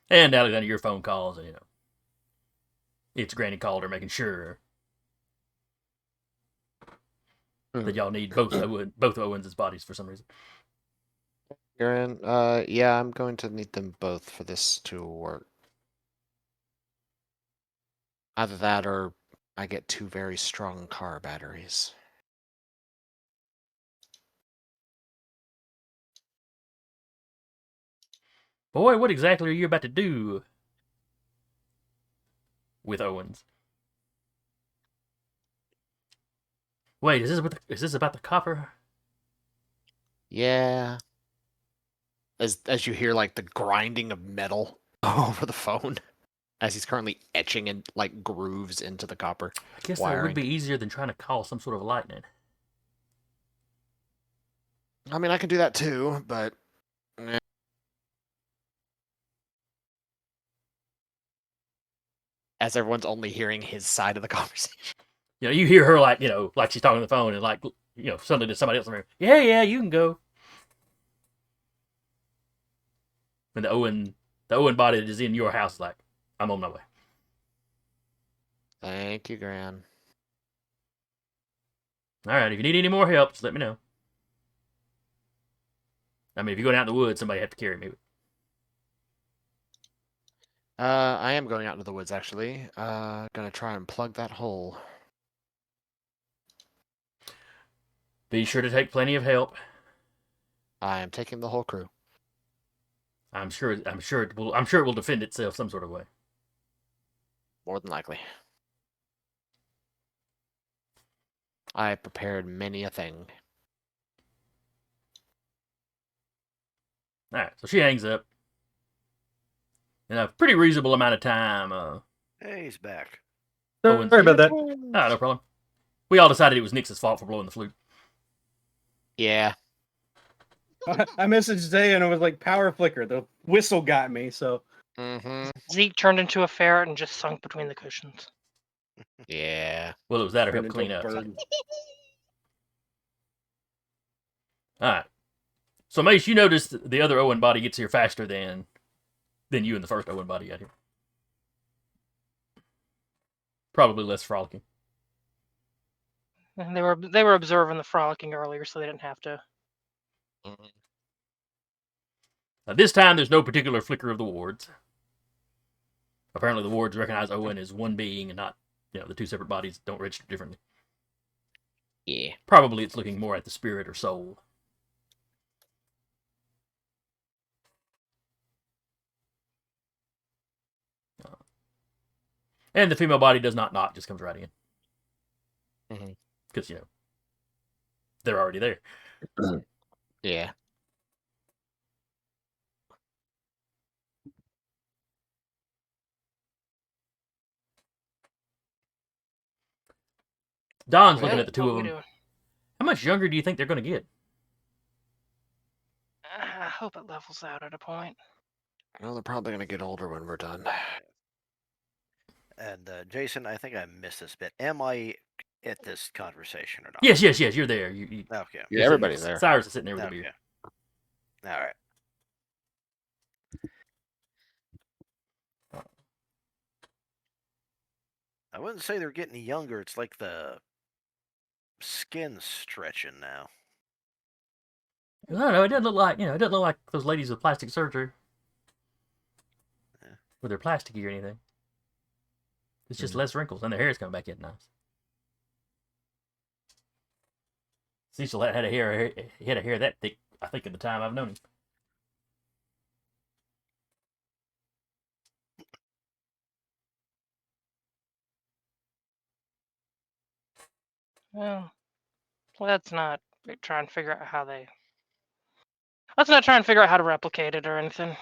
And Alexander, your phone calls, and it's Granny called her, making sure that y'all need both Owens' bodies for some reason. Aaron, yeah, I'm going to need them both for this to work. Either that or I get 2 very strong car batteries. Boy, what exactly are you about to do with Owens? Wait, is this about the copper? Yeah. As you hear like the grinding of metal over the phone as he's currently etching in like grooves into the copper. I guess wiring. that would be easier than trying to call some sort of lightning. I mean, I can do that too, but as everyone's only hearing his side of the conversation. You hear her like she's talking on the phone, and suddenly there's somebody else in there. Yeah, you can go. And the Owen body that is in your house is like, I'm on my way. Thank you, Gran. All right, if you need any more help, just let me know. I mean, if you're going out in the woods, somebody have to carry me. I am going out into the woods, actually. Gonna try and plug that hole. Be sure to take plenty of help. I am taking the whole crew. I'm sure it will defend itself some sort of way. More than likely. I prepared many a thing. All right, so she hangs up. In a pretty reasonable amount of time, Hey, he's back. Owens. Sorry about that. No problem. We all decided it was Nix's fault for blowing the flute. Yeah. I messaged today and it was like power flicker. The whistle got me, so. Zeke turned into a ferret and just sunk between the cushions. Yeah. Well, it was that or Turned help into clean a up. bird. All right. So Mace, you noticed the other Owen body gets here faster than you and the first Owen body got here. Probably less frolicking. And they were observing the frolicking earlier, so they didn't have to. This time, there's no particular flicker of the wards. Apparently, the wards recognize Owen as one being and not, the two separate bodies don't register differently. Yeah. Probably it's looking more at the spirit or soul. And the female body does not knock, just comes right in. Because, they're already there. Yeah. Don's Well, looking at the two What of we them. doing? How much younger do you think they're going to get? I hope it levels out at a point. Well, they're probably gonna get older when we're done. And Jason, I think I missed this bit. Am I at this conversation or not? Yes, you're there. Okay. Yeah, everybody's there. Cyrus is sitting there with a Okay. beer. All right. I wouldn't say they're getting younger. It's like the skin's stretching now. I don't know. It doesn't look like it doesn't look like those ladies with plastic surgery, Yeah. with their plasticky or anything. It's just less wrinkles, and their hair's coming back in nice. Cecil had a hair that thick. I think at the time I've known him. Well, let's not try and figure out how they. Let's not try and figure out how to replicate it or anything.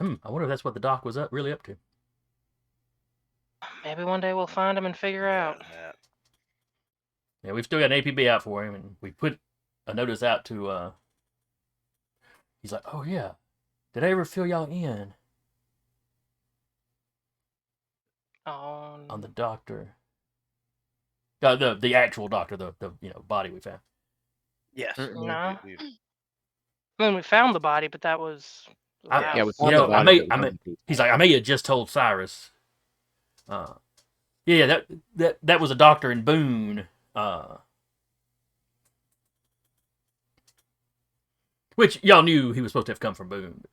I wonder if that's what the doc was really up to. Maybe one day we'll find him and figure out. Yeah, we've still got an APB out for him, and we put a notice out to. He's like, "Oh yeah, did I ever fill y'all in on the doctor? The actual doctor, the body we found." Yes. No. I mean, we found the body, but that was. Yeah, we you found know, the I body, may. but He's like, I may have just told Cyrus. Yeah, that was a doctor in Boone. Which y'all knew he was supposed to have come from Boone.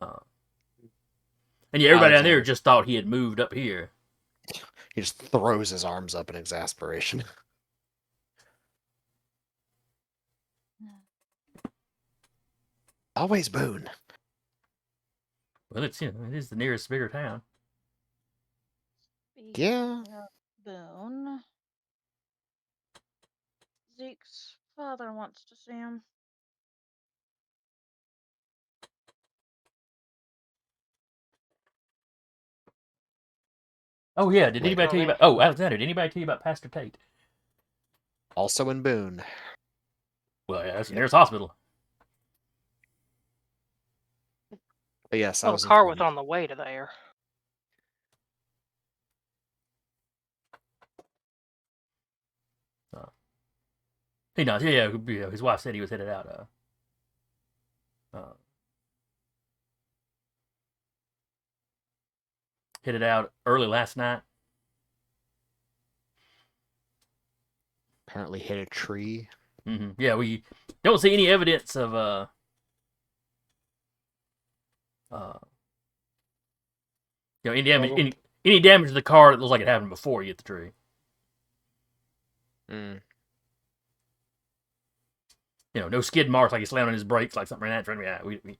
And yeah, everybody down there just thought he had moved up here. He just throws his arms up in exasperation. Always Boone. Well, it is the nearest bigger town. Yeah. Boone. Zeke's father wants to see him. Oh yeah, did anybody tell you about? Oh, Alexander, did anybody tell you about Pastor Tate? Also in Boone. Well, yeah, that's the nearest hospital. But yes, I Well, was the car informed. was on the way to there. He knows. Yeah. His wife said he was headed out. Headed out early last night. Apparently hit a tree. Yeah, we don't see any evidence of any damage. Any damage to the car that looks like it happened before you hit the tree. No skid marks like he slammed on his brakes like something ran out in front of me.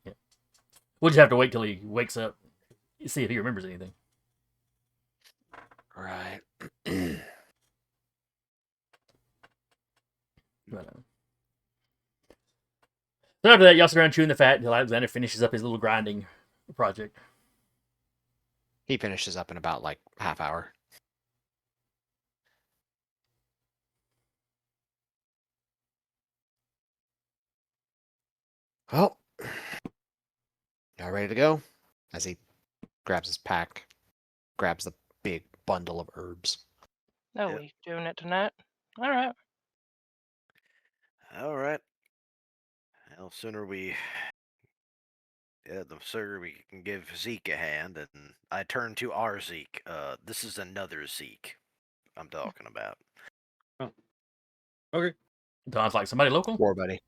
We'll just have to wait till he wakes up, see if he remembers anything. Right. But, so after that, y'all sit around chewing the fat until Alexander finishes up his little grinding project. He finishes up in about like half hour. Well, y'all ready to go? As he grabs his pack, grabs the big bundle of herbs. Oh, we doing it tonight? All right. All right. Well, sooner we Yeah, sir, we can give Zeke a hand, and I turn to our Zeke. This is another Zeke I'm talking about. Okay. Sounds like somebody local. War buddy.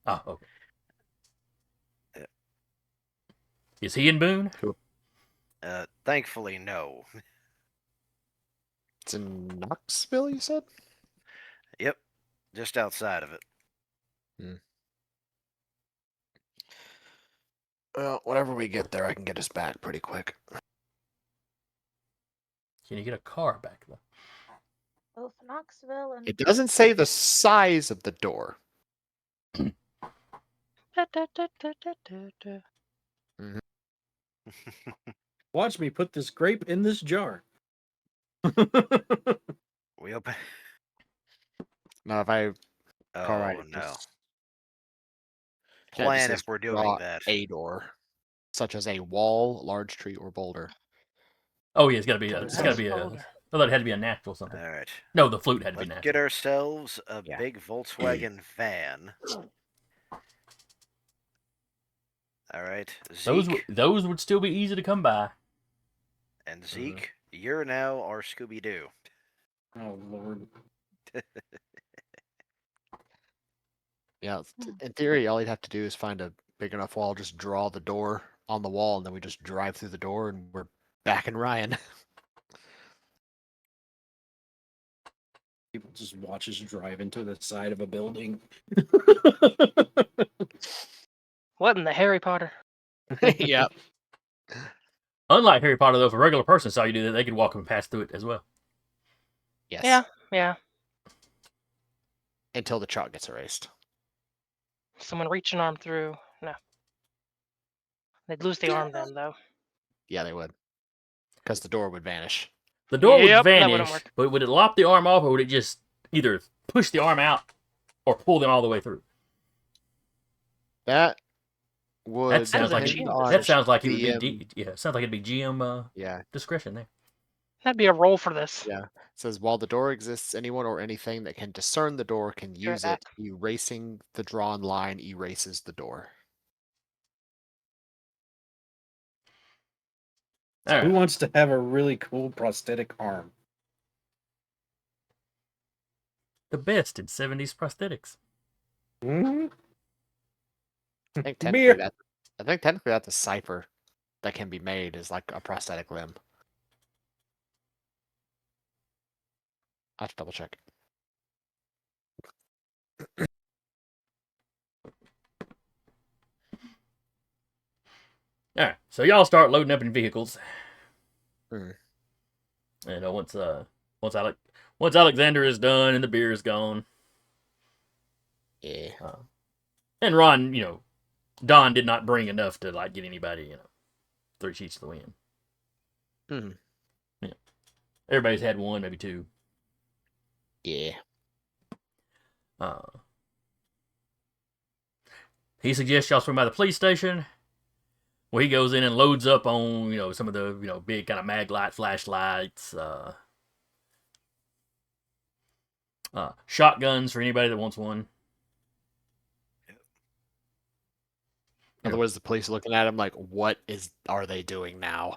Oh, okay. Yeah. Is he in Boone? Thankfully, no. It's in Knoxville, you said? Yep, just outside of it. Well, whenever we get there, I can get us back pretty quick. Can you get a car back though? Both Knoxville and It doesn't say the size of the door. Da, da, da, da, da, da, da. Watch me put this grape in this jar. We open. Now, if I Oh car right, no. just Plan says if we're doing draw that. a door, such as a wall, large tree, or boulder. Oh yeah, it's gotta be. Got It's a gotta be a. folder. I thought it had to be a natural something. All right. No, the flute had to be Let's natural. get ourselves a Yeah. big Volkswagen van. All right, Zeke. Those would still be easy to come by. And Zeke, you're now our Scooby Doo. Oh Lord. Yeah, in theory, all you'd have to do is find a big enough wall, just draw the door on the wall, and then we just drive through the door, and we're back in Ryan. People just watch us drive into the side of a building. What in the Harry Potter? Yeah. Unlike Harry Potter, though, if a regular person saw you do that, they could walk and pass through it as well. Yes. Yeah, yeah. Until the chalk gets erased. Someone reach an arm through. No. They'd lose the arm then, though. Yeah, they would. Because the door would vanish. The door would Yep, that wouldn't vanish, work. but would it lop the arm off, or would it just either push the arm out or pull them all the way through? That would That sounds like depend it- on That sounds like it would GM. be sounds like it'd be GM Yeah. discretion there. That'd be a roll for this. Yeah. It says while the door exists, anyone or anything that can discern the door can Sure, use it. Erasing the drawn line erases the door. All Who right. wants to have a really cool prosthetic arm? The best in 70s prosthetics. Hmm? I think Beer. technically that's a cipher that can be made as like a prosthetic limb. I have to double check. All right. So y'all start loading up in vehicles. Hmm. And once Alexander is done and the beer is gone, Yeah. and Ron, Don did not bring enough to like get anybody, 3 sheets to the wind. Mhm. Yeah. Everybody's had one, maybe two. Yeah. He suggests y'all swing by the police station. Well, he goes in and loads up on, some of the, big kind of mag light flashlights, shotguns for anybody that wants one. Otherwise, the police are looking at him like, "What are they doing now?"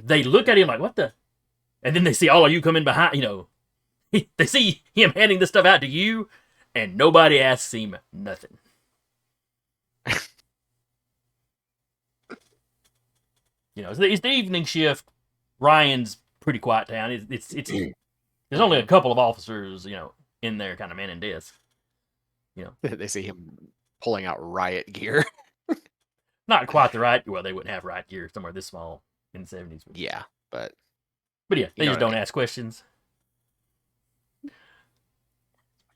They look at him like, what the? And then they see all of you come in behind, they see him handing this stuff out to you, and nobody asks him nothing. It's the evening shift. Ryan's pretty quiet town. It's there's only a couple of officers, in there kind of manning desks. They see him pulling out riot gear. Not quite the right. Well, they wouldn't have riot gear somewhere this small in the 70s. Yeah, but yeah, they You know just what I don't mean. ask questions.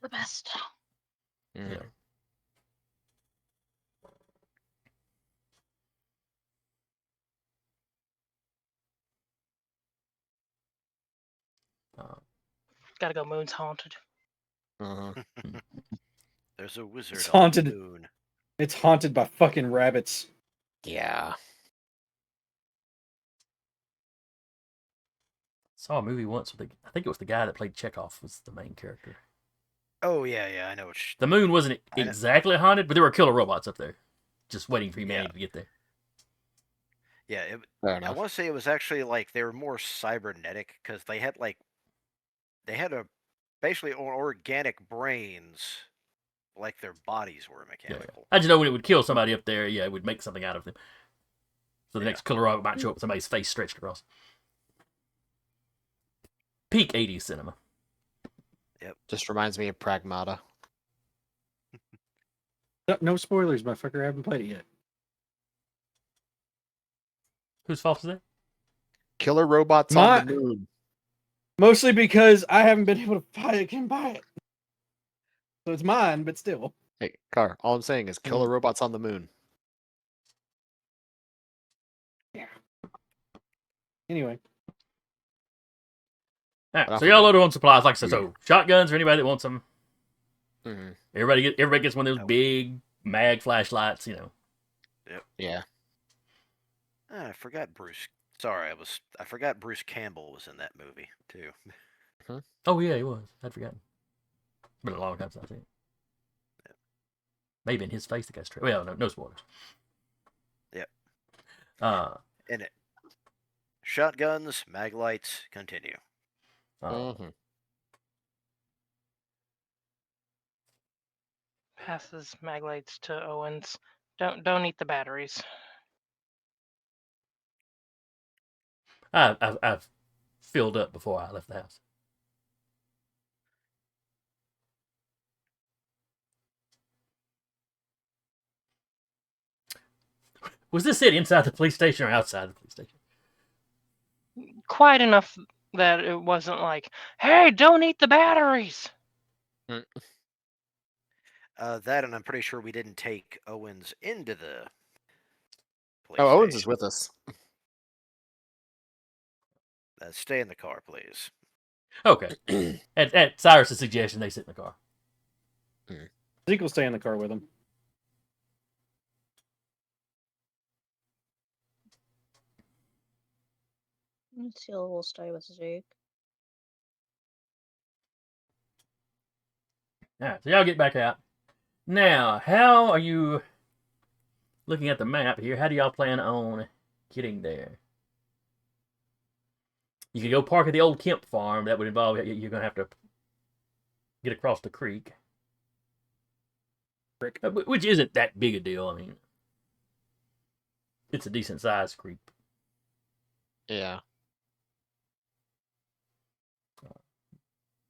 the best. Yeah. Gotta go. Moon's haunted. There's a wizard It's on haunted. the moon. It's haunted by fucking rabbits. Yeah. Saw a movie once with I think it was the guy that played Chekhov was the main character. Oh yeah, I know. The moon wasn't I know. exactly haunted, but there were killer robots up there, just waiting for humanity Yeah. to get there. Yeah, Fair I enough. want to say it was actually like they were more cybernetic because they had basically organic brains, like their bodies were Yeah. mechanical. I just know when it would kill somebody up there, yeah, it would make something out of them. So the Yeah. next killer robot might show up with somebody's face stretched across. Peak 80s cinema. Just reminds me of Pragmata. No spoilers, motherfucker. I haven't played it yet. Whose fault is that? Killer robots My- on the moon. Mostly because I haven't been able to buy it. Can buy it. So it's mine, but still. Hey, Car, all I'm saying is killer robots on the moon. Anyway. All right, But I so y'all forgot. loaded on supplies. Like I said, so shotguns for anybody that wants them. Mhm. Everybody gets one of those big mag flashlights, you know. Yeah. I forgot Bruce. Sorry, I forgot Bruce Campbell was in that movie too. Oh yeah, he was. I'd forgotten. Been a long time since I've seen it. Maybe in his face that guy's straight. Well, no spoilers. Yep. In it. Shotguns, mag lights, continue. Mhm. Passes mag lights to Owens. Don't eat the batteries. I've filled up before I left the house. Was this it inside the police station or outside the police station? Quite enough that it wasn't like, hey, don't eat the batteries. That, and I'm pretty sure we didn't take Owens into the police Oh, Owens station. is with us. Stay in the car, please. Okay. At Cyrus' suggestion, they sit in the car. Zeke will stay in the car with him. Teal will stay with Zeke. All right, so y'all get back out. Now, how are you looking at the map here? How do y'all plan on getting there? You could go park at the old Kemp farm. That would involve you're going to have to get across the creek. Which isn't that big a deal. I mean, it's a decent sized creek. Yeah.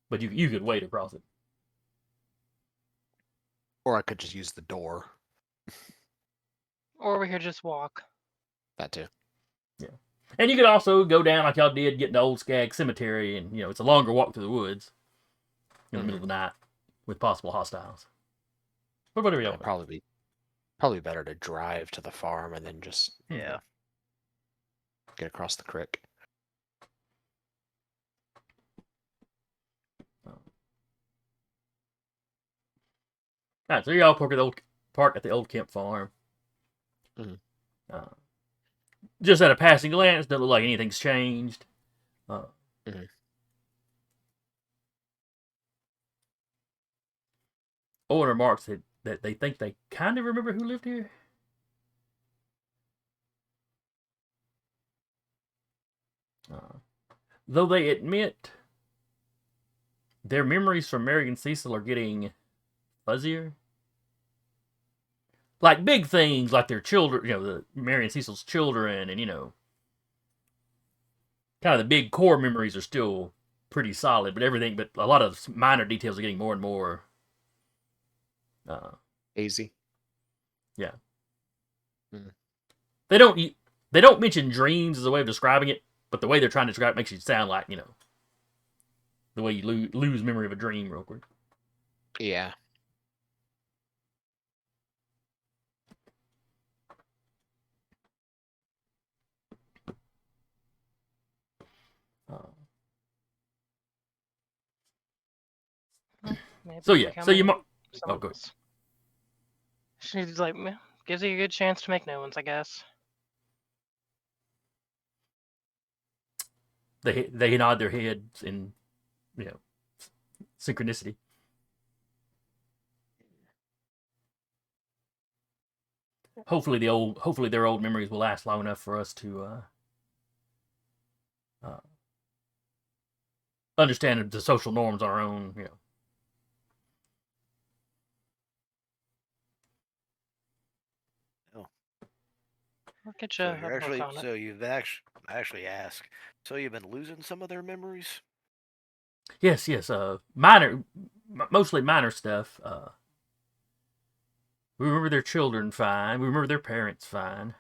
But you could wade across it. Or I could just use the door. Or we could just walk. That too. Yeah. And you could also go down like y'all did, get into Old Skag Cemetery, and it's a longer walk through the woods in the middle of the night with possible hostiles. But whatever y'all want. Probably better to drive to the farm and then just Yeah. get across the creek. All right, so y'all park at the old Kemp farm. Mhm. Just at a passing glance, doesn't look like anything's changed. Owen remarks that they think they kind of remember who lived here. Though they admit their memories from Mary and Cecil are getting fuzzier. Like big things like their children, the Mary and Cecil's children, and kind of the big core memories are still pretty solid, but a lot of minor details are getting more and more Easy. Yeah. Mm. They don't mention dreams as a way of describing it, but the way they're trying to describe it makes it sound like, the way you lose memory of a dream real quick. Yeah. Maybe So yeah, so you becoming oh, go ahead. She's like, gives you a good chance to make new ones, I guess. They nod their heads in synchronicity. hopefully their old memories will last long enough for us to understand the social norms on our own. I'll get So you you're a book on it. so you've actually asked. So you've been losing some of their memories? Yes. Mostly minor stuff. We remember their children fine. We remember their parents fine.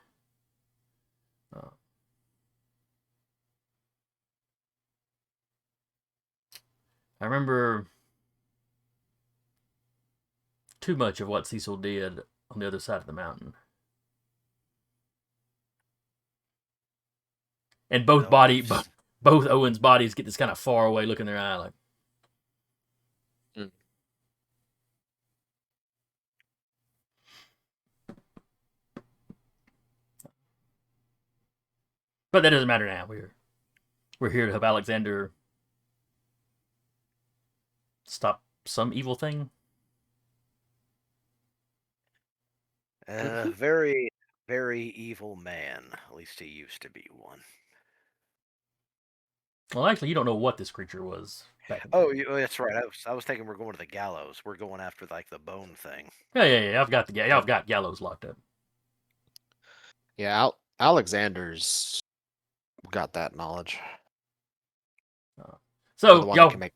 I remember too much of what Cecil did on the other side of the mountain. And both Owen's bodies get this kind of far away look in their eye, like. But that doesn't matter now. We're here to help Alexander stop some evil thing. Very, very evil man. At least he used to be one. Well, actually, you don't know what this creature was back in the Oh, day. that's right. I was thinking we're going to the gallows. We're going after like the bone thing. Yeah. I've got gallows locked up. Yeah, Alexander's got that knowledge. Or So the one that can make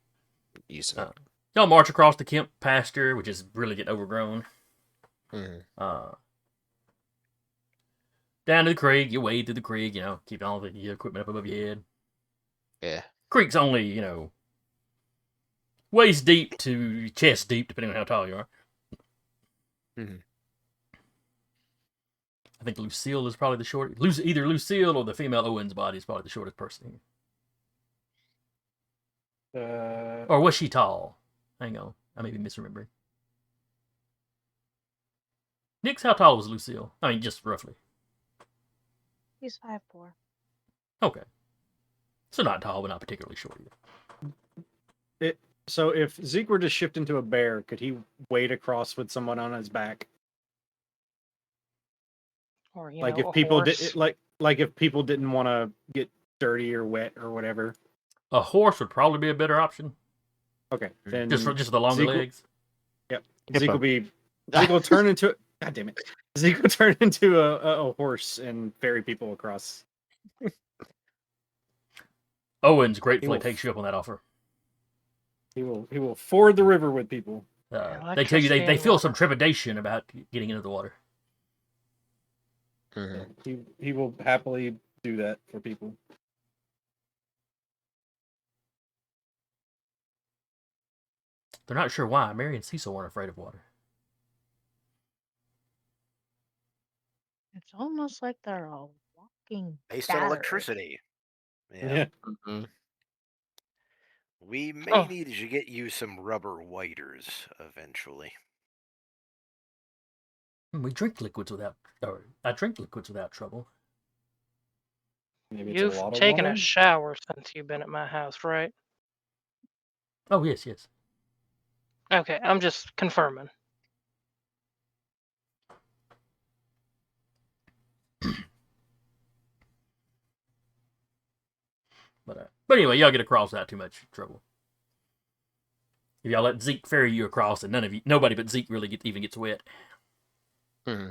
use of it. y'all march across the Kemp pasture, which is really getting overgrown. Mm-hmm. Down to the creek. You wade through the creek. Keep all the equipment up above your head. Yeah. Creek's only waist deep to chest deep, depending on how tall you are. Mm-hmm. I think Lucille is probably the shortest. Either Lucille or the female Owen's body is probably the shortest person here. Or was she tall? Hang on. I may be misremembering. Nix, how tall was Lucille? I mean, just roughly. He's 5'4". Okay. So not tall, but not particularly short either. So if Zeke were to shift into a bear, could he wade across with someone on his back? Or Like a if people horse. like if people didn't want to get dirty or wet or whatever. A horse would probably be a better option. Okay, then Just the longer legs. Yep. Hippo. Zeke will turn into. God damn it! Zeke will turn into a horse and ferry people across. Owens gratefully takes you up on that offer. He will ford the river with people. They tell you they feel some trepidation about getting into the water. Mm-hmm. He will happily do that for people. They're not sure why. Mary and Cecil weren't afraid of water. It's almost like they're a walking Based on battery. electricity. Yeah. Mm-hmm. We may need to get you some rubber waders eventually. We drink liquids without. Or I drink liquids without trouble. Maybe You've taken a shower since you've been at my house, right? Oh, yes. Okay, I'm just confirming. But anyway, y'all get across without too much trouble. If y'all let Zeke ferry you across, and nobody but Zeke really even gets wet. Mm-hmm.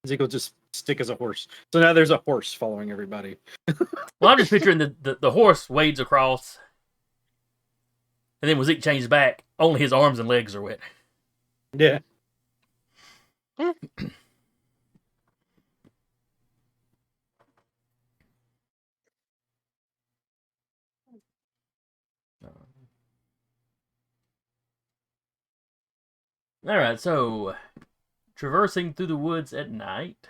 Zeke will just stick as a horse. So now there's a horse following everybody. Well, I'm just picturing the horse wades across, and then when Zeke changes back, only his arms and legs are wet. Yeah. All right, so traversing through the woods at night.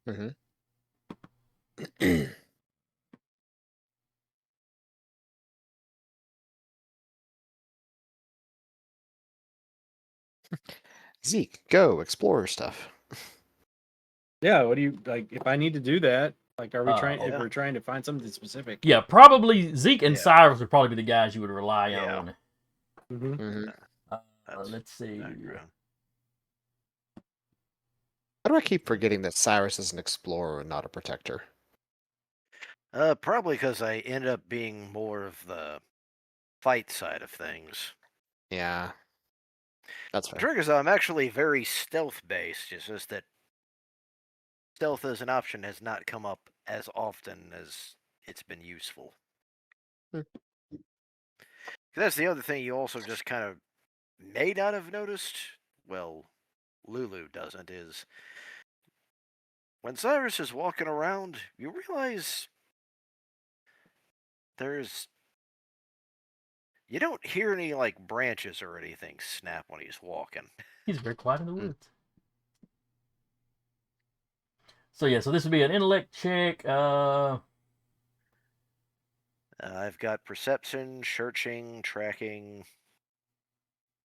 Mm-hmm. Zeke, go explore stuff. Yeah. What do you like? If I need to do that, like, are we trying? yeah. If we're trying to find something specific? Yeah, probably Zeke and Cyrus would probably be the guys you would rely on. Mm-hmm. Mm-hmm. Let's see. How do I keep forgetting that Cyrus is an explorer and not a protector? Probably because I end up being more of the fight side of things. Yeah, that's The fair. trick is I'm actually very stealth based. It's just that stealth as an option has not come up as often as it's been useful. Hmm. That's the other thing you also just kind of may not have noticed. Well, Lulu doesn't, is when Cyrus is walking around, you realize there's. You don't hear any, like, branches or anything snap when he's walking. He's very quiet in the woods. So yeah, so this would be an intellect check. I've got perception, searching, tracking.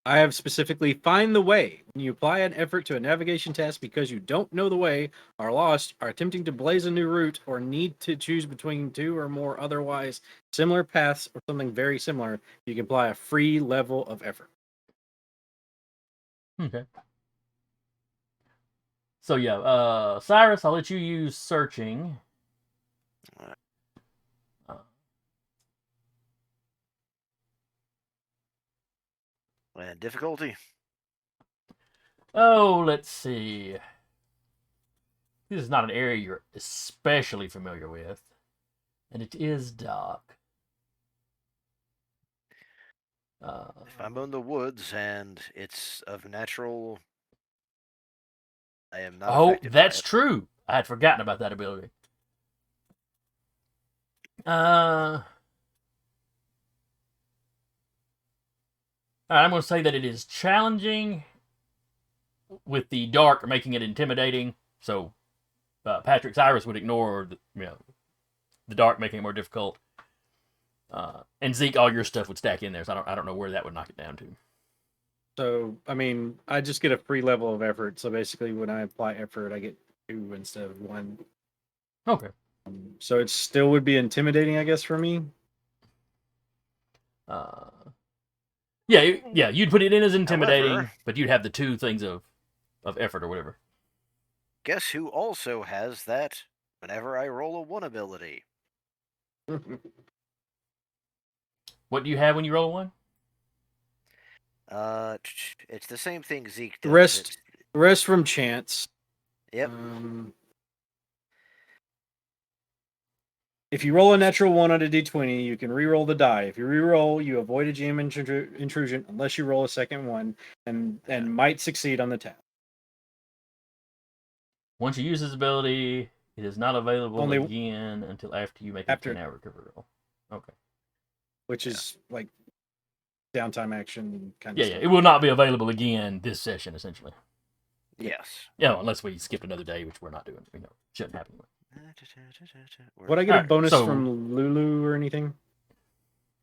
I have specifically find the way. When you apply an effort to a navigation task because you don't know the way, are lost, are attempting to blaze a new route, or need to choose between two or more otherwise similar paths or something very similar, you can apply a free level of effort. Okay. So yeah, Cyrus, I'll let you use searching. And difficulty? Oh, let's see. This is not an area you're especially familiar with, and it is dark. If I'm in the woods and it's of natural, I am not Oh, affected by that's it. true. I had forgotten about that ability. All right, I'm going to say that it is challenging, with the dark making it intimidating. So Patrick Cyrus would ignore the dark making it more difficult. And Zeke, all your stuff would stack in there, so I don't know where that would knock it down to. So, I mean, I just get a free level of effort. So basically, when I apply effort, I get 2 instead of 1. Okay. So it still would be intimidating, I guess, for me. Yeah, you'd put it in as intimidating, However, but you'd have the 2 things of effort or whatever. guess who also has that whenever I roll a 1 ability? What do you have when you roll 1? It's the same thing Zeke does. Rest from chance. Yep. If you roll a natural 1 on a d20, you can re-roll the die. If you re-roll, you avoid a GM intrusion unless you roll a second one, and might succeed on the test. Once you use this ability, it is not available Only- again until after you make a 10-hour recovery roll. Okay. Which is like downtime action kind of Yeah, stuff. it will not be available again this session, essentially. Yes. Yeah, unless we skipped another day, which we're not doing. Shouldn't happen. Would I get a Alright, bonus so- from Lulu or anything?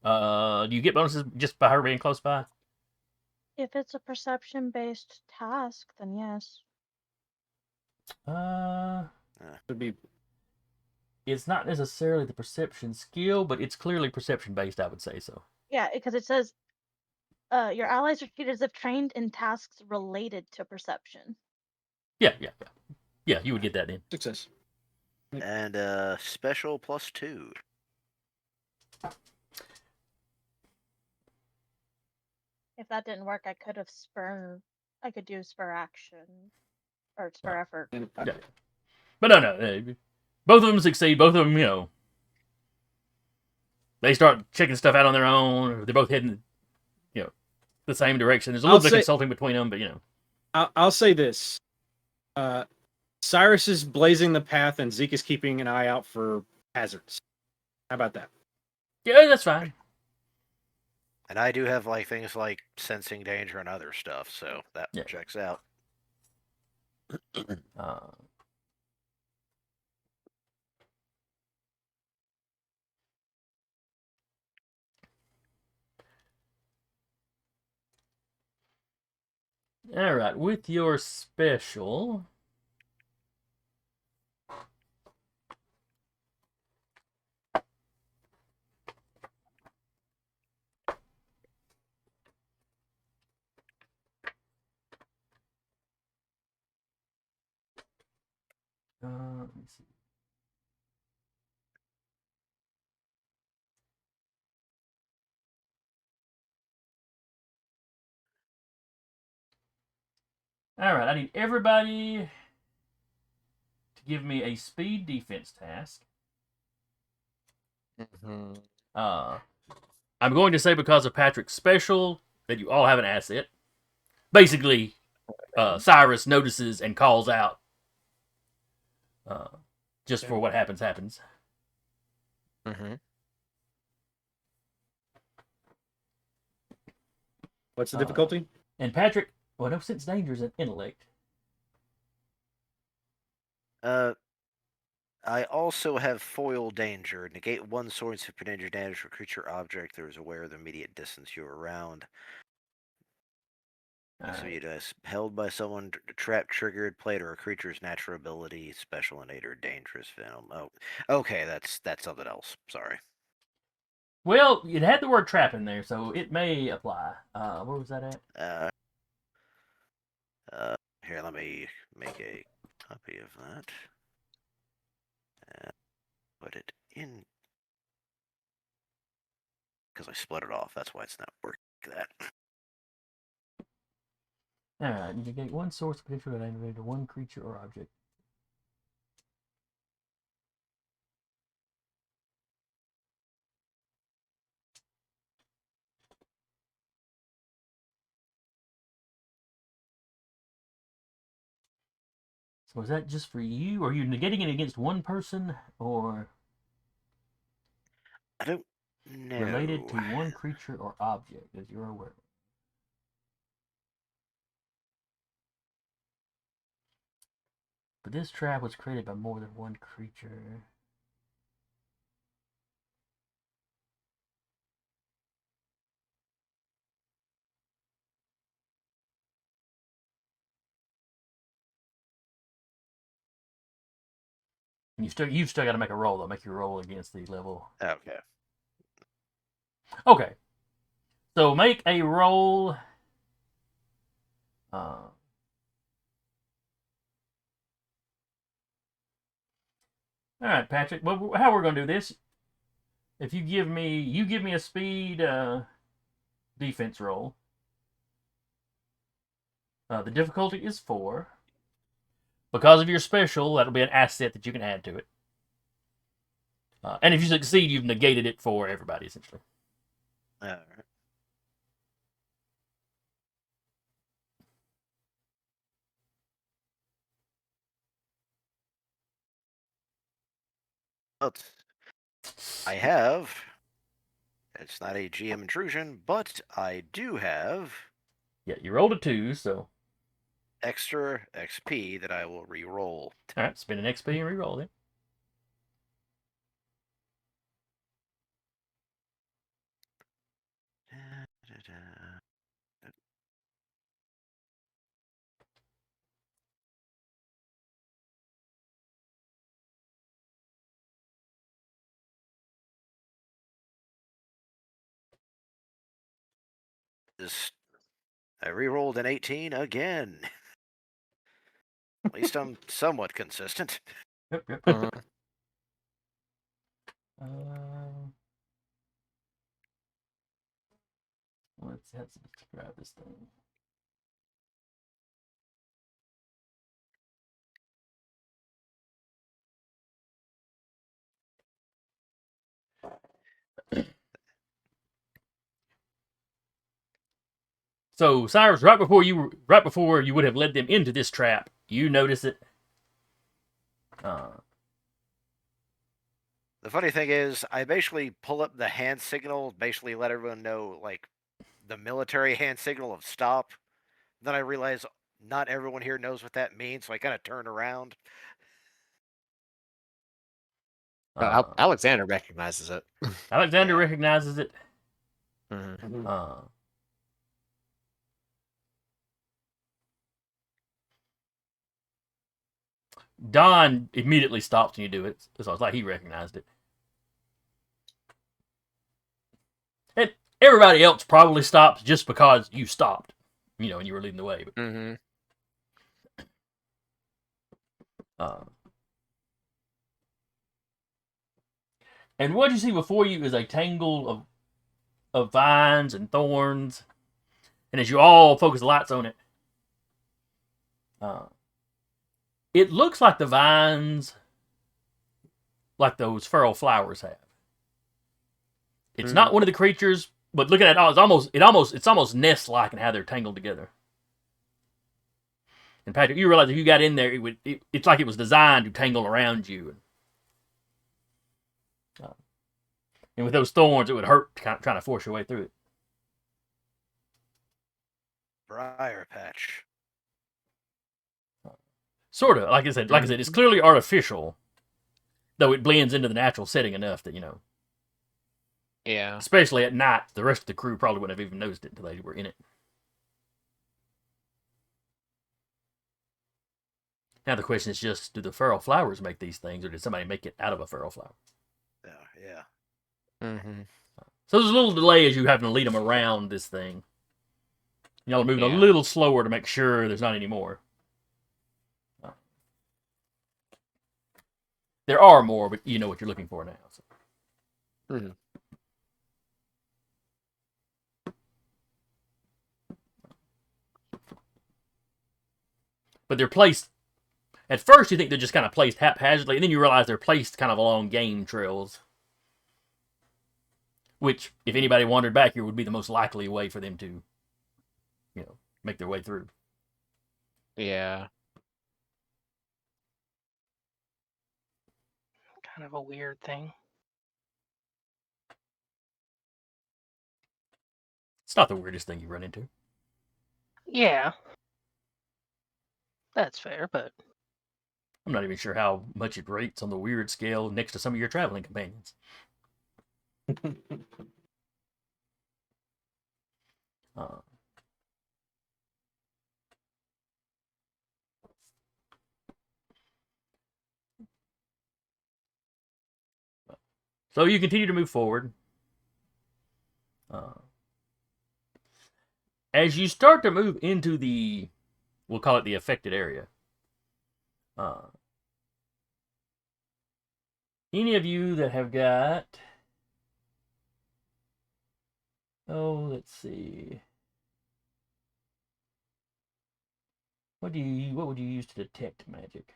Do you get bonuses just by her being close by? If it's a perception-based task, then yes. Would be It's not necessarily the perception skill, but it's clearly perception based. I would say so. Yeah, because it says your allies are treated as if trained in tasks related to perception. Yeah. You would get that in. success. And special +2. If that didn't work, I could have I could do spur action or spur effort. And Yeah. But no. Both of them succeed. Both of them, they start checking stuff out on their own. They're both heading, the same direction. There's a little bit of consulting between them, but I'll say this: Cyrus is blazing the path, and Zeke is keeping an eye out for hazards. How about that? yeah, that's fine. And I do have things like sensing danger and other stuff, so that Yeah. checks out. All right, with your special. Let me see. All right, I need everybody to give me a speed defense task. Mm-hmm. I'm going to say because of Patrick's special that you all have an asset. Basically, Cyrus notices and calls out. Just for what happens. Mm-hmm. What's the difficulty? And Patrick, well, no sense danger is an intellect. I also have foil danger. Negate one sword and super danger damage for creature or object that is aware of the immediate distance you're around. So Right. it is held by someone, trapped, triggered, played, or a creature's natural ability, special innate or dangerous venom. Oh, okay, that's something else. Sorry. Well, it had the word trap in there, so it may apply. Where was that at? Here, let me make a copy of that. And put it in. Because I split it off. That's why it's not working like that. Alright, you negate one source of potential damage to one creature or object. So is that just for you? Are you negating it against one person or I don't know. related to one creature or object, as you're aware? But this trap was created by more than one creature. And you've still got to make a roll though. Make your roll against the level. Okay. Okay. So make a roll. All right, Patrick. Well, how we're gonna do this? If you give me a speed defense roll. The difficulty is 4. Because of your special, that'll be an asset that you can add to it. And if you succeed, you've negated it for everybody, essentially. All right. But I have. It's not a GM intrusion, but I do have. Yeah, you rolled a 2, so. Extra XP that I will re-roll. Alright, spend an XP and re-roll it. I re-rolled an 18 again. At least I'm somewhat consistent. Yep. Uh-huh. Let's grab this thing. So Cyrus, right before you would have led them into this trap, you notice it. The funny thing is, I basically pull up the hand signal, basically let everyone know, like, the military hand signal of stop. Then I realize not everyone here knows what that means, so I kind of turn around. Alexander recognizes it. Alexander recognizes it. Mm-hmm. Don immediately stops when you do it. So it's like he recognized it. And everybody else probably stops just because you stopped, and you were leading the way. But, Mm-hmm. And what you see before you is a tangle of vines and thorns. And as you all focus the lights on it, it looks like the vines, like those feral flowers have. It's not one of the creatures, but looking at it, it's almost nest-like in how they're tangled together. And Patrick, you realize if you got in there, it's like it was designed to tangle around you. And with those thorns, it would hurt trying to force your way through it. Briar patch. Sort of, like I said, it's clearly artificial, though it blends into the natural setting enough that, Yeah. especially at night, the rest of the crew probably wouldn't have even noticed it until they were in it. Now the question is just, do the feral flowers make these things, or did somebody make it out of a feral flower? Yeah. Mm-hmm. So there's a little delay as you having to lead them around this thing. Y'all are moving a Yeah. little slower to make sure there's not any more. There are more, but you know what you're looking for now. So. Mm-hmm. But they're placed. At first, you think they're just kind of placed haphazardly, and then you realize they're placed kind of along game trails. Which, if anybody wandered back here, would be the most likely way for them to, make their way through. Yeah. Kind of a weird thing. It's not the weirdest thing you run into. Yeah. That's fair, but I'm not even sure how much it rates on the weird scale next to some of your traveling companions. So you continue to move forward. As you start to move into we'll call it the affected area. Any of you that have got, let's see. What would you use to detect magic?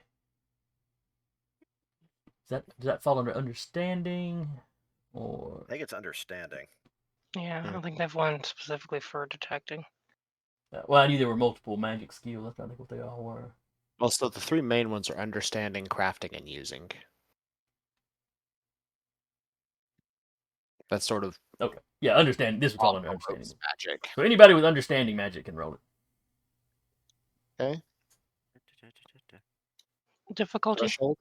Does that fall under understanding, or I think it's understanding. yeah, I don't think they have one specifically for detecting. well, I knew there were multiple magic skills. That's not think what they all were. Well, so the three main ones are understanding, crafting, and using. That's sort of Okay. Yeah, understand. This would fall under understanding. magic. So anybody with understanding magic can roll it. Okay. Difficulty? Threshold.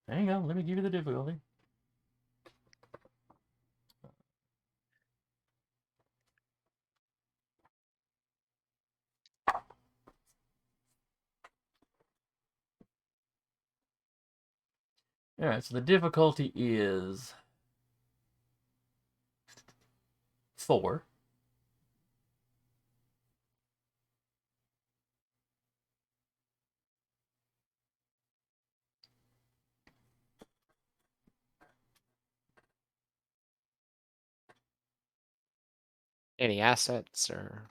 Hang on, let me give you the difficulty. All right, so the difficulty is 4. Any assets or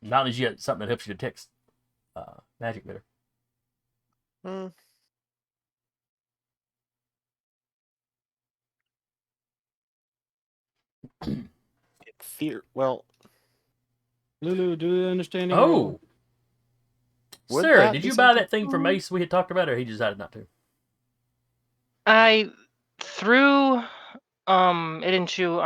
Not as yet something that helps you detect magic better. fear? Well, Lulu, do the understanding. Oh, would Sarah, that did be you buy something? that thing from Mace we had talked about, or he decided not to? I threw it into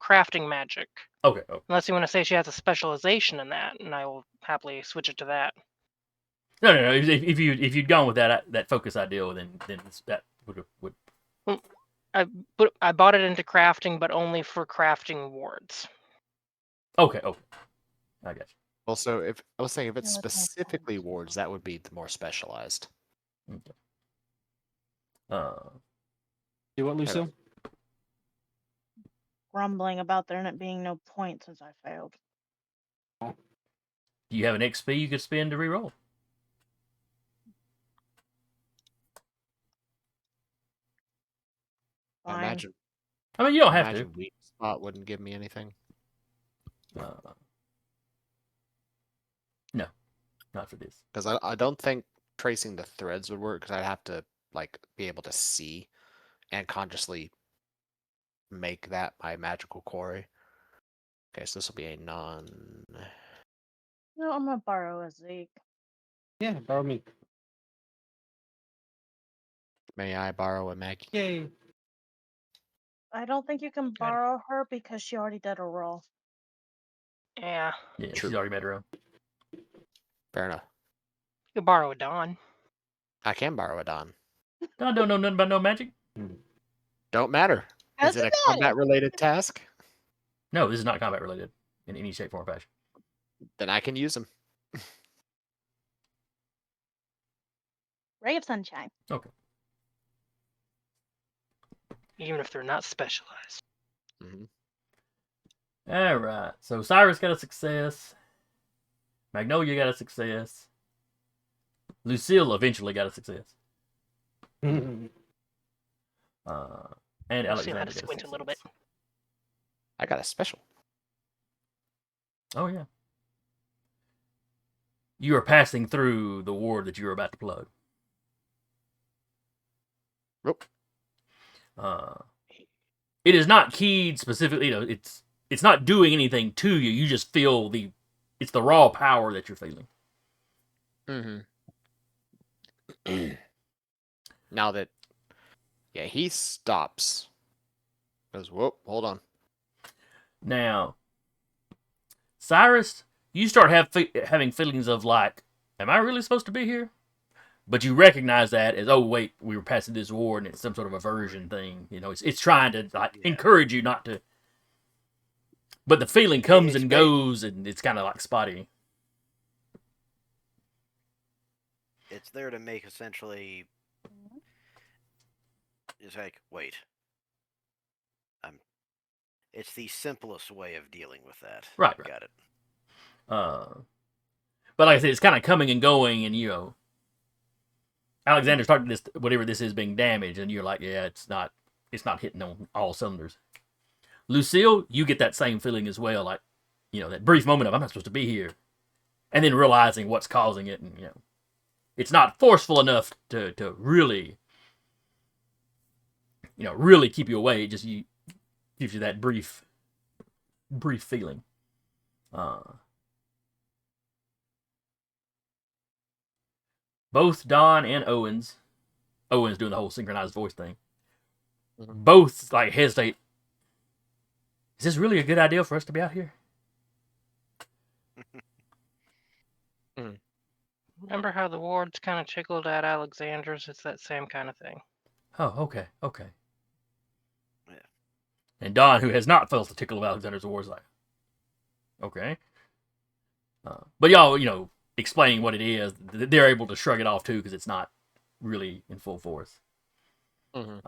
crafting magic. Okay. Oh. Unless you want to say she has a specialization in that, and I will happily switch it to that. No. If you'd gone with that focus ideal, then that would. I bought it into crafting, but only for crafting wards. Okay. I got you. Also, if I was saying if it's Yeah, that makes specifically sense. wards, that would be the more specialized. Okay. Do what, Lucille? Grumbling about there not being no points as I failed. Do you have an XP you could spend to reroll? I mean, you don't I have imagine weak spot wouldn't give me anything. No, not for this. Because I don't think tracing the threads would work, because I'd have to like be able to see and consciously make that my magical quarry. Okay, so this will be a non. No, I'm gonna borrow a Zeke. Yeah, borrow me. May I borrow a Maggie? Yay. I don't think you can Good. borrow her because she already did a roll. Yeah. Yeah, True. she's already made her own. Fair enough. You could borrow a Dawn. I can borrow a Don. I don't know nothing about no magic. Don't matter. Is Doesn't it a matter. combat related task? No, this is not combat related in any shape, form, or fashion. Then I can use them. Ray of sunshine. Okay. Even if they're not specialized. Mm-hmm. All right. So Cyrus got a success. Magnolia got a success. Lucille eventually got a success. And We'll see Alexander how to got a squint a little bit. success. I got a special. Oh yeah. You are passing through the ward that you were about to plug. Nope. It is not keyed specifically. It's not doing anything to you. You just feel it's the raw power that you're feeling. Mm-hmm. Now that, yeah, he stops. Goes, whoop, hold on. Now, Cyrus, you start having feelings of like, am I really supposed to be here? But you recognize that as, oh wait, we were passing this ward and it's some sort of aversion thing. You know, it's trying to like encourage you not to. But the feeling comes and goes, and it's kind of like spotty. It's there to make essentially. It's like, wait. It's the simplest way of dealing with that. Right. Got it. But like I said, it's kind of coming and going, and you know, Alexander's starting this whatever this is being damaged, and you're like, yeah, it's not hitting on all cylinders. Lucille, you get that same feeling as well, like, you know, that brief moment of I'm not supposed to be here, and then realizing what's causing it, and you know, it's not forceful enough to really, you know, really keep you away. It just gives you that brief feeling. Both Don and Owen's doing the whole synchronized voice thing. Mm-hmm. Both like hesitate. Is this really a good idea for us to be out here? Remember how the wards kind of tickled at Alexander's? It's that same kind of thing. Oh, okay. Yeah. And Don, who has not felt the tickle of Alexander's war, is like, okay. But y'all, you know, explaining what it is, they're able to shrug it off too because it's not really in full force. Mm-hmm.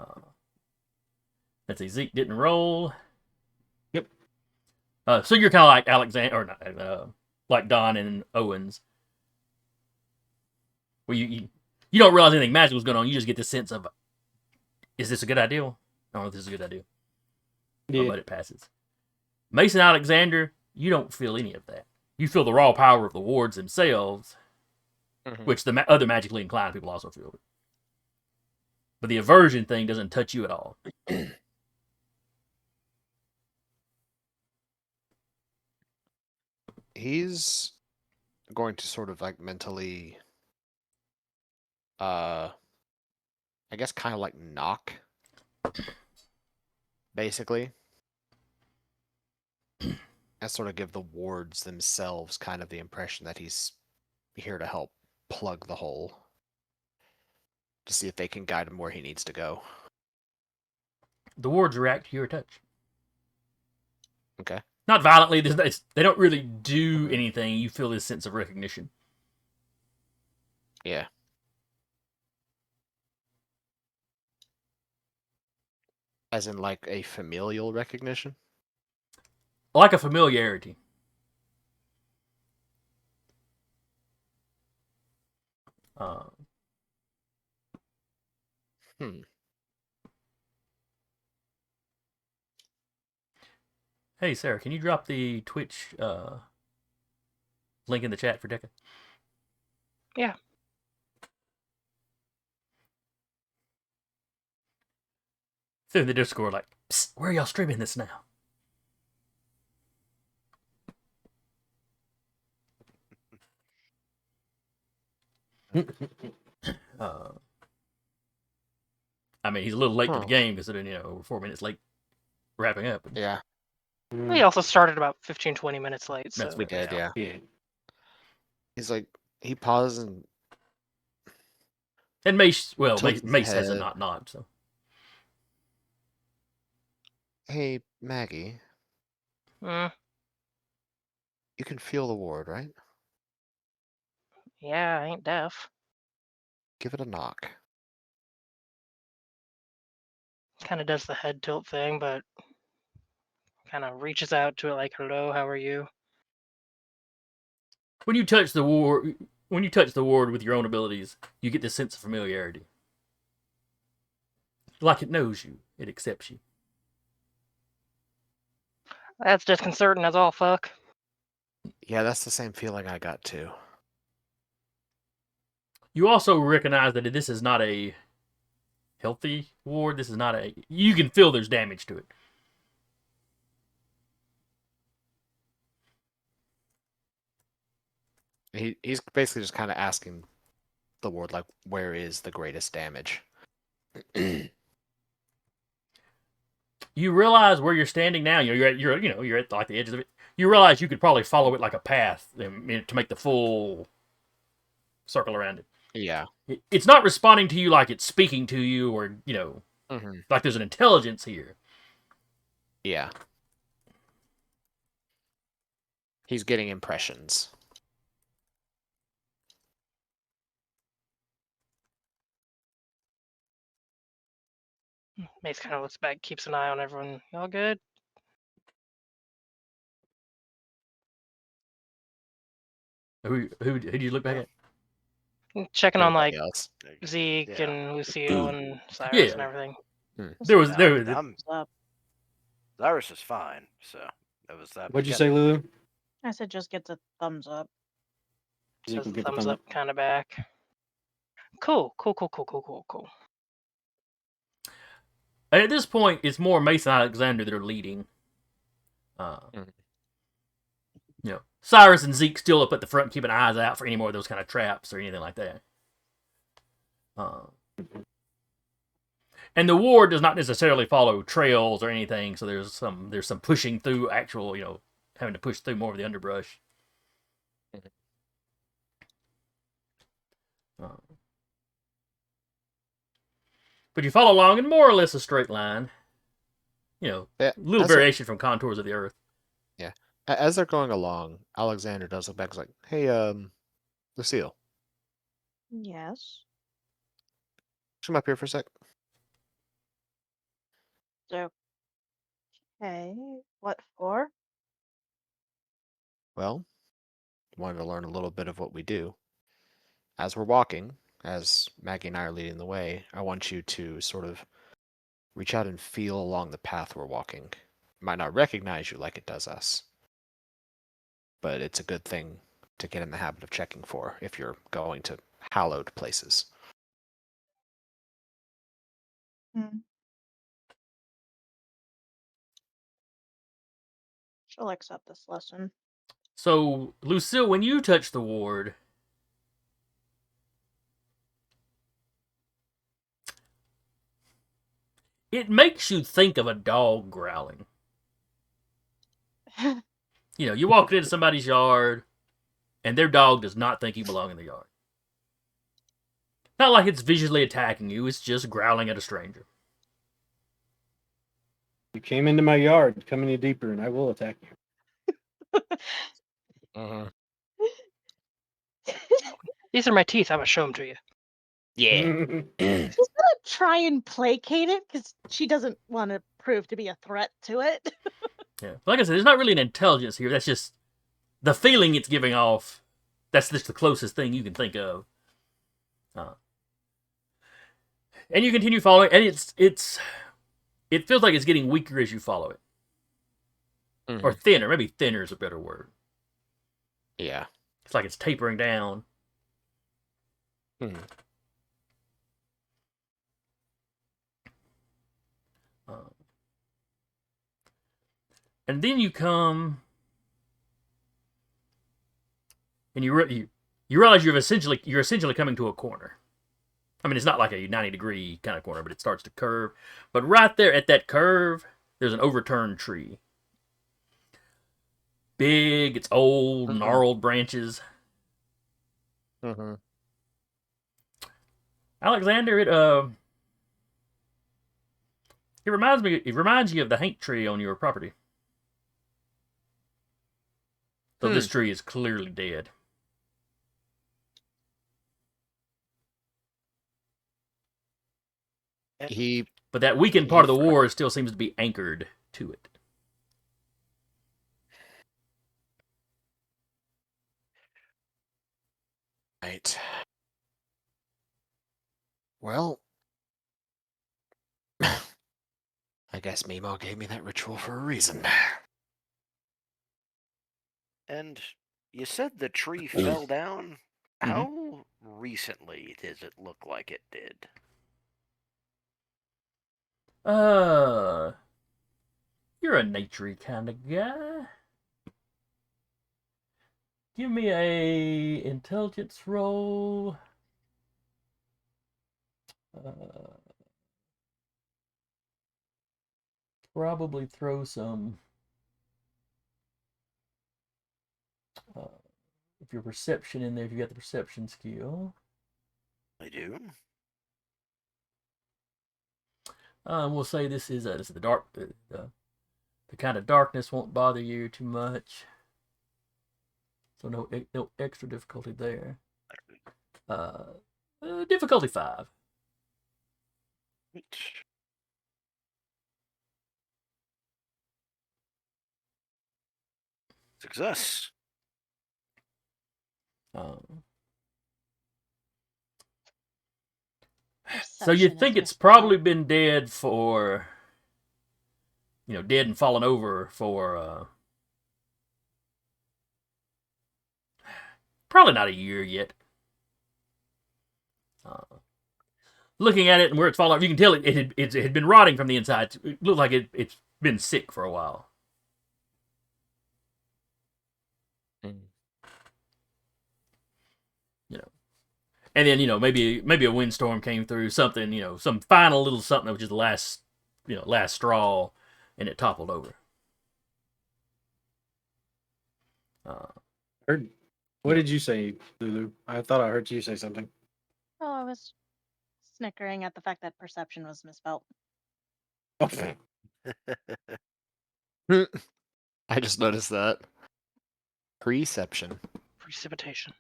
Let's see, Zeke didn't roll. Yep. So you're kind of like Alexander, or not, like Don and Owens. Well, you don't realize anything magical is going on. You just get this sense of, is this a good idea? I don't know if this is a good idea. Yeah. But it passes. Mason Alexander, you don't feel any of that. You feel the raw power of the wards themselves, Mm-hmm. which the other magically inclined people also feel. But the aversion thing doesn't touch you at all. He's going to sort of like mentally, I guess kind of like knock, basically. And sort of give the wards themselves kind of the impression that he's here to help plug the hole. To see if they can guide him where he needs to go. The wards react to your touch. Okay. Not violently. They don't really do anything. You feel this sense of recognition. Yeah. As in like a familial recognition? Like a familiarity. Hmm. Hey, Sarah, can you drop the Twitch link in the chat for Deca? Yeah. Through the Discord, like, psst, where are y'all streaming this now? uh, I mean, he's a little late to the game considering, we're 4 minutes late wrapping up. Yeah, We also started about 15, 20 minutes late. So That's we fair, did. Yeah. Yeah. He's like, he paused and And Mace, well, tilted his Mace has a head. not, so. Hey, Maggie, Mm, you can feel the ward, right? yeah, I ain't deaf. Give it a knock. Kind of does the head tilt thing, but kind of reaches out to it like, "Hello, how are you?" When you touch the ward with your own abilities, you get this sense of familiarity. Like it knows you, it accepts you. That's disconcerting as all fuck. Yeah, that's the same feeling I got too. You also recognize that this is not a healthy ward. This is not a. You can feel there's damage to it. He's basically just kind of asking the ward, like, where is the greatest damage? You realize where you're standing now. You're at like the edges of it. You realize you could probably follow it like a path to make the full circle around it. Yeah. It's not responding to you like it's speaking to you, or Mm-hmm. like there's an intelligence here. Yeah. He's getting impressions. Mace kind of looks back, keeps an eye on everyone. Y'all good? Who did you look back at? Checking on like Everybody else. Zeke Yeah. and Lucille and Cyrus Yeah. and everything. There was I'm Up. Cyrus is fine, so that was that. What'd you say, Lulu? I said just get the thumbs up. Zeke Says will the get the thumbs thumb up kind of back. Cool. At this point, it's more Mason and Alexander that are leading. Cyrus and Zeke still up at the front, keeping eyes out for any more of those kind of traps or anything like that. And the ward does not necessarily follow trails or anything, so there's some pushing through actual, having to push through more of the underbrush. But you follow along in more or less a straight line. Little variation from contours of the earth. Yeah. As they're going along, Alexander does look back. He's like, "Hey, Lucille, Yes. come up here for a sec." Okay. What for? Well, wanted to learn a little bit of what we do. As we're walking, as Maggie and I are leading the way, I want you to sort of reach out and feel along the path we're walking. It might not recognize you like it does us, but it's a good thing to get in the habit of checking for if you're going to hallowed places. She'll accept this lesson. So, Lucille, when you touch the ward, it makes you think of a dog growling. You walk into somebody's yard, and their dog does not think you belong in the yard. Not like it's visually attacking you, it's just growling at a stranger. You came into my yard. Come any deeper, and I will attack you. These are my teeth. I'm gonna show them to you. Yeah. She's gonna try and placate it because she doesn't want to prove to be a threat to it. Yeah. Like I said, there's not really an intelligence here. That's just the feeling it's giving off. That's just the closest thing you can think of. And you continue following, and it feels like it's getting weaker as you follow it. or thinner. Maybe thinner is a better word. Yeah. It's like it's tapering down. Hmm. And then you come and you realize you're essentially coming to a corner. I mean, it's not like a 90-degree kind of corner, but it starts to curve. But right there at that curve, there's an overturned tree. Big, it's old, gnarled branches. Mm-hmm. Alexander, it reminds you of the Hank tree on your property. So this tree is clearly dead. But that weakened part of the war still seems to be anchored to it. Right. Well, I guess Mimo gave me that ritual for a reason. And you said the tree fell down? How recently does it look like it did? You're a naturey kind of guy. Give me a intelligence roll. Probably throw some. If your perception in there, if you got the perception skill. I do. We'll say this is the dark. The kind of darkness won't bother you too much. So no extra difficulty there. Difficulty 5. Success. So you think it's probably been dead for, dead and fallen over for probably not a year yet. Looking at it and where it's fallen over, you can tell it had been rotting from the inside. It looked like it's been sick for a while. And then maybe a windstorm came through, something, some final little something that was just the last straw, and it toppled over. What did you say, Lulu? I thought I heard you say something. Oh, I was snickering at the fact that perception was misspelled. I just noticed that. Preception. Precipitation.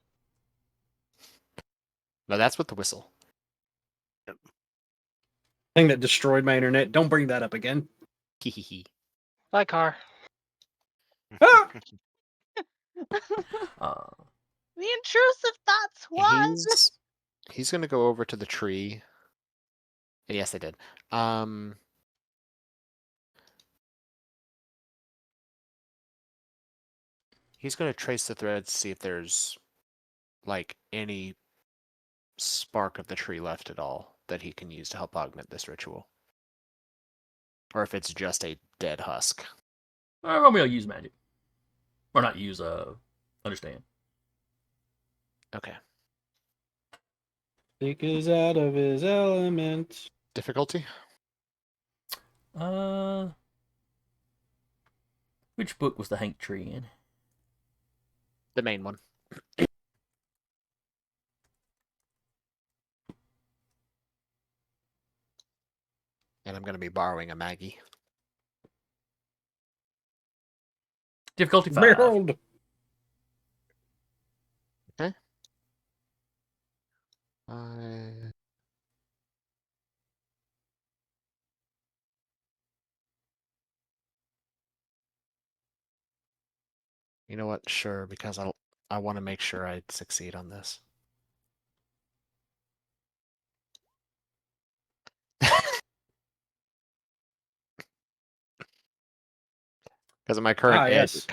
No, that's with the whistle. Thing that destroyed my internet. Don't bring that up again. Hehehe. Bye, car. Ah! The intrusive thoughts won. He's gonna go over to the tree. Yes, I did. He's gonna trace the threads, see if there's like any spark of the tree left at all that he can use to help augment this ritual. Or if it's just a dead husk. Romeo use magic. Or not use, understand. Okay. Zeke is out of his element. Difficulty? Which book was the Hank tree in? The main one. And I'm going to be borrowing a Maggie. Difficulty 5. Behold. Okay. You know what? Sure, because I want to make sure I succeed on this. Because in my current ed, yes.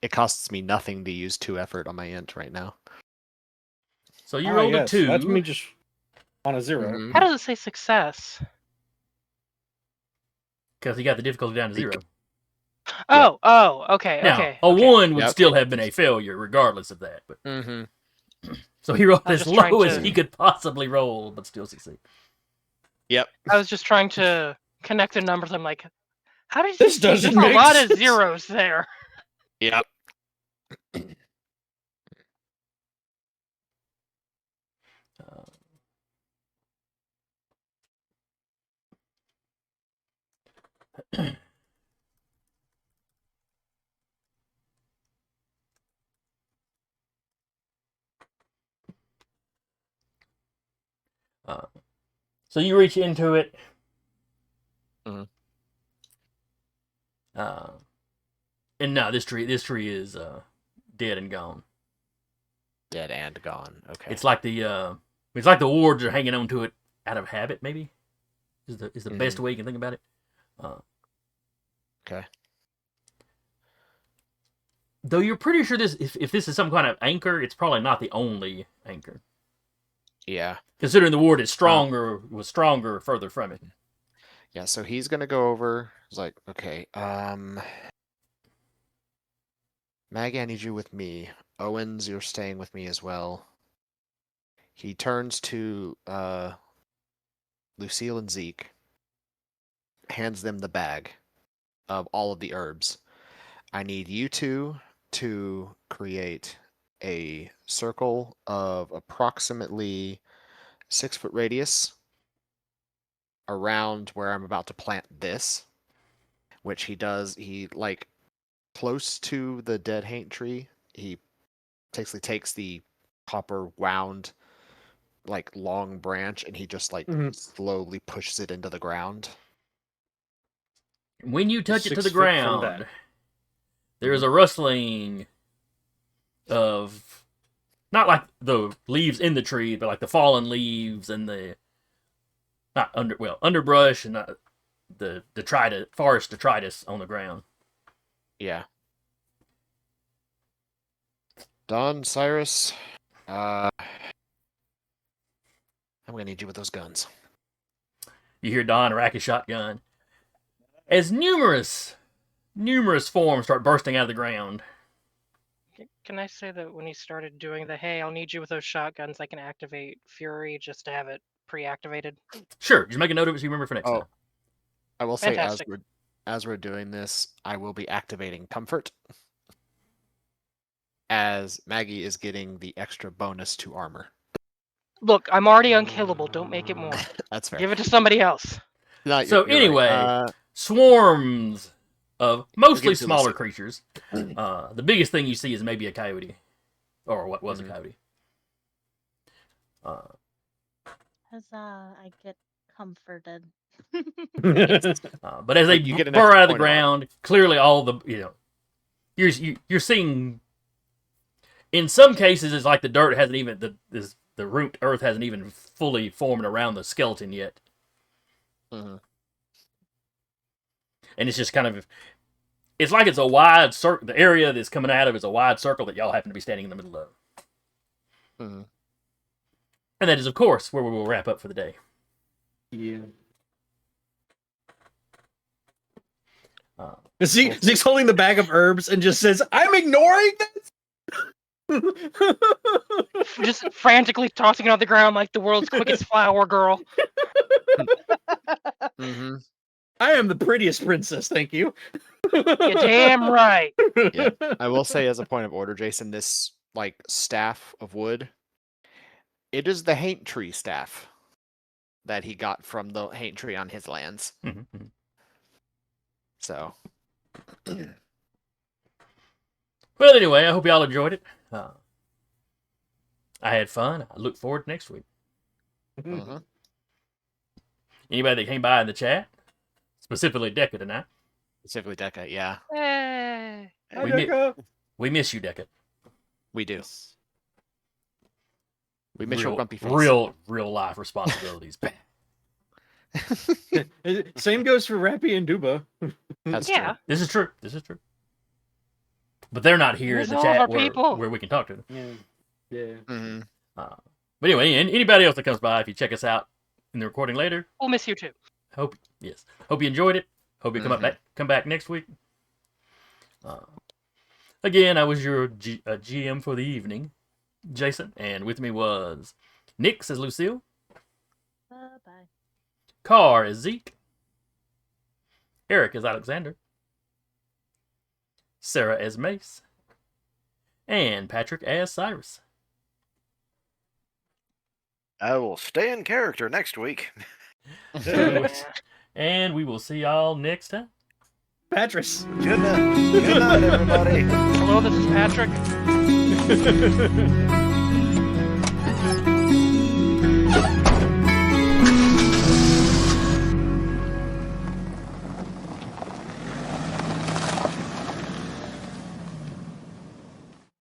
it costs me nothing to use 2 effort on my int right now. So you rolled a yes. 2. That's me just on a 0. Mhm. How does it say success? Because he got the difficulty down to 0. Oh, okay, Now, okay. a okay. 1 would Yep. still have been a failure, regardless of that. But so he rolled I was as just trying low as to- he could possibly roll, but still succeed. Yep. I was just trying to connect the numbers. I'm like, how did This you? doesn't There's a make lot of sense. zeros there. Yep. So you reach into it. Mhm. And no, this tree is dead and gone. Dead and gone. Okay. It's like the wards are hanging on to it out of habit. Maybe is the best way you can think about it. Okay. Though you're pretty sure if this is some kind of anchor, it's probably not the only anchor. Yeah. Considering the ward was stronger further from it. Yeah, so he's gonna go over. He's like, okay, Maggie, I need you with me. Owens, you're staying with me as well. He turns to Lucille and Zeke, hands them the bag of all of the herbs. I need you two to create a circle of approximately 6-foot radius around where I'm about to plant this, which he does. He, like, close to the dead haint tree, he basically takes the copper wound, like, long branch, and he just, like, slowly pushes it into the ground. When you touch it to 6 the foot from ground, that. there is a rustling of not like the leaves in the tree, but like the fallen leaves and the underbrush and the forest detritus on the ground. Yeah. Don, Cyrus, I'm gonna need you with those guns. You hear Don rack a shotgun as numerous forms start bursting out of the ground. Can I say that when he started doing the hey, I'll need you with those shotguns, I can activate Fury just to have it pre-activated? Sure, just make a note of it so you remember for next time. I will say, Fantastic. as we're doing this, I will be activating Comfort, as Maggie is getting the extra bonus to armor. Look, I'm already unkillable. Don't make it more. That's fair. Give it to somebody else. No, So you're right. anyway, swarms of mostly give it to smaller Lucille. creatures. The biggest thing you see is maybe a coyote, or what was a coyote. I get comforted. But as they You get an burr extra out of the point of armor. ground, clearly all the you're seeing. In some cases, it's like the dirt hasn't even the root earth hasn't even fully formed around the skeleton yet, Mhm. and it's just kind of. It's like it's a wide circle. The area that's coming out of is a wide circle that y'all happen to be standing in the middle of. Mhm. And that is, of course, where we will wrap up for the day. Yeah. Uh, Zeke's holding the bag of herbs and just says, I'm ignoring this! Just frantically tossing it on the ground like the world's quickest flower girl. Mhm. I am the prettiest princess, thank you. You're damn right. Yeah. I will say, as a point of order, Jason, this, like, staff of wood, it is the haint tree staff that he got from the haint tree on his lands. mhm. So, Well, anyway, I hope y'all enjoyed it. I had fun. I look forward to next week. mhm. Anybody that came by in the chat, specifically Deca tonight, Specifically Deca, yeah, Hey. Hi, We mi- Deca. we miss you, Deca. we do. We miss your grumpy face. Real life responsibilities. Same goes for Rappy and Duba. That's Yeah. true. This is true. but they're not here Where's in the all of chat our where, people? where we can talk to them. Yeah. Mhm. But anyway, anybody else that comes by, if you check us out in the recording later, We'll miss you too. hope you enjoyed it. Hope you come back next week. Again, I was your GM for the evening, Jason, and with me was Nix as Lucille, Bye. Carr as Zeke, Eric as Alexander, Sarah as Mace, and Patrick as Cyrus. I will stay in character next week. And we will see y'all next time. Patris. Good night, everybody. Hello, this is Patrick.